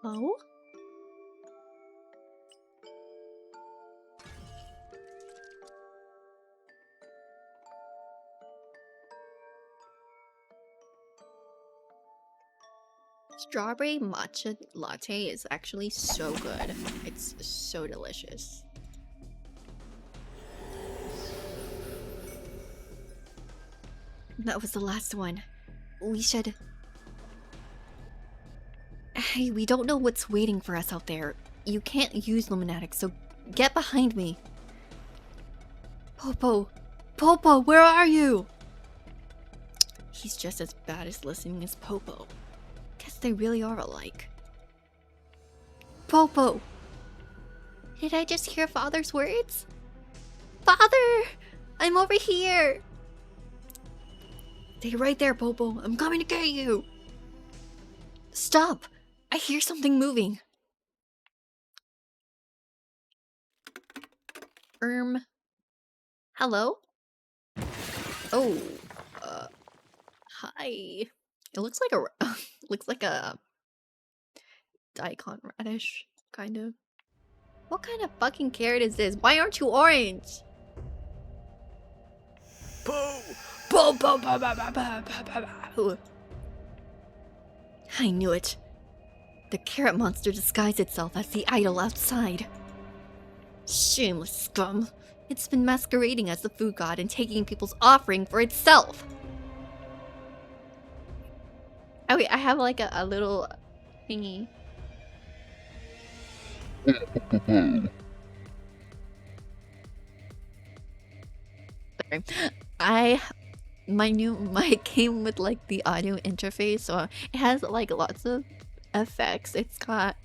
Oh? Strawberry matcha latte is actually so good. It's so delicious. That was the last one. We should... Hey, we don't know what's waiting for us out there. You can't use Luminatics, so get behind me. Popo! Popo, where are you? He's just as bad as listening as Popo. Guess they really are alike. Popo! Did I just hear Father's words? Father! I'm over here! Stay right there, Popo. I'm coming to get you! Stop! I hear something moving. Hello? Oh, hi. It looks like a looks like a daikon radish, kind of. What kind of fucking carrot is this? Why aren't you orange? Pooh! Bo, bo, bo, bo, bo, bo, bo, bo. I knew it. The carrot monster disguised itself as the idol outside. Shameless scum. It's been masquerading as the food god and taking people's offering for itself. Oh wait, I have like a little thingy. Sorry. My new mic came with like the audio interface, so it has like lots of effects. It's got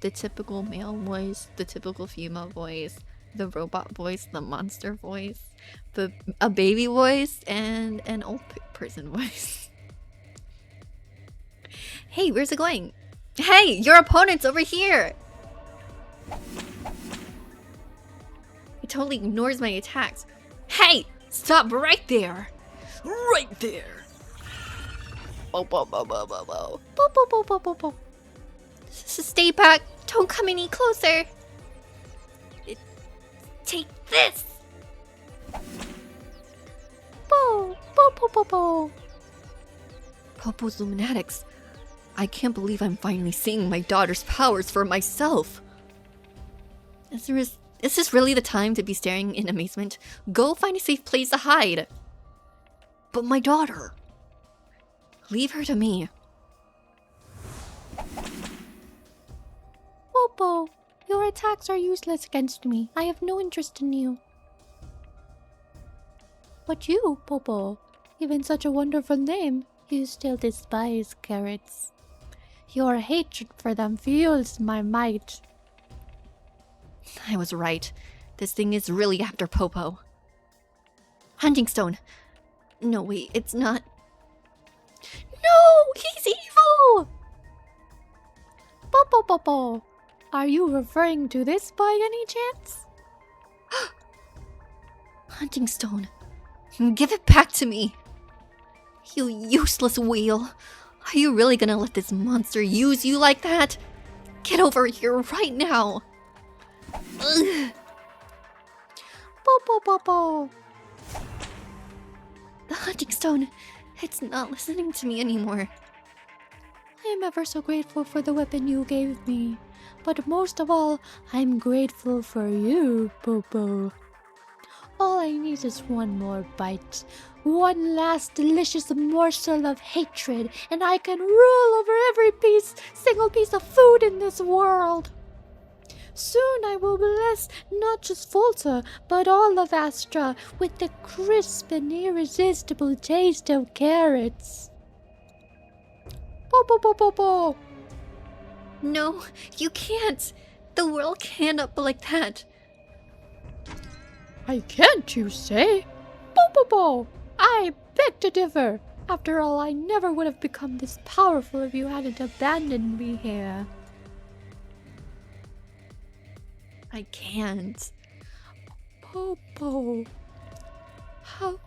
the typical male voice, the typical female voice, the robot voice, the monster voice, a baby voice, and an old person voice. Hey, where's it going? Hey, your opponent's over here! It totally ignores my attacks. Hey, stop right there! Right there! Bo bo bo bo bo bo bo bo bo bo bo bo. Stay back! Don't come any closer! Take this! Bo bo bo bo bo. Popo's Luminatics. I can't believe I'm finally seeing my daughter's powers for myself. Is this really the time to be staring in amazement? Go find a safe place to hide. But my daughter. Leave her to me. Popo, your attacks are useless against me. I have no interest in you. But you, Popo, even such a wonderful name, you still despise carrots. Your hatred for them fuels my might. I was right. This thing is really after Popo. Hunting stone. No, wait, it's not. No! He's evil! Popo, are you referring to this by any chance? Hunting stone. Give it back to me. You useless wheel. Are you really gonna let this monster use you like that? Get over here right now. Ugh. Popo. The hunting stone, it's not listening to me anymore. I am ever so grateful for the weapon you gave me. But most of all, I'm grateful for you, Popo. All I need is one more bite. One last delicious morsel of hatred, and I can rule over every single piece of food in this world. Soon I will bless not just Volta, but all of Astra with the crisp and irresistible taste of carrots. Popo. No, you can't. The world cannot be like that. I can't, you say? Popo, I beg to differ. After all, I never would have become this powerful if you hadn't abandoned me here. I can't. Popo, how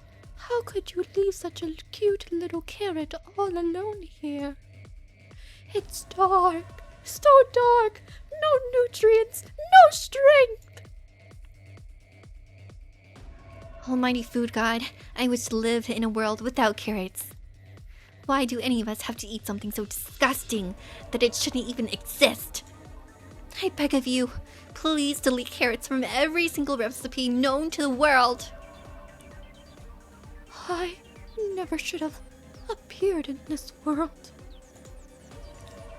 could you leave such a cute little carrot all alone here? It's dark, so dark, no nutrients, no strength. Almighty food god, I wish to live in a world without carrots. Why do any of us have to eat something so disgusting that it shouldn't even exist? I beg of you, please delete carrots from every single recipe known to the world. I never should have appeared in this world.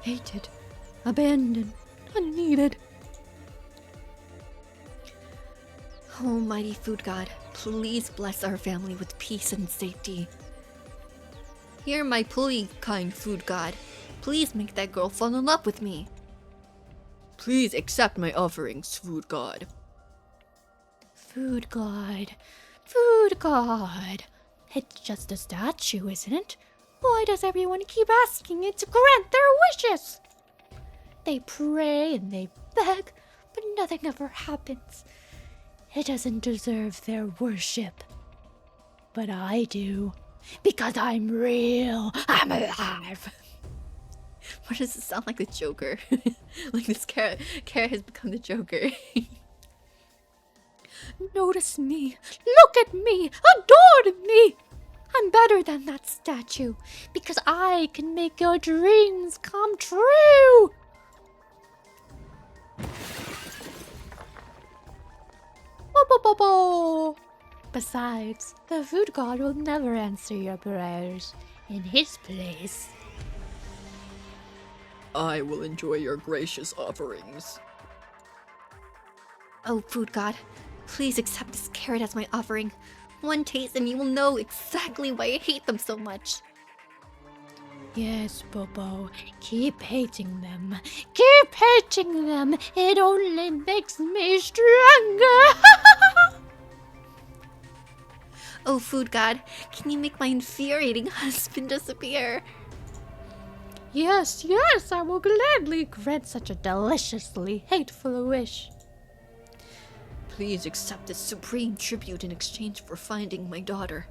Hated, abandoned, unneeded. Almighty food god, please bless our family with peace and safety. Hear my plea, kind food god. Please make that girl fall in love with me. Please accept my offerings, food god. Food god. It's just a statue, isn't it? Why does everyone keep asking it to grant their wishes? They pray and they beg, but nothing ever happens. It doesn't deserve their worship. But I do. Because I'm real. I'm alive. Why does it sound like the Joker? Like this carrot has become the Joker. Notice me. Look at me. Adore me. I'm better than that statue because I can make your dreams come true. Bo-bo-bo-bo. Besides, the food god will never answer your prayers. In his place. I will enjoy your gracious offerings. Oh, food god, please accept this carrot as my offering. One taste and you will know exactly why I hate them so much. Yes, Bobo, keep hating them. Keep hating them. It only makes me stronger. Oh, food god, can you make my infuriating husband disappear? Yes, yes, I will gladly grant such a deliciously hateful wish. Please accept this supreme tribute in exchange for finding my daughter.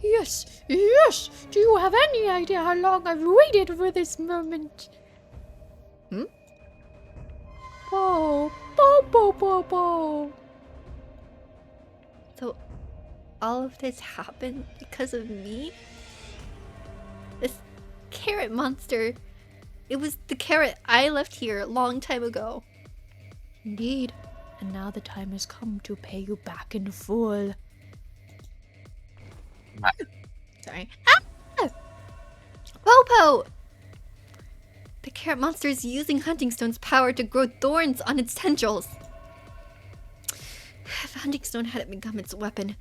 Yes, yes! Do you have any idea how long I've waited for this moment? Hmm? Bo, bo, bo, bo, bo. So, all of this happened because of me? This carrot monster. It was the carrot I left here a long time ago. Indeed. And now the time has come to pay you back in full. Sorry. Ah! Popo! The carrot monster is using Hunting Stone's power to grow thorns on its tendrils. If Hunting Stone hadn't become its weapon,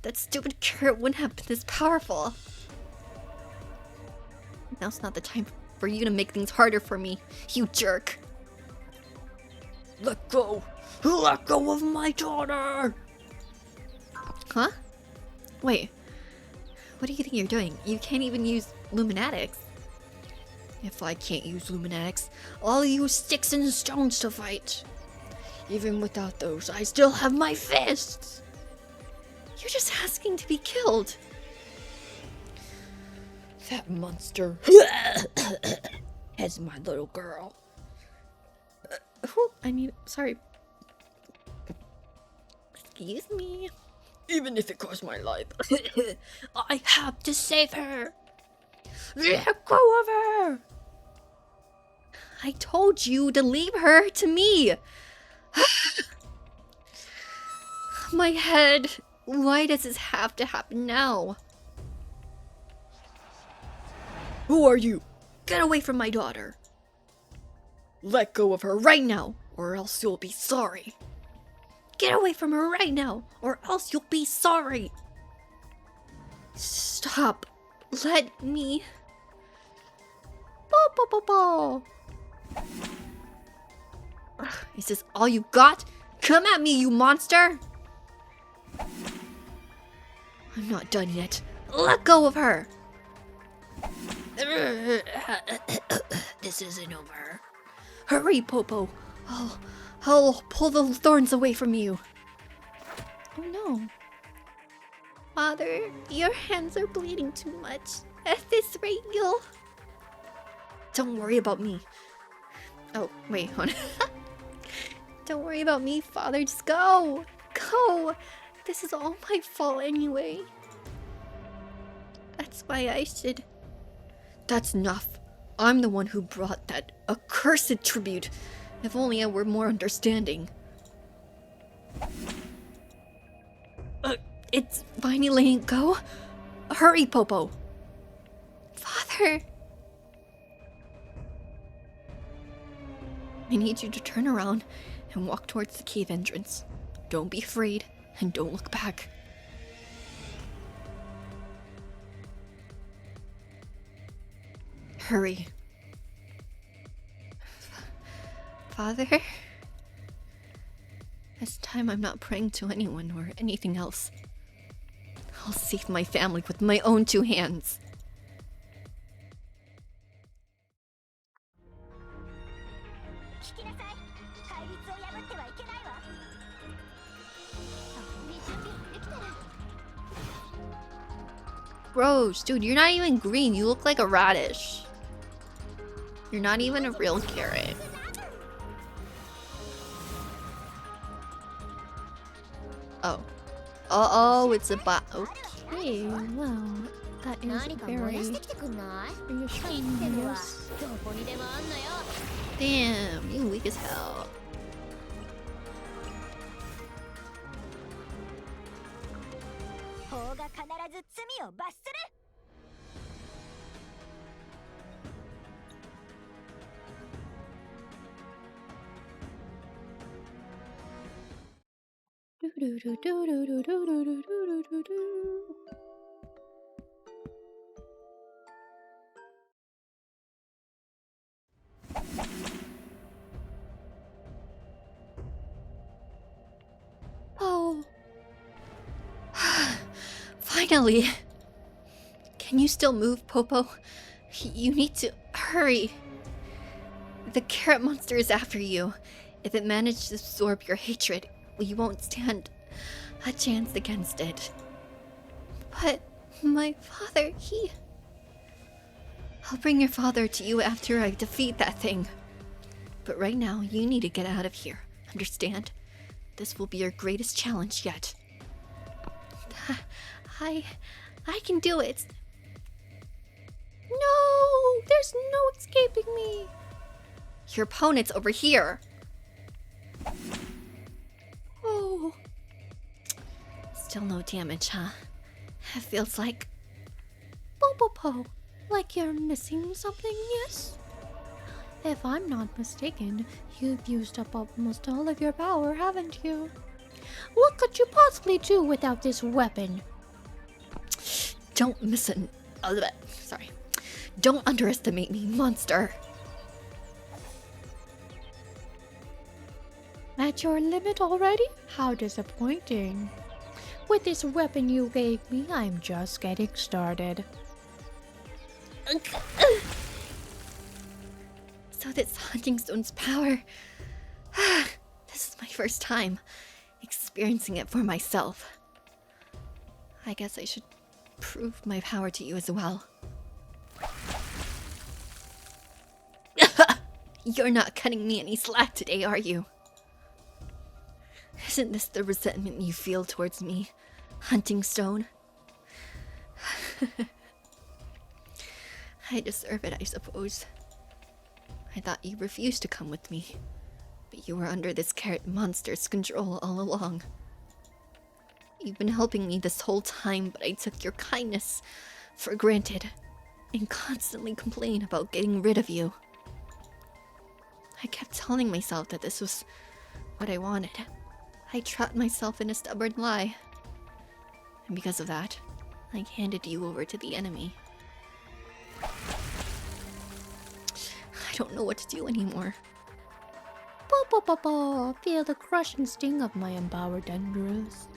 that stupid carrot wouldn't have been this powerful. Now's not the time for you to make things harder for me, you jerk. Let go! Let go of my daughter! Huh? Wait. What do you think you're doing? You can't even use Luminatics. If I can't use Luminatics, I'll use sticks and stones to fight. Even without those, I still have my fists! You're just asking to be killed. That monster has my little girl. I mean, sorry. Excuse me. Even if it costs my life, I have to save her. Let go of her. I told you to leave her to me. My head. Why does this have to happen now? Who are you? Get away from my daughter. Let go of her right now, or else you'll be sorry. Get away from her right now, or else you'll be sorry. Stop. Let me. Bo, bo, bo, bo. Is this all you got? Come at me, you monster! I'm not done yet. Let go of her! This isn't over. Hurry, Popo. I'll pull the thorns away from you. Oh no. Father, your hands are bleeding too much. At this rate, you'll... Don't worry about me. Oh, wait, hold on. Don't worry about me, Father. Just go. Go. This is all my fault anyway. That's why I should... That's enough. I'm the one who brought that accursed tribute. If only I were more understanding. It's finally letting go. Hurry, Popo. Father. I need you to turn around and walk towards the cave entrance. Don't be afraid and don't look back. Hurry. Father? This time I'm not praying to anyone or anything else. I'll save my family with my own two hands. Gross, dude, you're not even green. You look like a radish. You're not even a real carrot. Oh. Oh, it's a bot. Okay, well, that is 何か燃やして very きてくんない reassuring, ってのは yes. どこにでもあんのよ Damn, you weak as hell. 法が必ず罪を罰する Oh. Finally. Can you still move, Popo? You need to hurry. The carrot monster is after you. If it manages to absorb your hatred, we won't stand a chance against it. But my father, I'll bring your father to you after I defeat that thing. But right now, you need to get out of here. Understand? This will be your greatest challenge yet. I can do it. No! There's no escaping me! Your opponent's over here. Oh. Still no damage, huh? It feels like... Popo, like you're missing something, yes? If I'm not mistaken, you've used up almost all of your power, haven't you? What could you possibly do without this weapon? Don't sorry. Don't underestimate me, monster. At your limit already? How disappointing. With this weapon you gave me, I'm just getting started. So that's Hunting Stone's power. This is my first time experiencing it for myself. I guess I should prove my power to you as well. You're not cutting me any slack today, are you? Isn't this the resentment you feel towards me, Hunting Stone? I deserve it, I suppose. I thought you refused to come with me, but you were under this carrot monster's control all along. You've been helping me this whole time, but I took your kindness for granted and constantly complained about getting rid of you. I kept telling myself that this was what I wanted. I trapped myself in a stubborn lie. And because of that, I handed you over to the enemy. I don't know what to do anymore. Popo, feel the crushing sting of my empowered tendrils.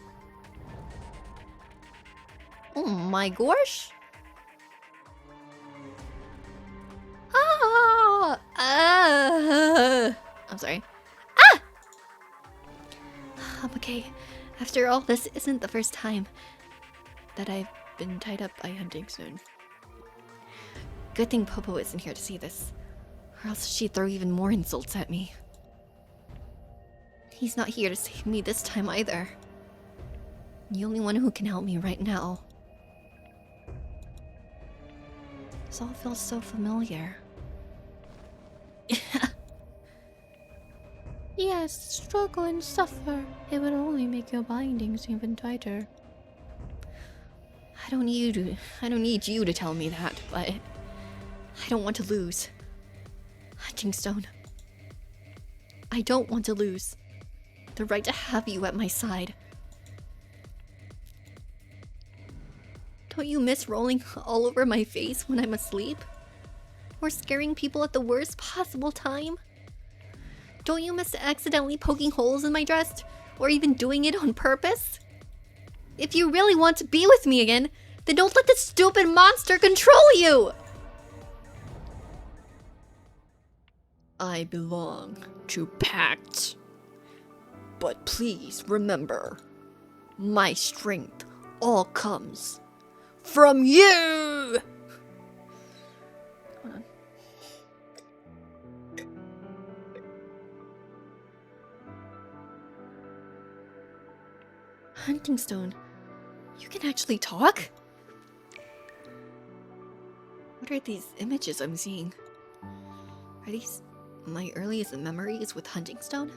Oh my gosh! I'm sorry. I'm okay. After all, this isn't the first time that I've been tied up by Hunting Stone. Good thing Popo isn't here to see this, or else she'd throw even more insults at me. He's not here to save me this time either. The only one who can help me right now. This all feels so familiar. Yes, struggle and suffer. It would only make your bindings even tighter. I don't need you to tell me that, but I don't want to lose. Hunting Stone. I don't want to lose. The right to have you at my side. Don't you miss rolling all over my face when I'm asleep? Or scaring people at the worst possible time? Don't you miss accidentally poking holes in my dress? Or even doing it on purpose? If you really want to be with me again, then don't let this stupid monster control you! I belong to Pact. But please remember, my strength all comes from you! Hold on. Hunting Stone, you can actually talk? What are these images I'm seeing? Are these my earliest memories with Hunting Stone?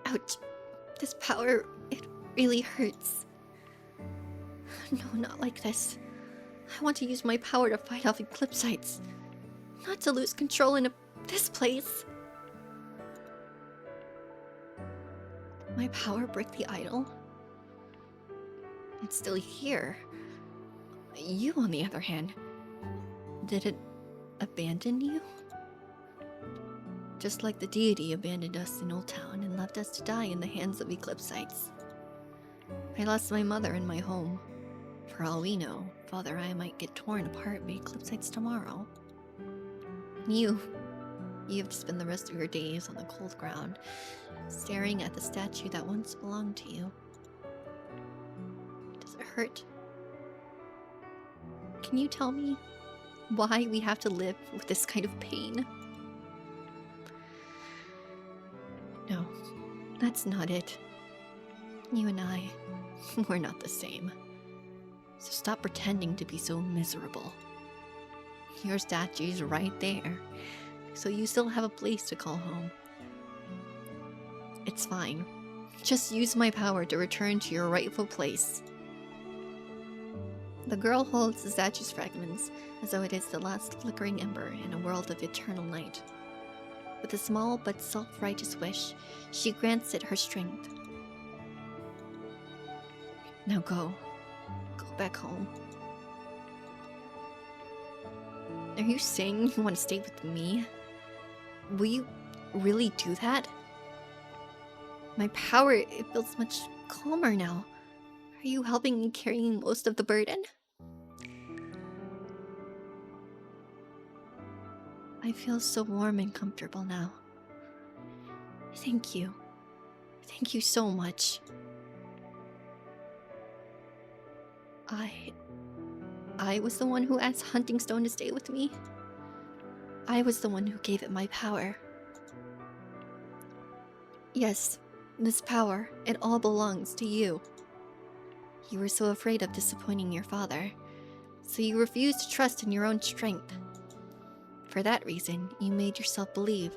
Ouch. This power, it really hurts. No, not like this. I want to use my power to fight off eclipsites. Not to lose control in this place. Did my power break the idol? It's still here. You, on the other hand, did it abandon you? Just like the deity abandoned us in Old Town and left us to die in the hands of eclipsites. I lost my mother and my home. For all we know, Father and I might get torn apart by eclipsites tomorrow. And you have to spend the rest of your days on the cold ground, staring at the statue that once belonged to you. Does it hurt? Can you tell me why we have to live with this kind of pain? No, that's not it. You and I, we're not the same. So stop pretending to be so miserable. Your statue's right there, so you still have a place to call home. It's fine. Just use my power to return to your rightful place. The girl holds the statue's fragments as though it is the last flickering ember in a world of eternal night. With a small but self-righteous wish, she grants it her strength. Now go. Go back home. Are you saying you want to stay with me? Will you really do that? My power, it feels much calmer now. Are you helping me carrying most of the burden? I feel so warm and comfortable now. Thank you. Thank you so much. I was the one who asked Hunting Stone to stay with me. I was the one who gave it my power. Yes, this power, it all belongs to you. You were so afraid of disappointing your father, so you refused to trust in your own strength. For that reason, you made yourself believe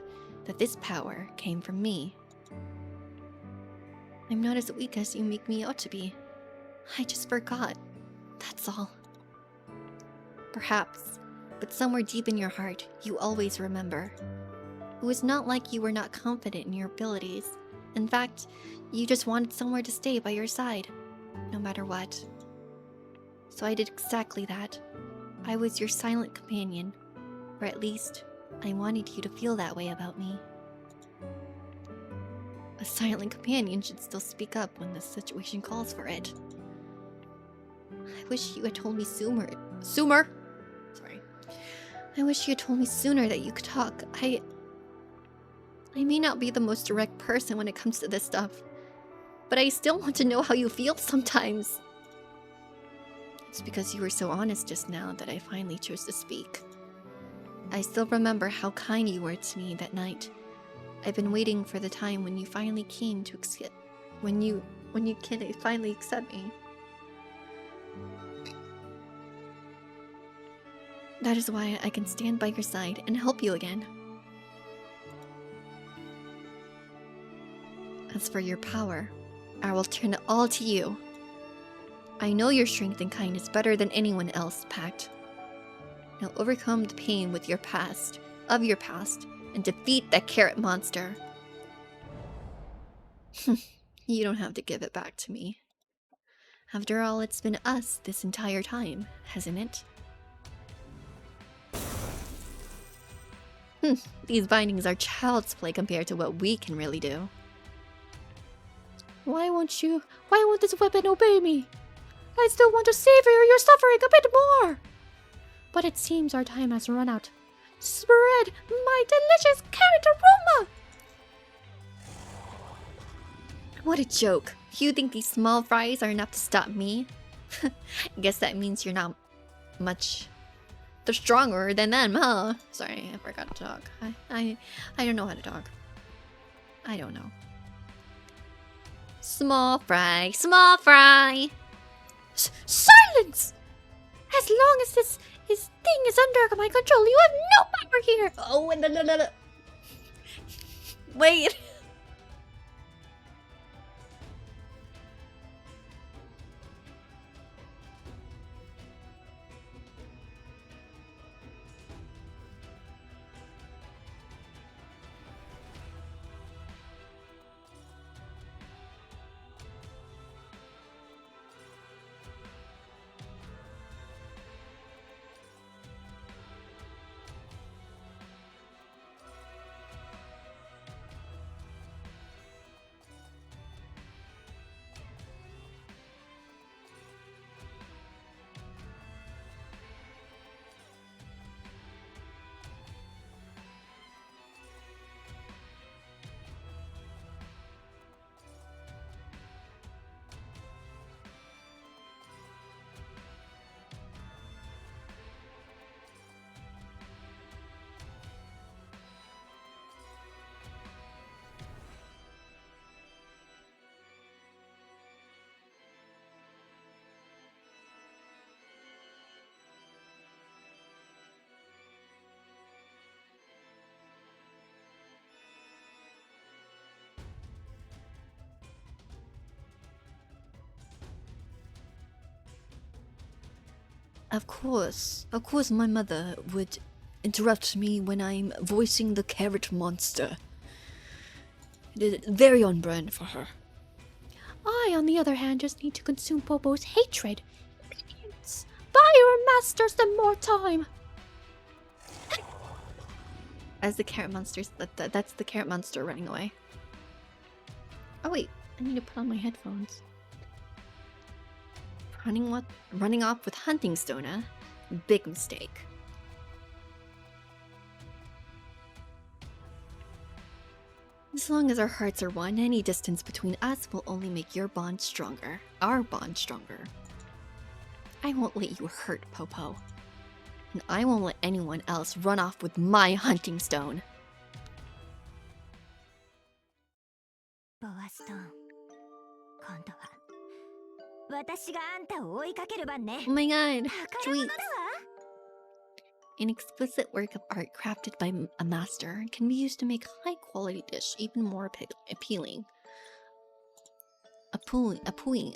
that this power came from me. I'm not as weak as you make me out to be. I just forgot. That's all. Perhaps, but somewhere deep in your heart, you always remember. It was not like you were not confident in your abilities. In fact, you just wanted somewhere to stay by your side, no matter what. So I did exactly that. I was your silent companion, or at least, I wanted you to feel that way about me. A silent companion should still speak up when the situation calls for it. I wish you had told me sooner. Sorry. I wish you had told me sooner that you could talk. I may not be the most direct person when it comes to this stuff, but I still want to know how you feel sometimes. It's because you were so honest just now that I finally chose to speak. I still remember how kind you were to me that night. I've been waiting for the time when you finally came to accept, when you can finally accept me. That is why I can stand by your side and help you again. As for your power, I will turn it all to you. I know your strength and kindness better than anyone else, Pact. Now overcome the pain with your past, and defeat that carrot monster. You don't have to give it back to me. After all, it's been us this entire time, hasn't it? These bindings are child's play compared to what we can really do. Why won't this weapon obey me? I still want to savor your suffering a bit more! But it seems our time has run out. Spread my delicious carrot aroma! What a joke. You think these small fries are enough to stop me? I guess that means you're not much... They're stronger than them, huh? Sorry, I forgot to talk. I don't know how to talk. I don't know. Small fry, small fry. Silence! As long as this thing is under my control, you have no power here! Oh, no. Wait. Of course my mother would interrupt me when I'm voicing the carrot monster. It is very on brand for her. I, on the other hand, just need to consume Popo's hatred. Obedience. Buy your masters them more time. As the carrot monster's that's the carrot monster running away. Oh wait, I need to put on my headphones. Running off with hunting stone, huh? Big mistake. As long as our hearts are one, any distance between us will only make your bond stronger. Our bond stronger. I won't let you hurt Popo. And I won't let anyone else run off with my hunting stone. ボアストーン、今度は私があんたを追いかける番ね。 Oh my god, 宝物 sweet. だわ。 An exquisite work of art crafted by a master can be used to make a high-quality dish even more appealing. Appealing.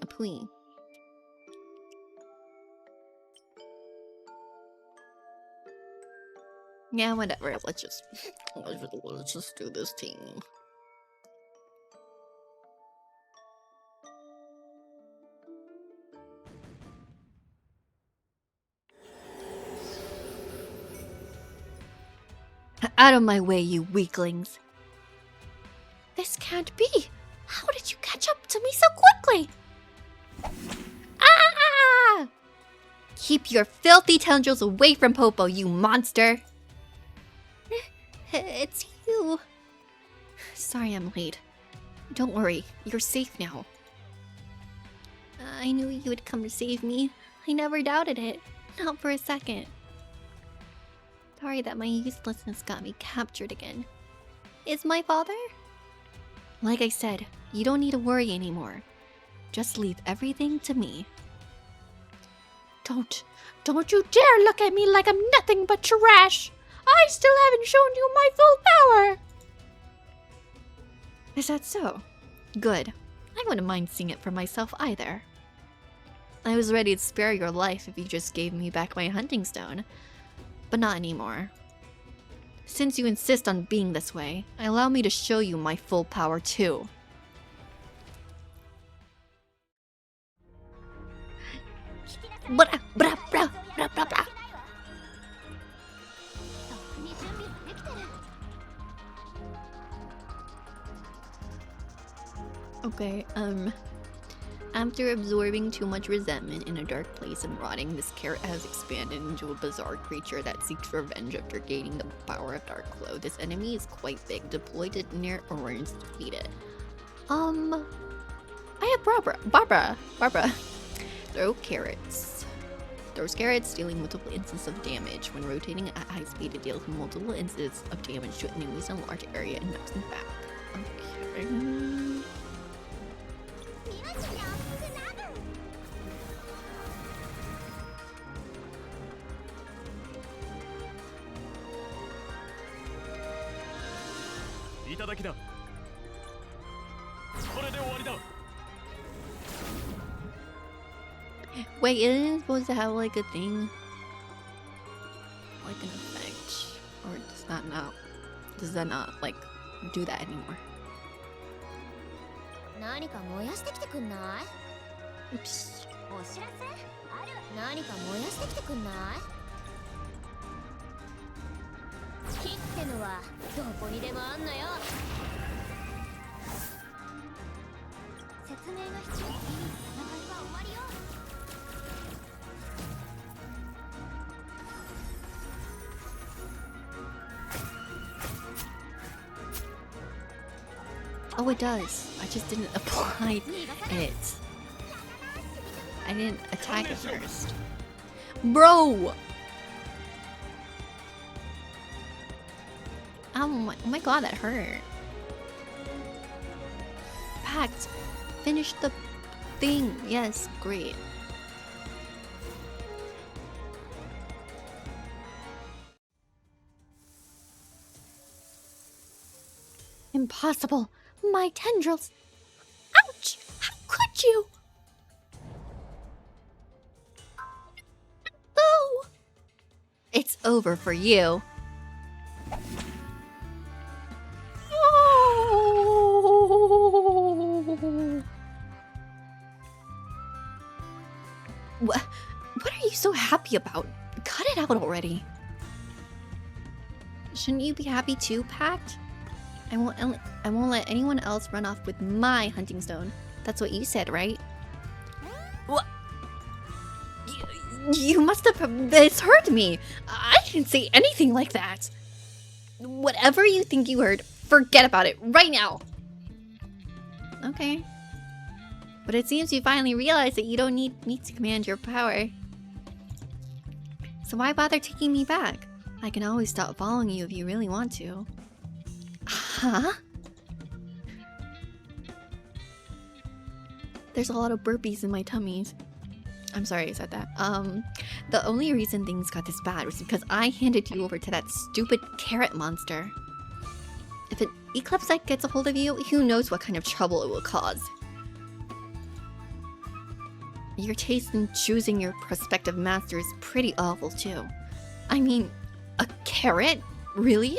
Yeah, whatever. Let's just do this thing. Out of my way, you weaklings. This can't be. How did you catch up to me so quickly? Ah! Keep your filthy tendrils away from Popo, you monster! It's you. Sorry I'm late. Don't worry, you're safe now. I knew you would come to save me. I never doubted it. Not for a second. Sorry that my uselessness got me captured again. Is my father? Like I said, you don't need to worry anymore. Just leave everything to me. Don't you dare look at me like I'm nothing but trash! I still haven't shown you my full power! Is that so? Good. I wouldn't mind seeing it for myself either. I was ready to spare your life if you just gave me back my hunting stone. But not anymore. Since you insist on being this way, allow me to show you my full power too. Blah, blah, blah, blah, blah, blah. Okay, after absorbing too much resentment in a dark place and rotting, this carrot has expanded into a bizarre creature that seeks revenge after gaining the power of Dark Glow. This enemy is quite big. Deploy it near orange to defeat it. I have Barbara. Throw carrots. Throws carrots, dealing multiple instances of damage. When rotating at high speed, it deals multiple instances of damage to enemies in a large area and knocks them back. Okay. 頂きだ。これで終わりだ。 Wait, isn't it supposed to have like a thing? Like an effect? Or does that not like do that anymore? 何か燃やしてきてくんない？ Oops. お知らせ？ある。何か燃やしてきてくんない？火ってのはどこにでもあんのよ。説明が必要。戦いは終わりよ。 Oh, it does. I just didn't apply it. I didn't attack it first. Bro! Oh my god, that hurt. Pact, finish the thing. Yes, great. Impossible. My tendrils. Ouch! How could you? Oh! It's over for you. Oh! What are you so happy about? Cut it out already. Shouldn't you be happy too, Pact? I won't let anyone else run off with my hunting stone. That's what you said, right? What? You must have misheard me. I didn't say anything like that. Whatever you think you heard, forget about it right now. Okay. But it seems you finally realized that you don't need me to command your power. So why bother taking me back? I can always stop following you if you really want to. Huh? There's a lot of burpees in my tummies. I'm sorry I said that. The only reason things got this bad was because I handed you over to that stupid carrot monster. If an Eclipsite gets a hold of you, who knows what kind of trouble it will cause. Your taste in choosing your prospective master is pretty awful too. I mean, a carrot? Really?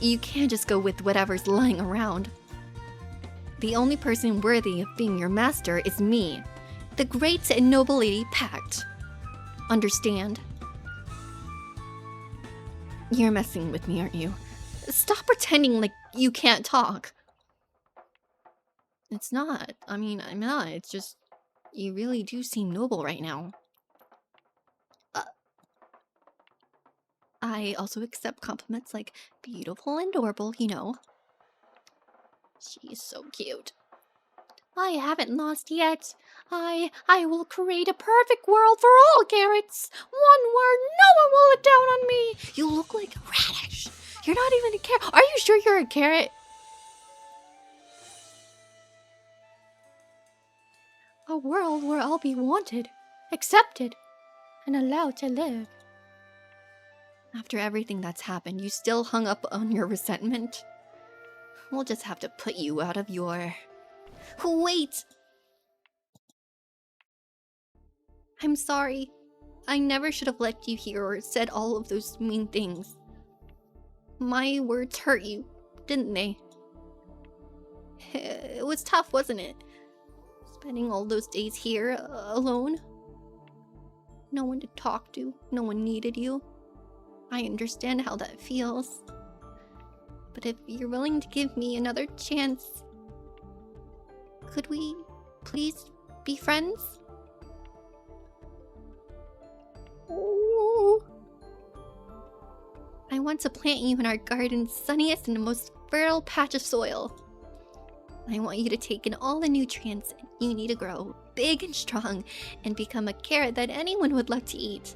You can't just go with whatever's lying around. The only person worthy of being your master is me, the great and noble Lady Pact. Understand? You're messing with me, aren't you? Stop pretending like you can't talk. It's not. I mean, I'm not. It's just, you really do seem noble right now. I also accept compliments like beautiful and adorable, you know. She's so cute. I haven't lost yet. I will create a perfect world for all carrots. One where no one will look down on me. You look like a radish. You're not even a carrot. Are you sure you're a carrot? A world where I'll be wanted, accepted, and allowed to live. After everything that's happened, you still hung up on your resentment? We'll just have to put you out of your... Wait! I'm sorry. I never should have left you here or said all of those mean things. My words hurt you, didn't they? It was tough, wasn't it? Spending all those days here, alone. No one to talk to, no one needed you. I understand how that feels. But if you're willing to give me another chance, could we please be friends? Ooh. I want to plant you in our garden's sunniest and most fertile patch of soil. I want you to take in all the nutrients you need to grow big and strong and become a carrot that anyone would love to eat.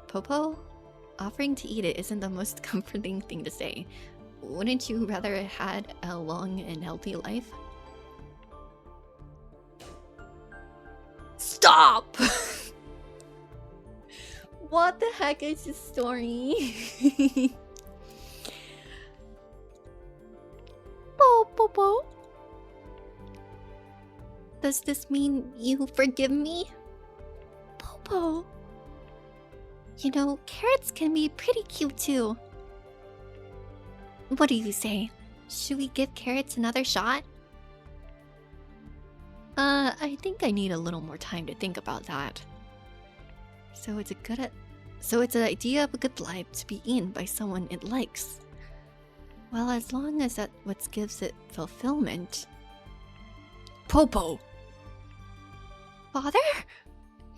Popo? Offering to eat it isn't the most comforting thing to say. Wouldn't you rather have had a long and healthy life? Stop! What the heck is this story? Does this mean you forgive me? Popo. You know, carrots can be pretty cute too. What do you say? Should we give carrots another shot? I think I need a little more time to think about that. So it's an idea of a good life to be eaten by someone it likes. Well, as long as that's what gives it fulfillment. Popo! Father?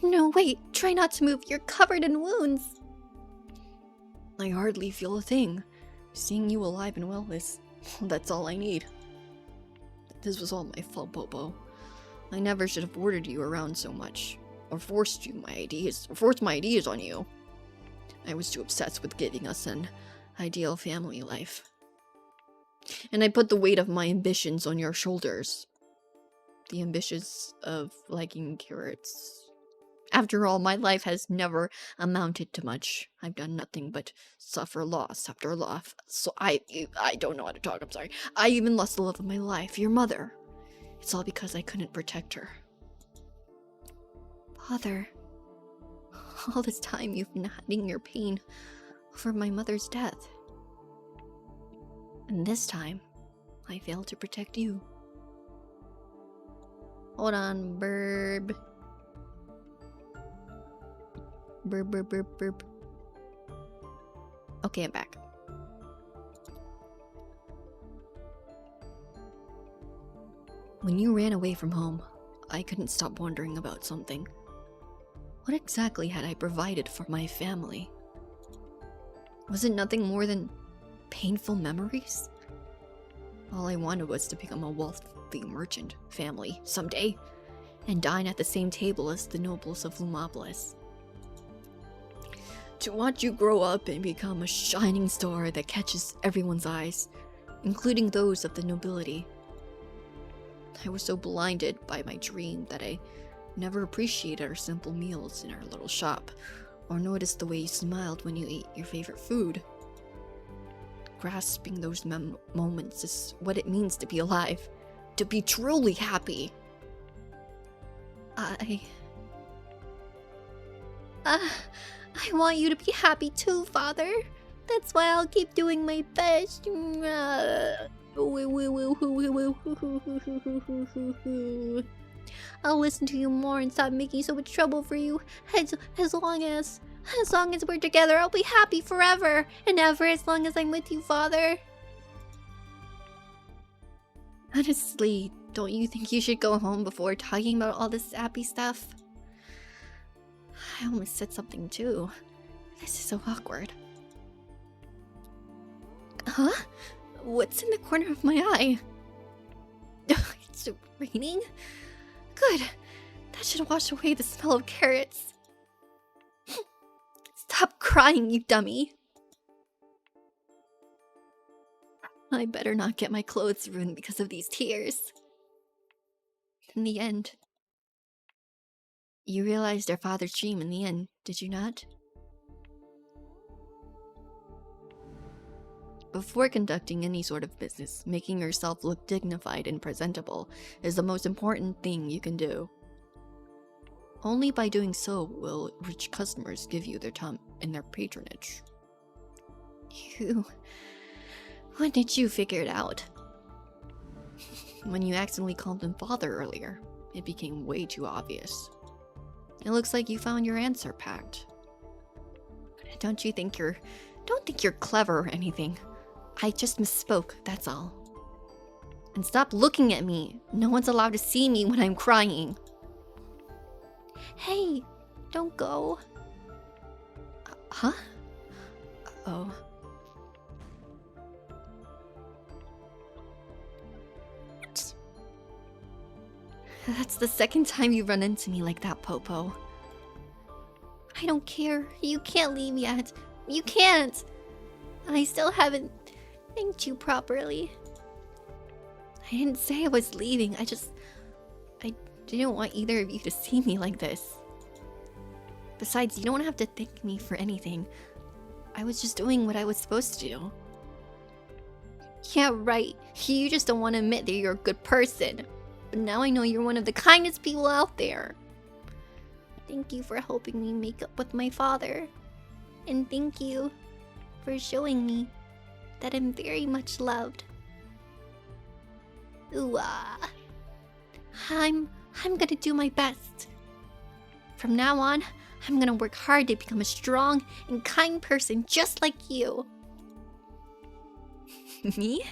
No, wait, try not to move. You're covered in wounds. I hardly feel a thing. Seeing you alive and well that's all I need. This was all my fault, Popo. I never should have ordered you around so much. Or forced my ideas on you. I was too obsessed with giving us an ideal family life. And I put the weight of my ambitions on your shoulders. The ambitions of liking carrots. After all, my life has never amounted to much. I've done nothing but suffer loss after loss. So I don't know how to talk, I'm sorry. I even lost the love of my life, your mother. It's all because I couldn't protect her. Father, all this time you've been hiding your pain over my mother's death. And this time, I failed to protect you. Hold on, burb. Burp. Okay, I'm back. When you ran away from home, I couldn't stop wondering about something. What exactly had I provided for my family? Was it nothing more than painful memories? All I wanted was to become a wealthy merchant family someday, and dine at the same table as the nobles of Lumopolis. To watch you grow up and become a shining star that catches everyone's eyes, including those of the nobility. I was so blinded by my dream that I never appreciated our simple meals in our little shop, or noticed the way you smiled when you ate your favorite food. Grasping those moments is what it means to be alive, to be truly happy. I want you to be happy too, Father. That's why I'll keep doing my best. I'll listen to you more and stop making so much trouble for you. As long as we're together, I'll be happy forever and ever as long as I'm with you, Father. Honestly, don't you think you should go home before talking about all this happy stuff? I almost said something too. This is so awkward. Huh? What's in the corner of my eye? It's raining? Good. That should wash away the smell of carrots. Stop crying, you dummy. I better not get my clothes ruined because of these tears. In the end, you realized our father's dream in the end, did you not? Before conducting any sort of business, making yourself look dignified and presentable is the most important thing you can do. Only by doing so will rich customers give you their time and their patronage. When did you figure it out? When you accidentally called him father earlier, it became way too obvious. It looks like you found your answer packed. Don't think you're clever or anything. I just misspoke, that's all. And stop looking at me. No one's allowed to see me when I'm crying. Hey, don't go. Huh? Oh. That's the second time you've run into me like that, Popo. I don't care. You can't leave yet. You can't. I still haven't thanked you properly. I didn't say I was leaving. I didn't want either of you to see me like this. Besides, you don't have to thank me for anything. I was just doing what I was supposed to do. Yeah, right. You just don't want to admit that you're a good person. But now I know you're one of the kindest people out there. Thank you for helping me make up with my father. And thank you for showing me that I'm very much loved. Ooh, I'm gonna do my best. From now on, I'm gonna work hard to become a strong and kind person just like you. Me?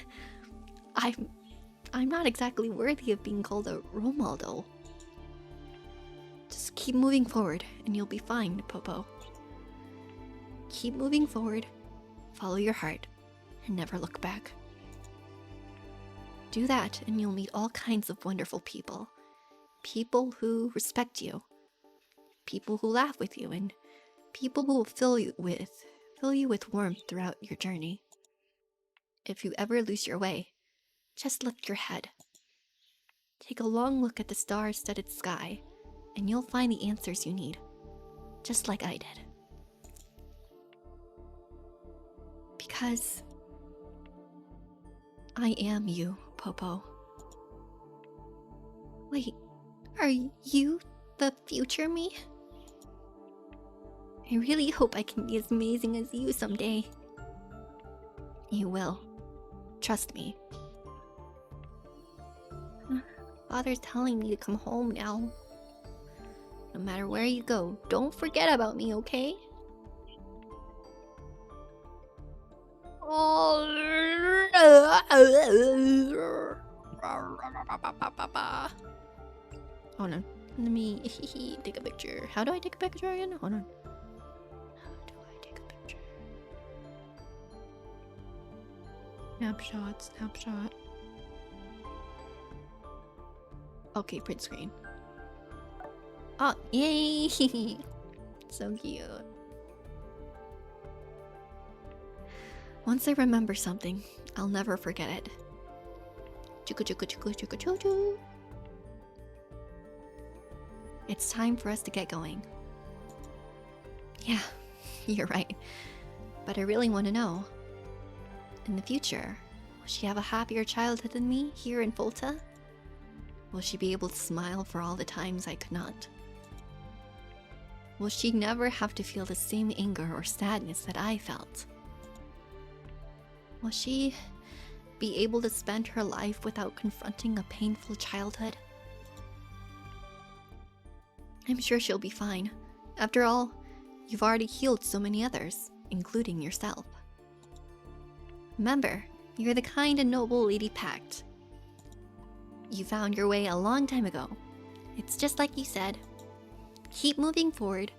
I'm not exactly worthy of being called a role model. Just keep moving forward and you'll be fine, Popo. Keep moving forward, follow your heart, and never look back. Do that and you'll meet all kinds of wonderful people. People who respect you. People who laugh with you, and people who will fill you with warmth throughout your journey. If you ever lose your way, just lift your head. Take a long look at the star-studded sky, and you'll find the answers you need, just like I did. Because I am you, Popo. Wait, are you the future me? I really hope I can be as amazing as you someday. You will. Trust me. Father's telling me to come home now. No matter where you go, don't forget about me, okay? Hold on. Let me take a picture. How do I take a picture again? Hold on. How do I take a picture? Snapshot, snapshot. Okay, print screen. Oh, yay! So cute. Once I remember something, I'll never forget it. Chuku chuku chuku chuku chuku. It's time for us to get going. Yeah, you're right. But I really want to know. In the future, will she have a happier childhood than me here in Volta? Will she be able to smile for all the times I could not? Will she never have to feel the same anger or sadness that I felt? Will she be able to spend her life without confronting a painful childhood? I'm sure she'll be fine. After all, you've already healed so many others, including yourself. Remember, you're the kind and noble Lady Pact. You found your way a long time ago. It's just like you said. Keep moving forward,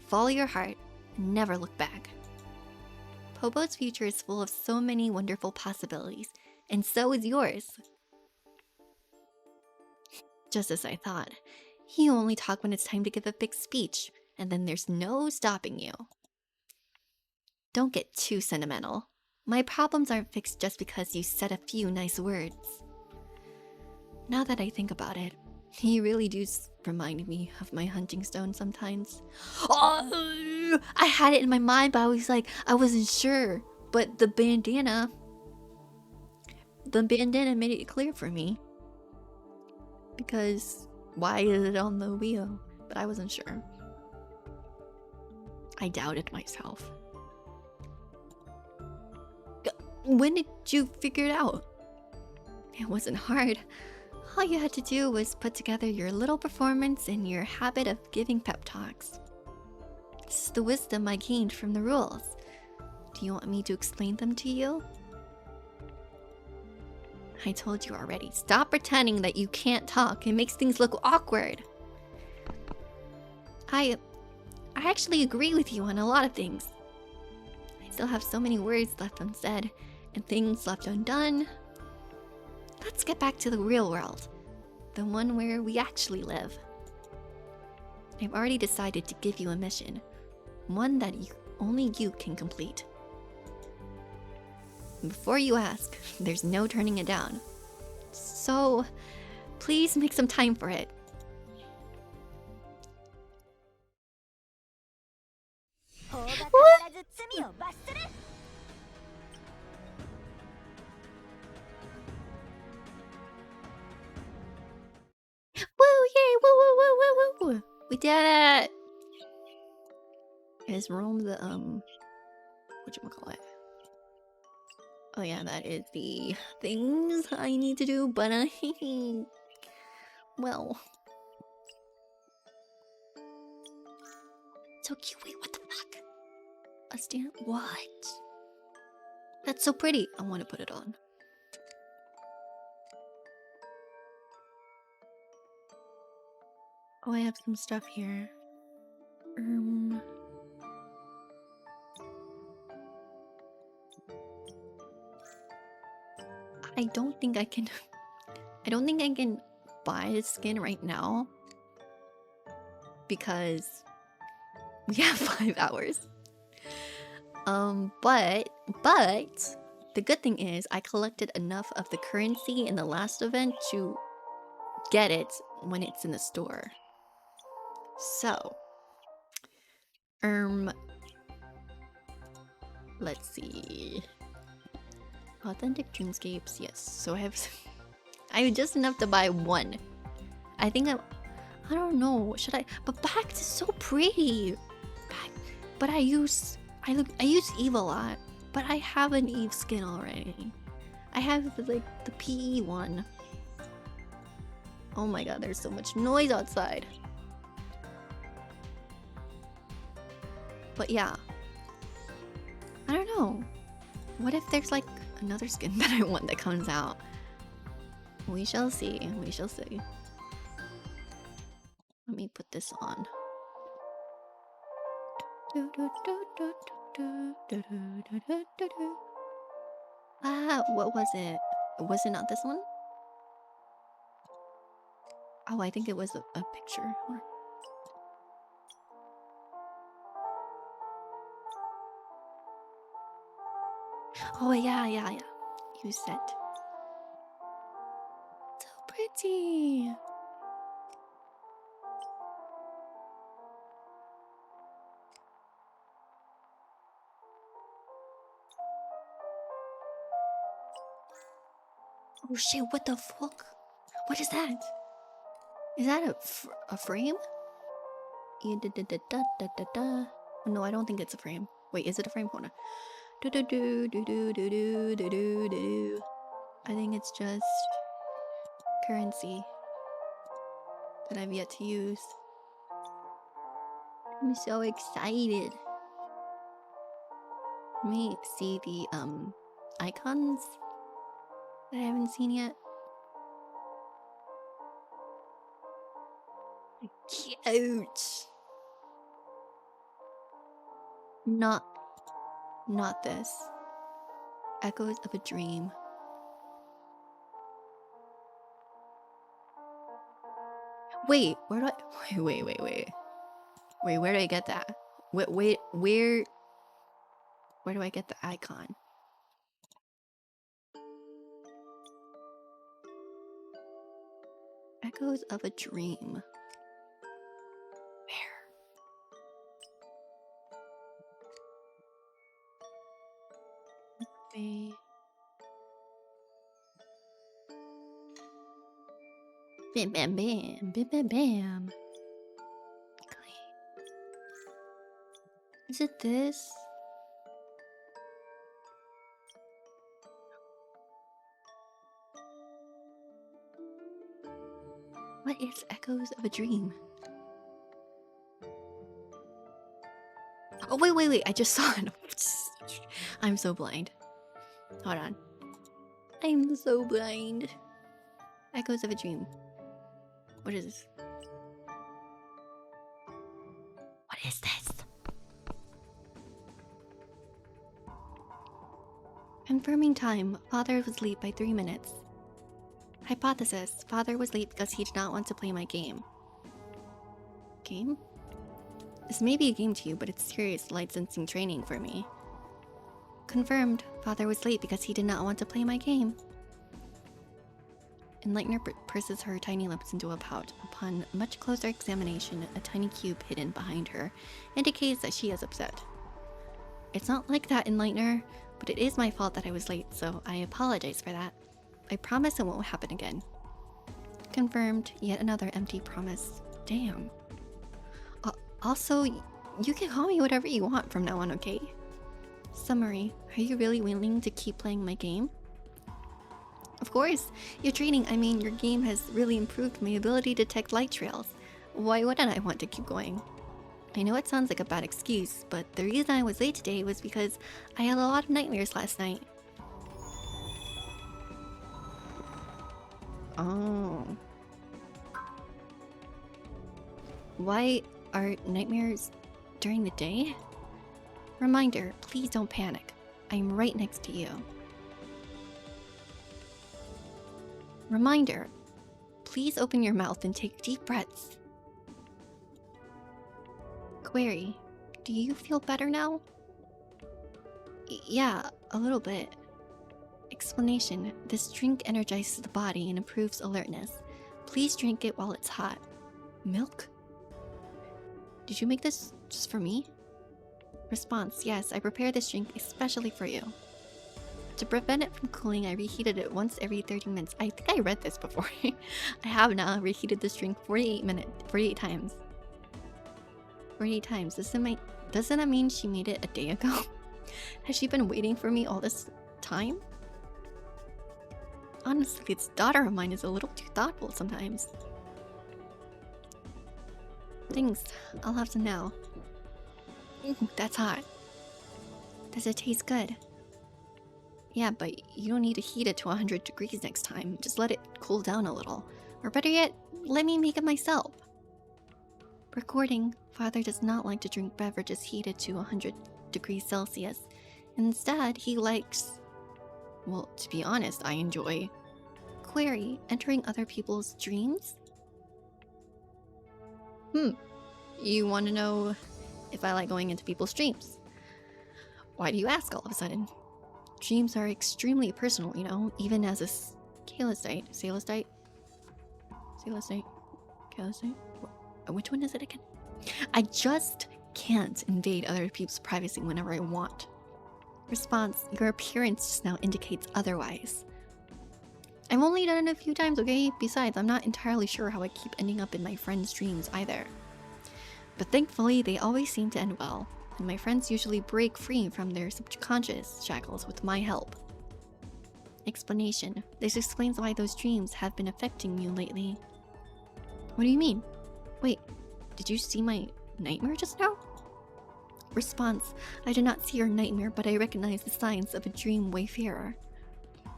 follow your heart, and never look back. Popo's future is full of so many wonderful possibilities, and so is yours. Just as I thought, you only talk when it's time to give a big speech, and then there's no stopping you. Don't get too sentimental. My problems aren't fixed just because you said a few nice words. Now that I think about it, you really do remind me of my hunting stone sometimes. Oh, I had it in my mind, but I wasn't sure. But the bandana made it clear for me. Because why is it on the wheel? But I wasn't sure. I doubted myself. When did you figure it out? It wasn't hard. All you had to do was put together your little performance and your habit of giving pep talks. This is the wisdom I gained from the rules. Do you want me to explain them to you? I told you already. Stop pretending that you can't talk. It makes things look awkward. I actually agree with you on a lot of things. I still have so many words left unsaid and things left undone. Let's get back to the real world. The one where we actually live. I've already decided to give you a mission. One that only you can complete. Before you ask, there's no turning it down. So, please make some time for it. We did it! Is Rome the, whatchamacallit? Oh yeah, that is the things I need to do, but well. So cute, wait, what the fuck? A stand? What? That's so pretty. I want to put it on. Oh, I have some stuff here. I don't think I can I don't think I can buy the skin right now because we have 5 hours. But the good thing is I collected enough of the currency in the last event to get it when it's in the store. So, let's see. Authentic dreamscapes, yes. So I have I have just enough to buy one. I think I don't know. Should I? But Bax is so pretty. But I use Eve a lot. But I have an Eve skin already. I have the PE one. Oh my god, there's so much noise outside. But yeah. I don't know. What if there's like another skin that I want that comes out? We shall see. We shall see. Let me put this on. Ah, what was it? Was it not this one? Oh, I think it was a picture. Oh, yeah. You said. So pretty. Oh shit, what the fuck? What is that? Is that a frame? No, I don't think it's a frame. Wait, is it a frame? Hold on. I think it's just currency that I've yet to use. I'm so excited. Let me see the icons that I haven't seen yet. Cute. Not this. Echoes of a dream. Wait, where do I... Wait, where do I get that? Where do I get the icon? Echoes of a dream. Where? Bam, bam, bam, bam, bam, bam. Is it this? What is Echoes of a Dream? Oh, wait, I just saw it. I'm so blind. Hold on. I'm so blind. Echoes of a Dream. What is this? What is this? Confirming time. Father was late by 3 minutes. Hypothesis. Father was late because he did not want to play my game. Game? This may be a game to you, but it's serious light sensing training for me. Confirmed. Father was late because he did not want to play my game. Enlightener purses her tiny lips into a pout. Upon much closer examination, a tiny cube hidden behind her indicates that she is upset. It's not like that, Enlightener, but it is my fault that I was late, so I apologize for that. I promise it won't happen again. Confirmed. Yet another empty promise. Damn. Also, you can call me whatever you want from now on, okay? Summary, are you really willing to keep playing my game? Of course, your training, I mean, your game has really improved my ability to detect light trails. Why wouldn't I want to keep going? I know it sounds like a bad excuse, but the reason I was late today was because I had a lot of nightmares last night. Oh. Why are nightmares during the day? Reminder, please don't panic. I'm right next to you. Reminder, please open your mouth and take deep breaths. Query, do you feel better now? Yeah, a little bit. Explanation, this drink energizes the body and improves alertness. Please drink it while it's hot. Milk? Did you make this just for me? Response, yes, I prepared this drink especially for you. To prevent it from cooling, I reheated it once every 30 minutes. I think I read this before. I have now reheated this drink 48 times. 48 times. Doesn't that mean she made it a day ago? Has she been waiting for me all this time? Honestly, this daughter of mine is a little too thoughtful sometimes. Thanks. I'll have some now. Ooh, that's hot. Does it taste good? Yeah, but you don't need to heat it to 100 degrees next time. Just let it cool down a little. Or better yet, let me make it myself. Recording, Father does not like to drink beverages heated to 100 degrees Celsius. Instead, he likes... Well, to be honest, I enjoy... Query, entering other people's dreams? You want to know if I like going into people's dreams? Why do you ask all of a sudden? Dreams are extremely personal, you know, even as a Celestite? Which one is it again? I just can't invade other people's privacy whenever I want. Response, your appearance just now indicates otherwise. I've only done it a few times, okay? Besides, I'm not entirely sure how I keep ending up in my friends' dreams either. But thankfully, they always seem to end well, and my friends usually break free from their subconscious shackles with my help. Explanation. This explains why those dreams have been affecting you lately. What do you mean? Wait, did you see my nightmare just now? Response. I did not see your nightmare, but I recognize the signs of a dream wayfarer.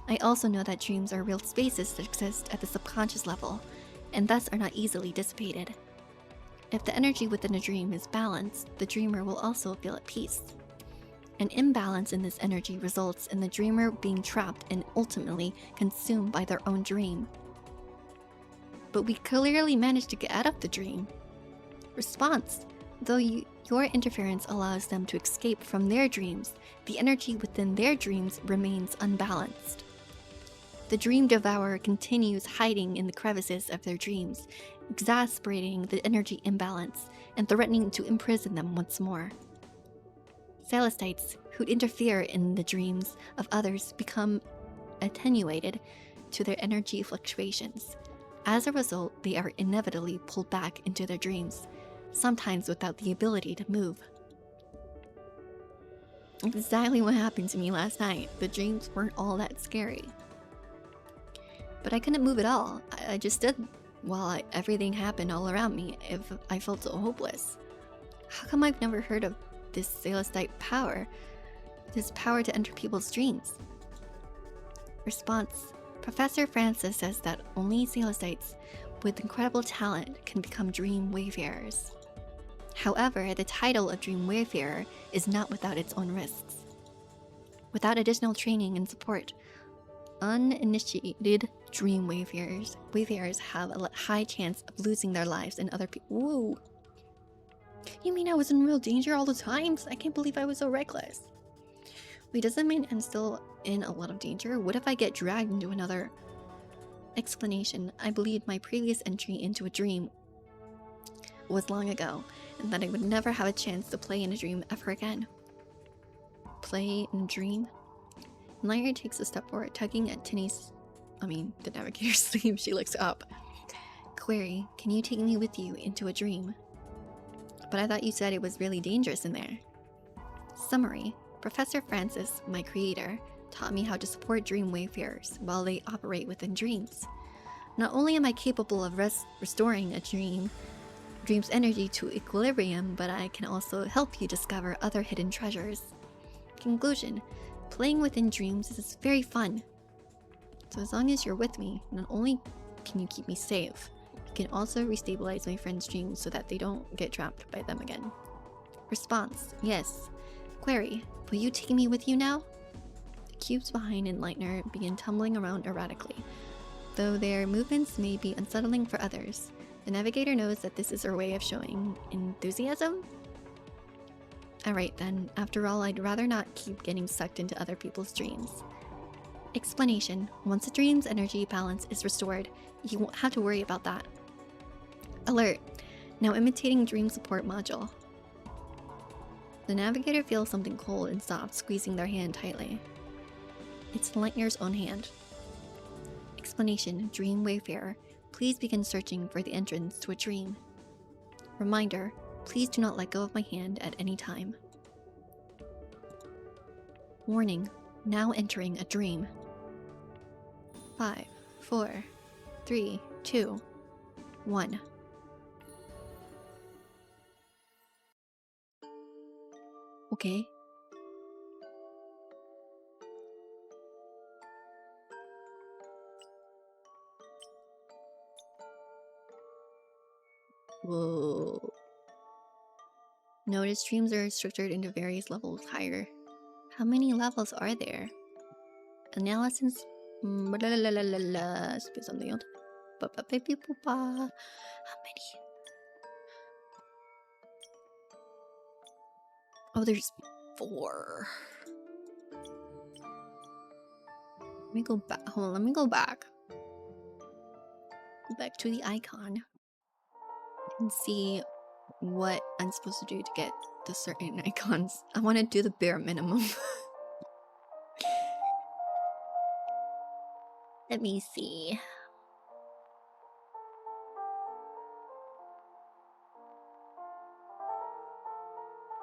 I also know that dreams are real spaces that exist at the subconscious level, and thus are not easily dissipated. If the energy within a dream is balanced, the dreamer will also feel at peace. An imbalance in this energy results in the dreamer being trapped and ultimately consumed by their own dream. But we clearly managed to get out of the dream. Response. Though your interference allows them to escape from their dreams, the energy within their dreams remains unbalanced. The dream devourer continues hiding in the crevices of their dreams, exacerbating the energy imbalance and threatening to imprison them once more. Celestites who interfere in the dreams of others become attenuated to their energy fluctuations. As a result, they are inevitably pulled back into their dreams, sometimes without the ability to move. Exactly what happened to me last night. The dreams weren't all that scary. But I couldn't move at all. I just stood while everything happened all around me if I felt so hopeless. How come I've never heard of this Celestite power? This power to enter people's dreams? Response. Professor Francis says that only Celestites with incredible talent can become dream wayfarers. However, the title of dream wayfarer is not without its own risks. Without additional training and support, uninitiated dream wayfarers have a high chance of losing their lives and other people. Woo! You mean I was in real danger all the time? I can't believe I was so reckless. Wait, does that mean I'm still in a lot of danger? What if I get dragged into another? Explanation. I believed my previous entry into a dream was long ago, and that I would never have a chance to play in a dream ever again. Play in a dream? Lyra takes a step forward, tugging at the navigator's sleeve. She looks up. Query, can you take me with you into a dream? But I thought you said it was really dangerous in there. Summary. Professor Francis, my creator, taught me how to support dream wayfarers while they operate within dreams. Not only am I capable of restoring a dream's energy to equilibrium, but I can also help you discover other hidden treasures. Conclusion. Playing within dreams is very fun. So as long as you're with me, not only can you keep me safe, you can also restabilize my friends' dreams so that they don't get trapped by them again. Response. Yes. Query. Will you take me with you now? The cubes behind Enlightener begin tumbling around erratically. Though their movements may be unsettling for others, the navigator knows that this is her way of showing enthusiasm? Alright then, after all, I'd rather not keep getting sucked into other people's dreams. Explanation. Once a dream's energy balance is restored, you won't have to worry about that. Alert. Now imitating dream support module. The navigator feels something cold and soft squeezing their hand tightly. It's Lightner's own hand. Explanation. Dream Wayfarer. Please begin searching for the entrance to a dream. Reminder. Please do not let go of my hand at any time. Warning. Now entering a dream. 5, 4, 3, 2, 1. Okay. Whoa. Notice dreams are structured into various levels higher. How many levels are there? Analysis. Something else. How many? Oh, there's 4. Let me go back. Hold on, let me go back. Go back to the icon and see what I'm supposed to do to get the certain icons. I want to do the bare minimum. Let me see.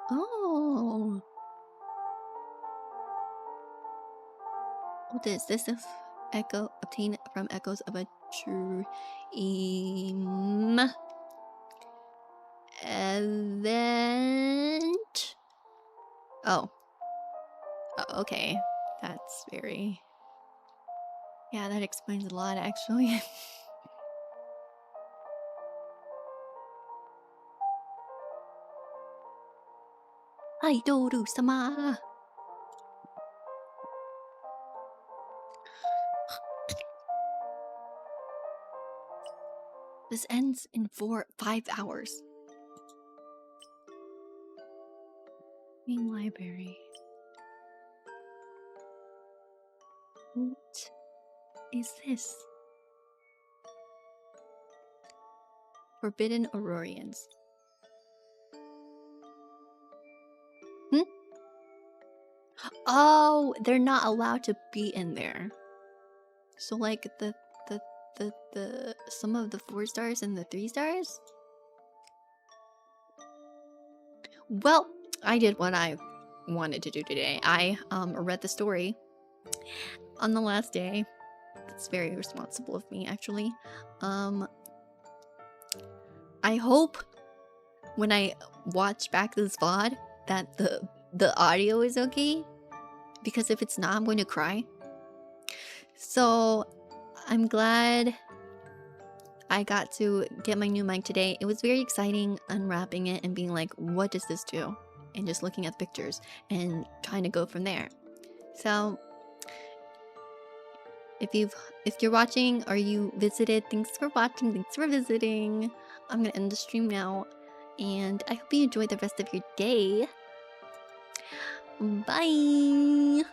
Oh. What is this? This echo obtained from echoes of a dream event. Oh. Oh, okay. That's very... Yeah, that explains a lot, actually. Aidoru-sama! This ends in 5 hours. Main library. What is this? Forbidden Aurorians. Oh, they're not allowed to be in there. So like the some of the 4 stars and the 3 stars? Well, I did what I wanted to do today. I read the story on the last day. It's very responsible of me, actually. I hope when I watch back this VOD that the audio is okay, because if it's not, I'm going to cry. So I'm glad I got to get my new mic today. It was very exciting unwrapping it and being like, what does this do? And just looking at the pictures and trying to go from there. So if you're watching or you visited, thanks for watching, thanks for visiting. I'm gonna end the stream now, and I hope you enjoy the rest of your day. Bye.